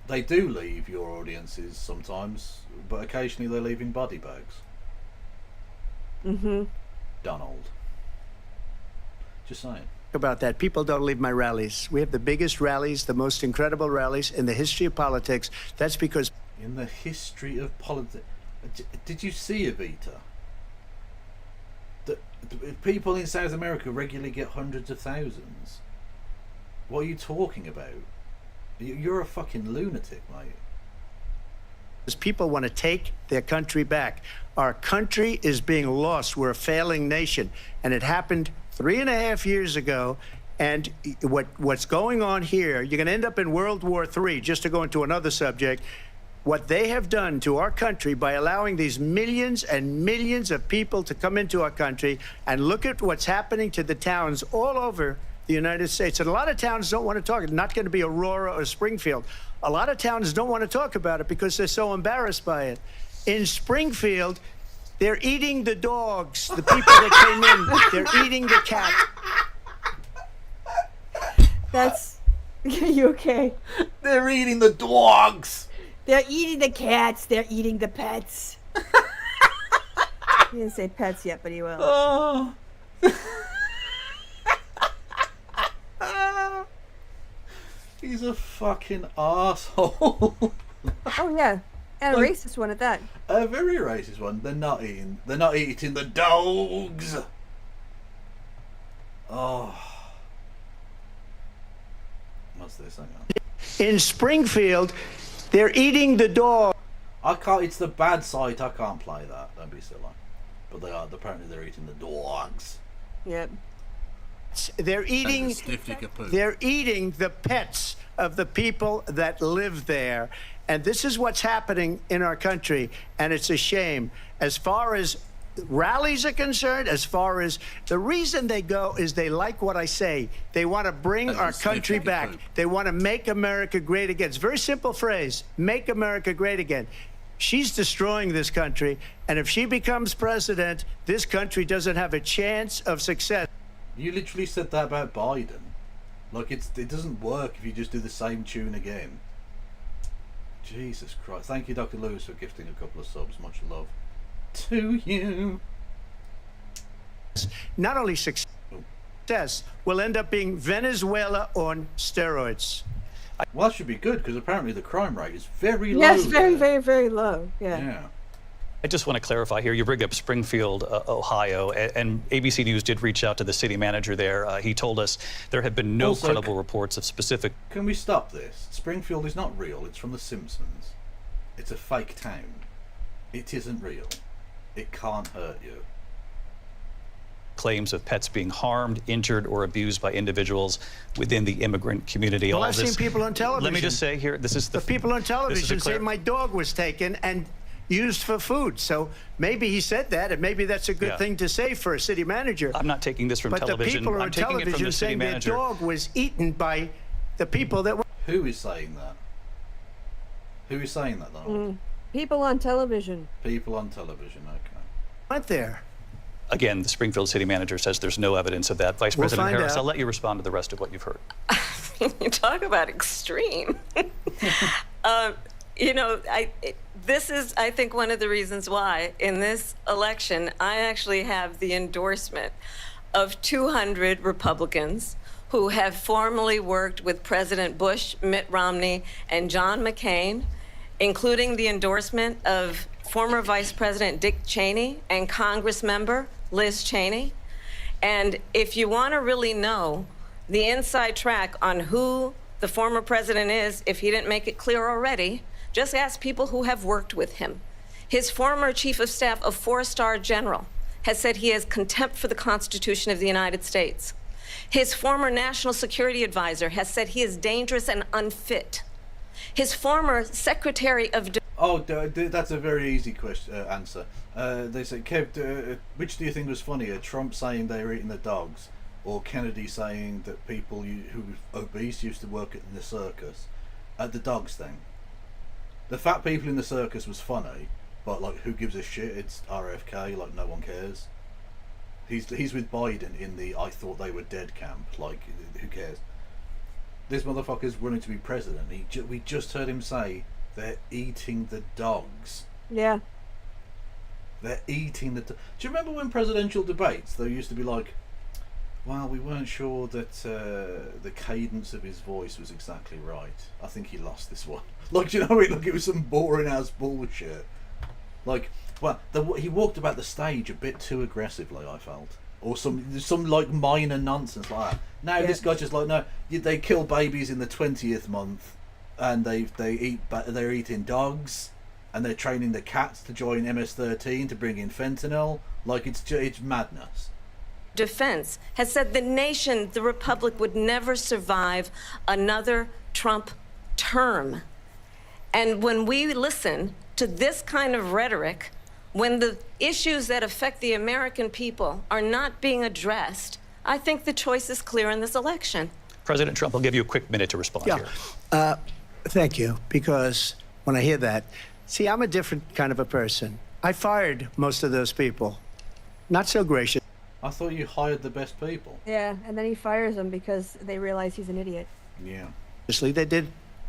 they do leave your audiences sometimes, but occasionally they leave in body bags. Donald. Just saying. About that. People don't leave my rallies. We have the biggest rallies, the most incredible rallies in the history of politics. That's because... In the history of politics... Did you see Evita? The people in South America regularly get hundreds of thousands. What are you talking about? You're a fucking lunatic, mate. Because people want to take their country back. Our country is being lost. We're a failing nation. And it happened 3.5 years ago. And what's going on here, you're going to end up in World War III, just to go into another subject. What they have done to our country by allowing these millions and millions of people to come into our country, and look at what's happening to the towns all over the United States. And a lot of towns don't want to talk. It's not going to be Aurora or Springfield. A lot of towns don't want to talk about it because they're so embarrassed by it. In Springfield, they're eating the dogs, the people that came in. They're eating the cat. That's... You okay? They're eating the dogs. They're eating the cats. They're eating the pets. He didn't say pets yet, but he will. Oh. He's a fucking asshole. Oh yeah, and a racist one at that. A very racist one. They're not eating the dogs. Oh. What's this? Hang on. In Springfield, they're eating the dog. I can't. It's the bad site. I can't play that. Don't be silly. But they are. Apparently, they're eating the dogs. Yep. They're eating. They're eating the pets of the people that live there, and this is what's happening in our country, and it's a shame. As far as rallies are concerned, as far as the reason they go is they like what I say. They want to bring our country back. They want to make America great again. It's a very simple phrase: make America great again. She's destroying this country, and if she becomes president, this country doesn't have a chance of success. You literally said that about Biden. Like, it doesn't work if you just do the same tune again. Jesus Christ. Thank you, Dr. Lewis, for gifting a couple of subs. Much love to you. Not only success will end up being Venezuela on steroids. Well, that should be good, because apparently the crime rate is very low. Yes, very, very, very low. Yeah. I just want to clarify here. You bring up Springfield, Ohio, and ABC News did reach out to the city manager there. He told us there have been no credible reports of specific... Can we stop this? Springfield is not real. It's from The Simpsons. It's a fake town. It isn't real. It can't hurt you. Claims of pets being harmed, injured, or abused by individuals within the immigrant community. Well, All I've this, seen people on television. Let me just say here, this is the people on television say my dog was taken and used for food. So maybe he said that, and maybe that's a good thing to say for a city manager. I'm not taking this from television. But the people I'm on taking it from television the city saying their manager. dog was eaten by the people that were... Who is saying that? Who is saying that, Donald? People on television. People on television, okay. Went there. Again, the Springfield city manager says there's no evidence of that. Vice President Harris, I'll let you respond to the rest of what you've heard. You talk about extreme. This is, I think, one of the reasons why in this election, I actually have the endorsement of 200 Republicans who have formerly worked with President Bush, Mitt Romney, and John McCain, including the endorsement of former Vice President Dick Cheney and Congress member Liz Cheney. And if you want to really know the inside track on who the former president is, if he didn't make it clear already, just ask people who have worked with him. His former chief of staff, a 4-star general, has said he has contempt for the Constitution of the United States. His former national security advisor has said he is dangerous and unfit. His former secretary of... That's a very easy question answer. They say, Kev, which do you think was funnier, Trump saying they were eating the dogs, or Kennedy saying that people who were obese used to work in the circus? At the dogs thing. The fat people in the circus was funny, but like, who gives a shit? It's RFK, like no one cares. He's with Biden in the I thought they were dead camp. Like, who cares? This motherfucker's running to be president. We just heard him say they're eating the dogs. Yeah. They're eating the... Do you remember when presidential debates, there used to be like, well, we weren't sure that the cadence of his voice was exactly right. I think he lost this one. Like, do you know what I mean? Like, it was some boring ass bullshit. Like, well, he walked about the stage a bit too aggressively, I felt. Or some like minor nonsense like that. Now this guy's just like, no, they kill babies in the 20th month, and they're eating dogs, and they're training the cats to join MS-13 to bring in fentanyl. Like, it's madness. Defense has said the nation, the republic, would never survive another Trump term. And when we listen to this kind of rhetoric, when the issues that affect the American people are not being addressed, I think the choice is clear in this election. President Trump, I'll give you a quick minute to respond here. Thank you, because when I hear that, see, I'm a different kind of a person. I fired most of those people. Not so gracious. I thought you hired the best people. Yeah, and then he fires them because they realize he's an idiot. Yeah. They did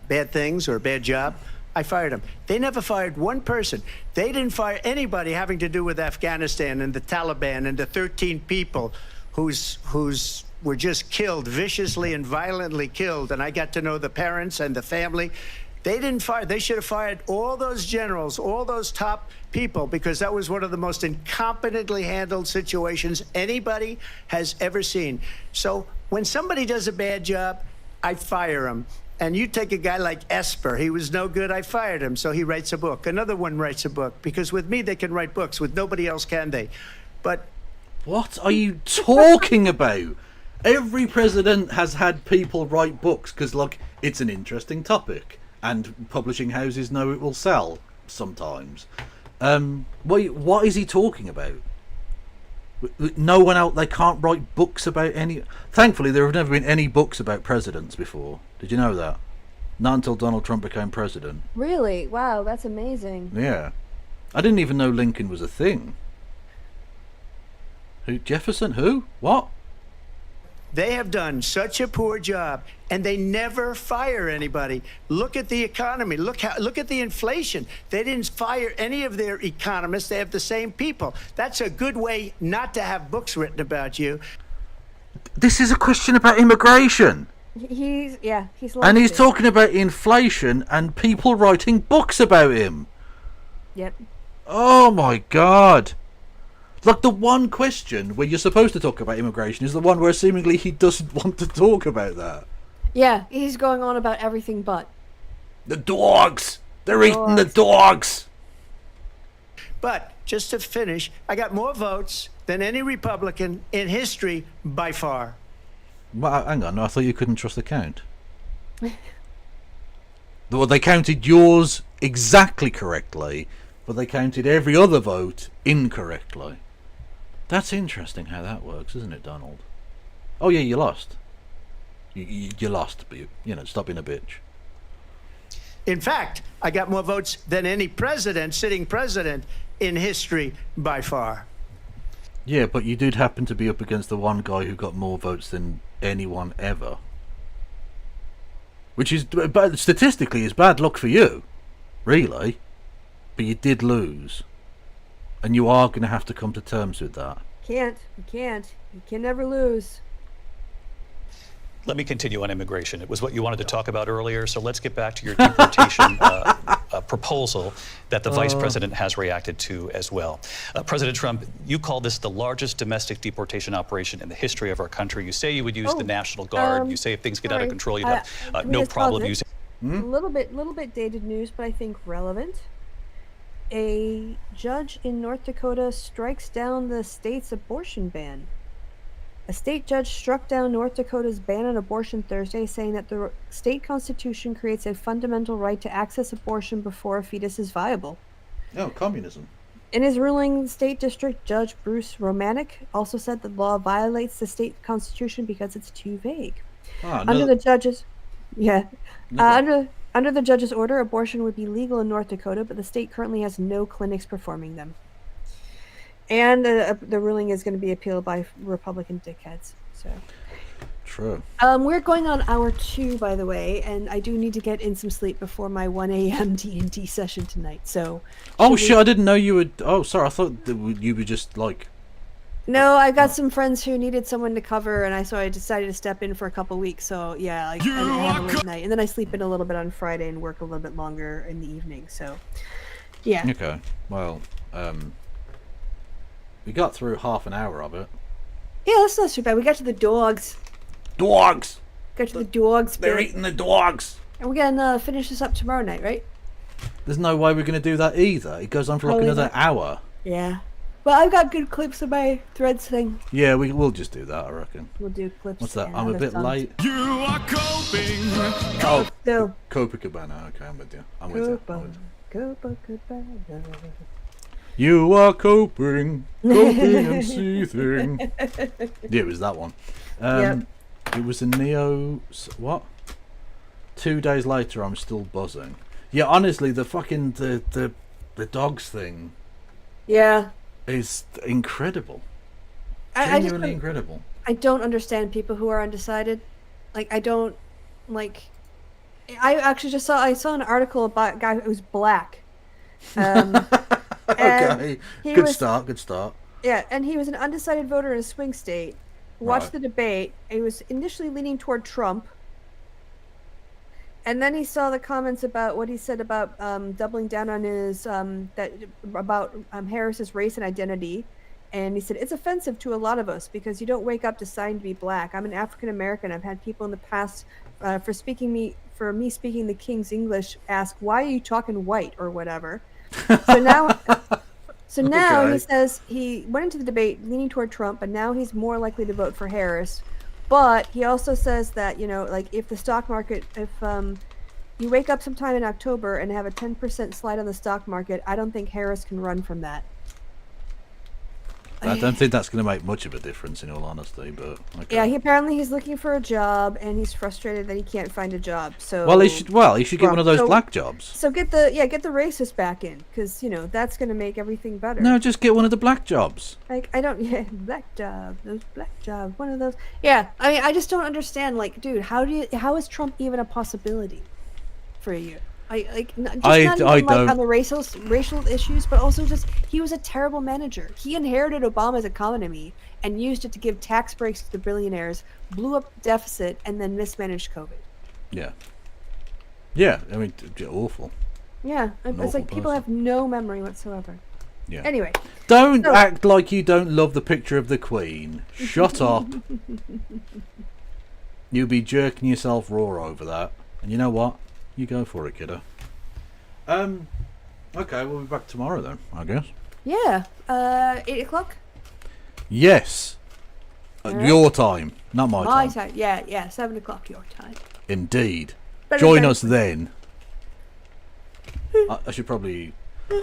bad things or a bad job. I fired them. They never fired one person. They didn't fire anybody having to do with Afghanistan and the Taliban and the 13 people who's were just killed, viciously and violently killed. And I got to know the parents and the family. They didn't fire. They should have fired all those generals, all those top people, because that was one of the most incompetently handled situations anybody has ever seen. So when somebody does a bad job, I fire him. And you take a guy like Esper, he was no good, I fired him, so he writes a book. Another one writes a book, because with me they can write books, with nobody else can they? But... What are you talking about? Every president has had people write books, because, look, it's an interesting topic, and publishing houses know it will sell, sometimes. What is he talking about? No one out there can't write books about any... Thankfully, there have never been any books about presidents before. Did you know that? Not until Donald Trump became president. Really? Wow, that's amazing. Yeah. I didn't even know Lincoln was a thing. Who? Jefferson? Who? What? They have done such a poor job, and they never fire anybody. Look at the economy. Look at the inflation. They didn't fire any of their economists. They have the same people. That's a good way not to have books written about you. This is a question about immigration. He's and he's talking about inflation and people writing books about him. Yep. Oh my God. Like, the one question where you're supposed to talk about immigration is the one where seemingly he doesn't want to talk about that. Yeah, he's going on about everything but. The dogs! They're eating the dogs! But, just to finish, I got more votes than any Republican in history by far. Well, hang on, I thought you couldn't trust the count. Well, they counted yours exactly correctly, but they counted every other vote incorrectly. That's interesting how that works, isn't it, Donald? Oh yeah, you lost. You lost, but stop being a bitch. In fact, I got more votes than any president, sitting president, in history by far. Yeah, but you did happen to be up against the one guy who got more votes than anyone ever. Which is, but statistically, is bad luck for you, really. But you did lose. And you are going to have to come to terms with that. You can't. You can never lose. Let me continue on immigration. It was what you wanted to talk about earlier, so let's get back to your deportation proposal that the vice president has reacted to as well. President Trump, you call this the largest domestic deportation operation in the history of our country. You say you would use the National Guard. You say if things get out of control, you'd have no problem using... A little bit dated news, but I think relevant. A judge in North Dakota strikes down the state's abortion ban. A state judge struck down North Dakota's ban on abortion Thursday, saying that the state constitution creates a fundamental right to access abortion before a fetus is viable. Oh, communism. In his ruling, State District Judge Bruce Romanek also said the law violates the state constitution because it's too vague. Under the judge's under the judge's order, abortion would be legal in North Dakota, but the state currently has no clinics performing them. And the ruling is going to be appealed by Republican dickheads. So true. We're going on hour 2, by the way, and I do need to get in some sleep before my 1 a.m. D&D session tonight. So. Oh shit! I didn't know you would. Oh, sorry. I thought that you were just like. No, I got some friends who needed someone to cover, and so I decided to step in for a couple weeks. So yeah, I have a late night, and then I sleep in a little bit on Friday and work a little bit longer in the evening. So, yeah. Okay. Well, we got through half an hour of it. Yeah, that's not too bad. We got to the dogs. Dogs. Got to the dogs. They're eating the dogs. And we're gonna finish this up tomorrow night, right? There's no way we're gonna do that either. It goes on for like another hour. Yeah. Well, I've got good clips of my threads thing. Yeah, we'll just do that, I reckon. We'll do clips. What's that? I'm a bit late. You are coping. Oh, no. Copacabana. Okay, I'm with you. Copacabana. You are coping and seething. Yeah, it was that one. Yep. It was a Neo. What? 2 days later, I'm still buzzing. Yeah, honestly, the fucking the dogs thing. Yeah. Is incredible. Genuinely incredible. I don't understand people who are undecided. Like, I don't like. I actually I saw an article about a guy who was black. Okay. Good start. Yeah, and he was an undecided voter in a swing state. Watched the debate. He was initially leaning toward Trump. And then he saw the comments about what he said about doubling down on his Harris's race and identity, and he said it's offensive to a lot of us because you don't wake up deciding to be black. I'm an African American. I've had people in the past for me speaking the King's English ask, why are you talking white or whatever. So now okay. He says he went into the debate leaning toward Trump, but now he's more likely to vote for Harris. But he also says that, like if the stock market, if you wake up sometime in October and have a 10% slide on the stock market, I don't think Harris can run from that. I don't think that's going to make much of a difference, in all honesty. But okay. Yeah, he's looking for a job and he's frustrated that he can't find a job. So he should get one of those black jobs. So get the racist back in, because that's going to make everything better. No, just get one of the black jobs. Like black job, those black jobs, one of those. Yeah, I just don't understand. Like, dude, how is Trump even a possibility for you? I don't on the racial issues, but also just he was a terrible manager. He inherited Obama's economy and used it to give tax breaks to the billionaires, blew up the deficit, and then mismanaged COVID. Yeah. I mean, awful. Yeah, it's like people have no memory whatsoever. Yeah. Anyway, don't act like you don't love the picture of the Queen. Shut up. You'll be jerking yourself raw over that, and you know what? You go for it, kiddo. Okay, we'll be back tomorrow then, I guess. Yeah. 8 o'clock? Yes. Your time, not my time. My time. Yeah, 7 o'clock your time. Indeed. Join us then. I should probably... Well,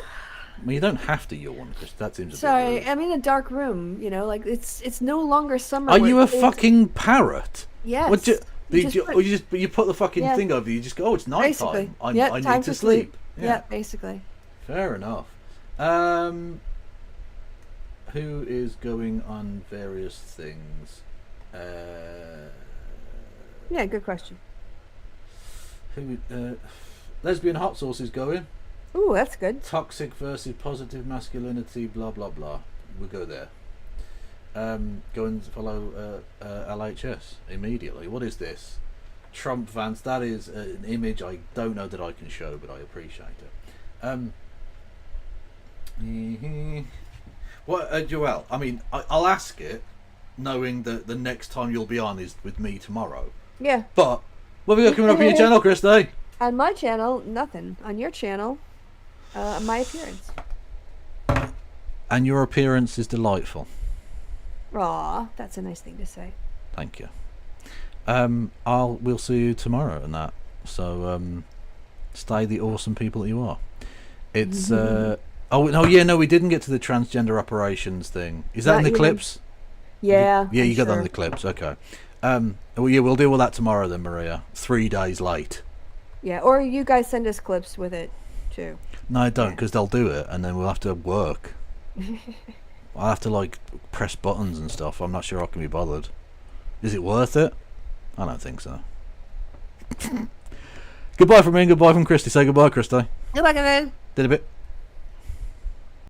you don't have to yawn, because that seems a bit rude. I'm in a dark room, like, it's no longer summer. Are you a fucking parrot? Yes. You put the fucking thing over you just go, it's night time. I need to sleep. Yeah, basically. Fair enough. Who is going on various things? Yeah, good question. Who? Lesbian hot sauce is going. Ooh, that's good. Toxic versus positive masculinity. Blah blah blah. We'll go there. Go and follow LHS immediately. What is this? Trump Vance. That is an image I don't know that I can show, but I appreciate it. What, Joel? I mean, I'll ask it, knowing that the next time you'll be on is with me tomorrow. Yeah. But what have we got coming up on your channel, Christy? On my channel, nothing. On your channel, my appearance. And your appearance is delightful. Aw, that's a nice thing to say. Thank you. We'll see you tomorrow and that. So stay the awesome people that you are. It's we didn't get to the transgender operations thing. Is that in the clips? Yeah. Yeah, you got that in the clips. Okay. We'll deal with that tomorrow then, Maria. 3 days late. Yeah, or you guys send us clips with it too. No, I don't, because they'll do it, and then we'll have to work. I'll have to press buttons and stuff. I'm not sure I can be bothered. Is it worth it? I don't think so. Goodbye from me and goodbye from Christy. Say goodbye, Christy. Goodbye, Kevin. Did a bit.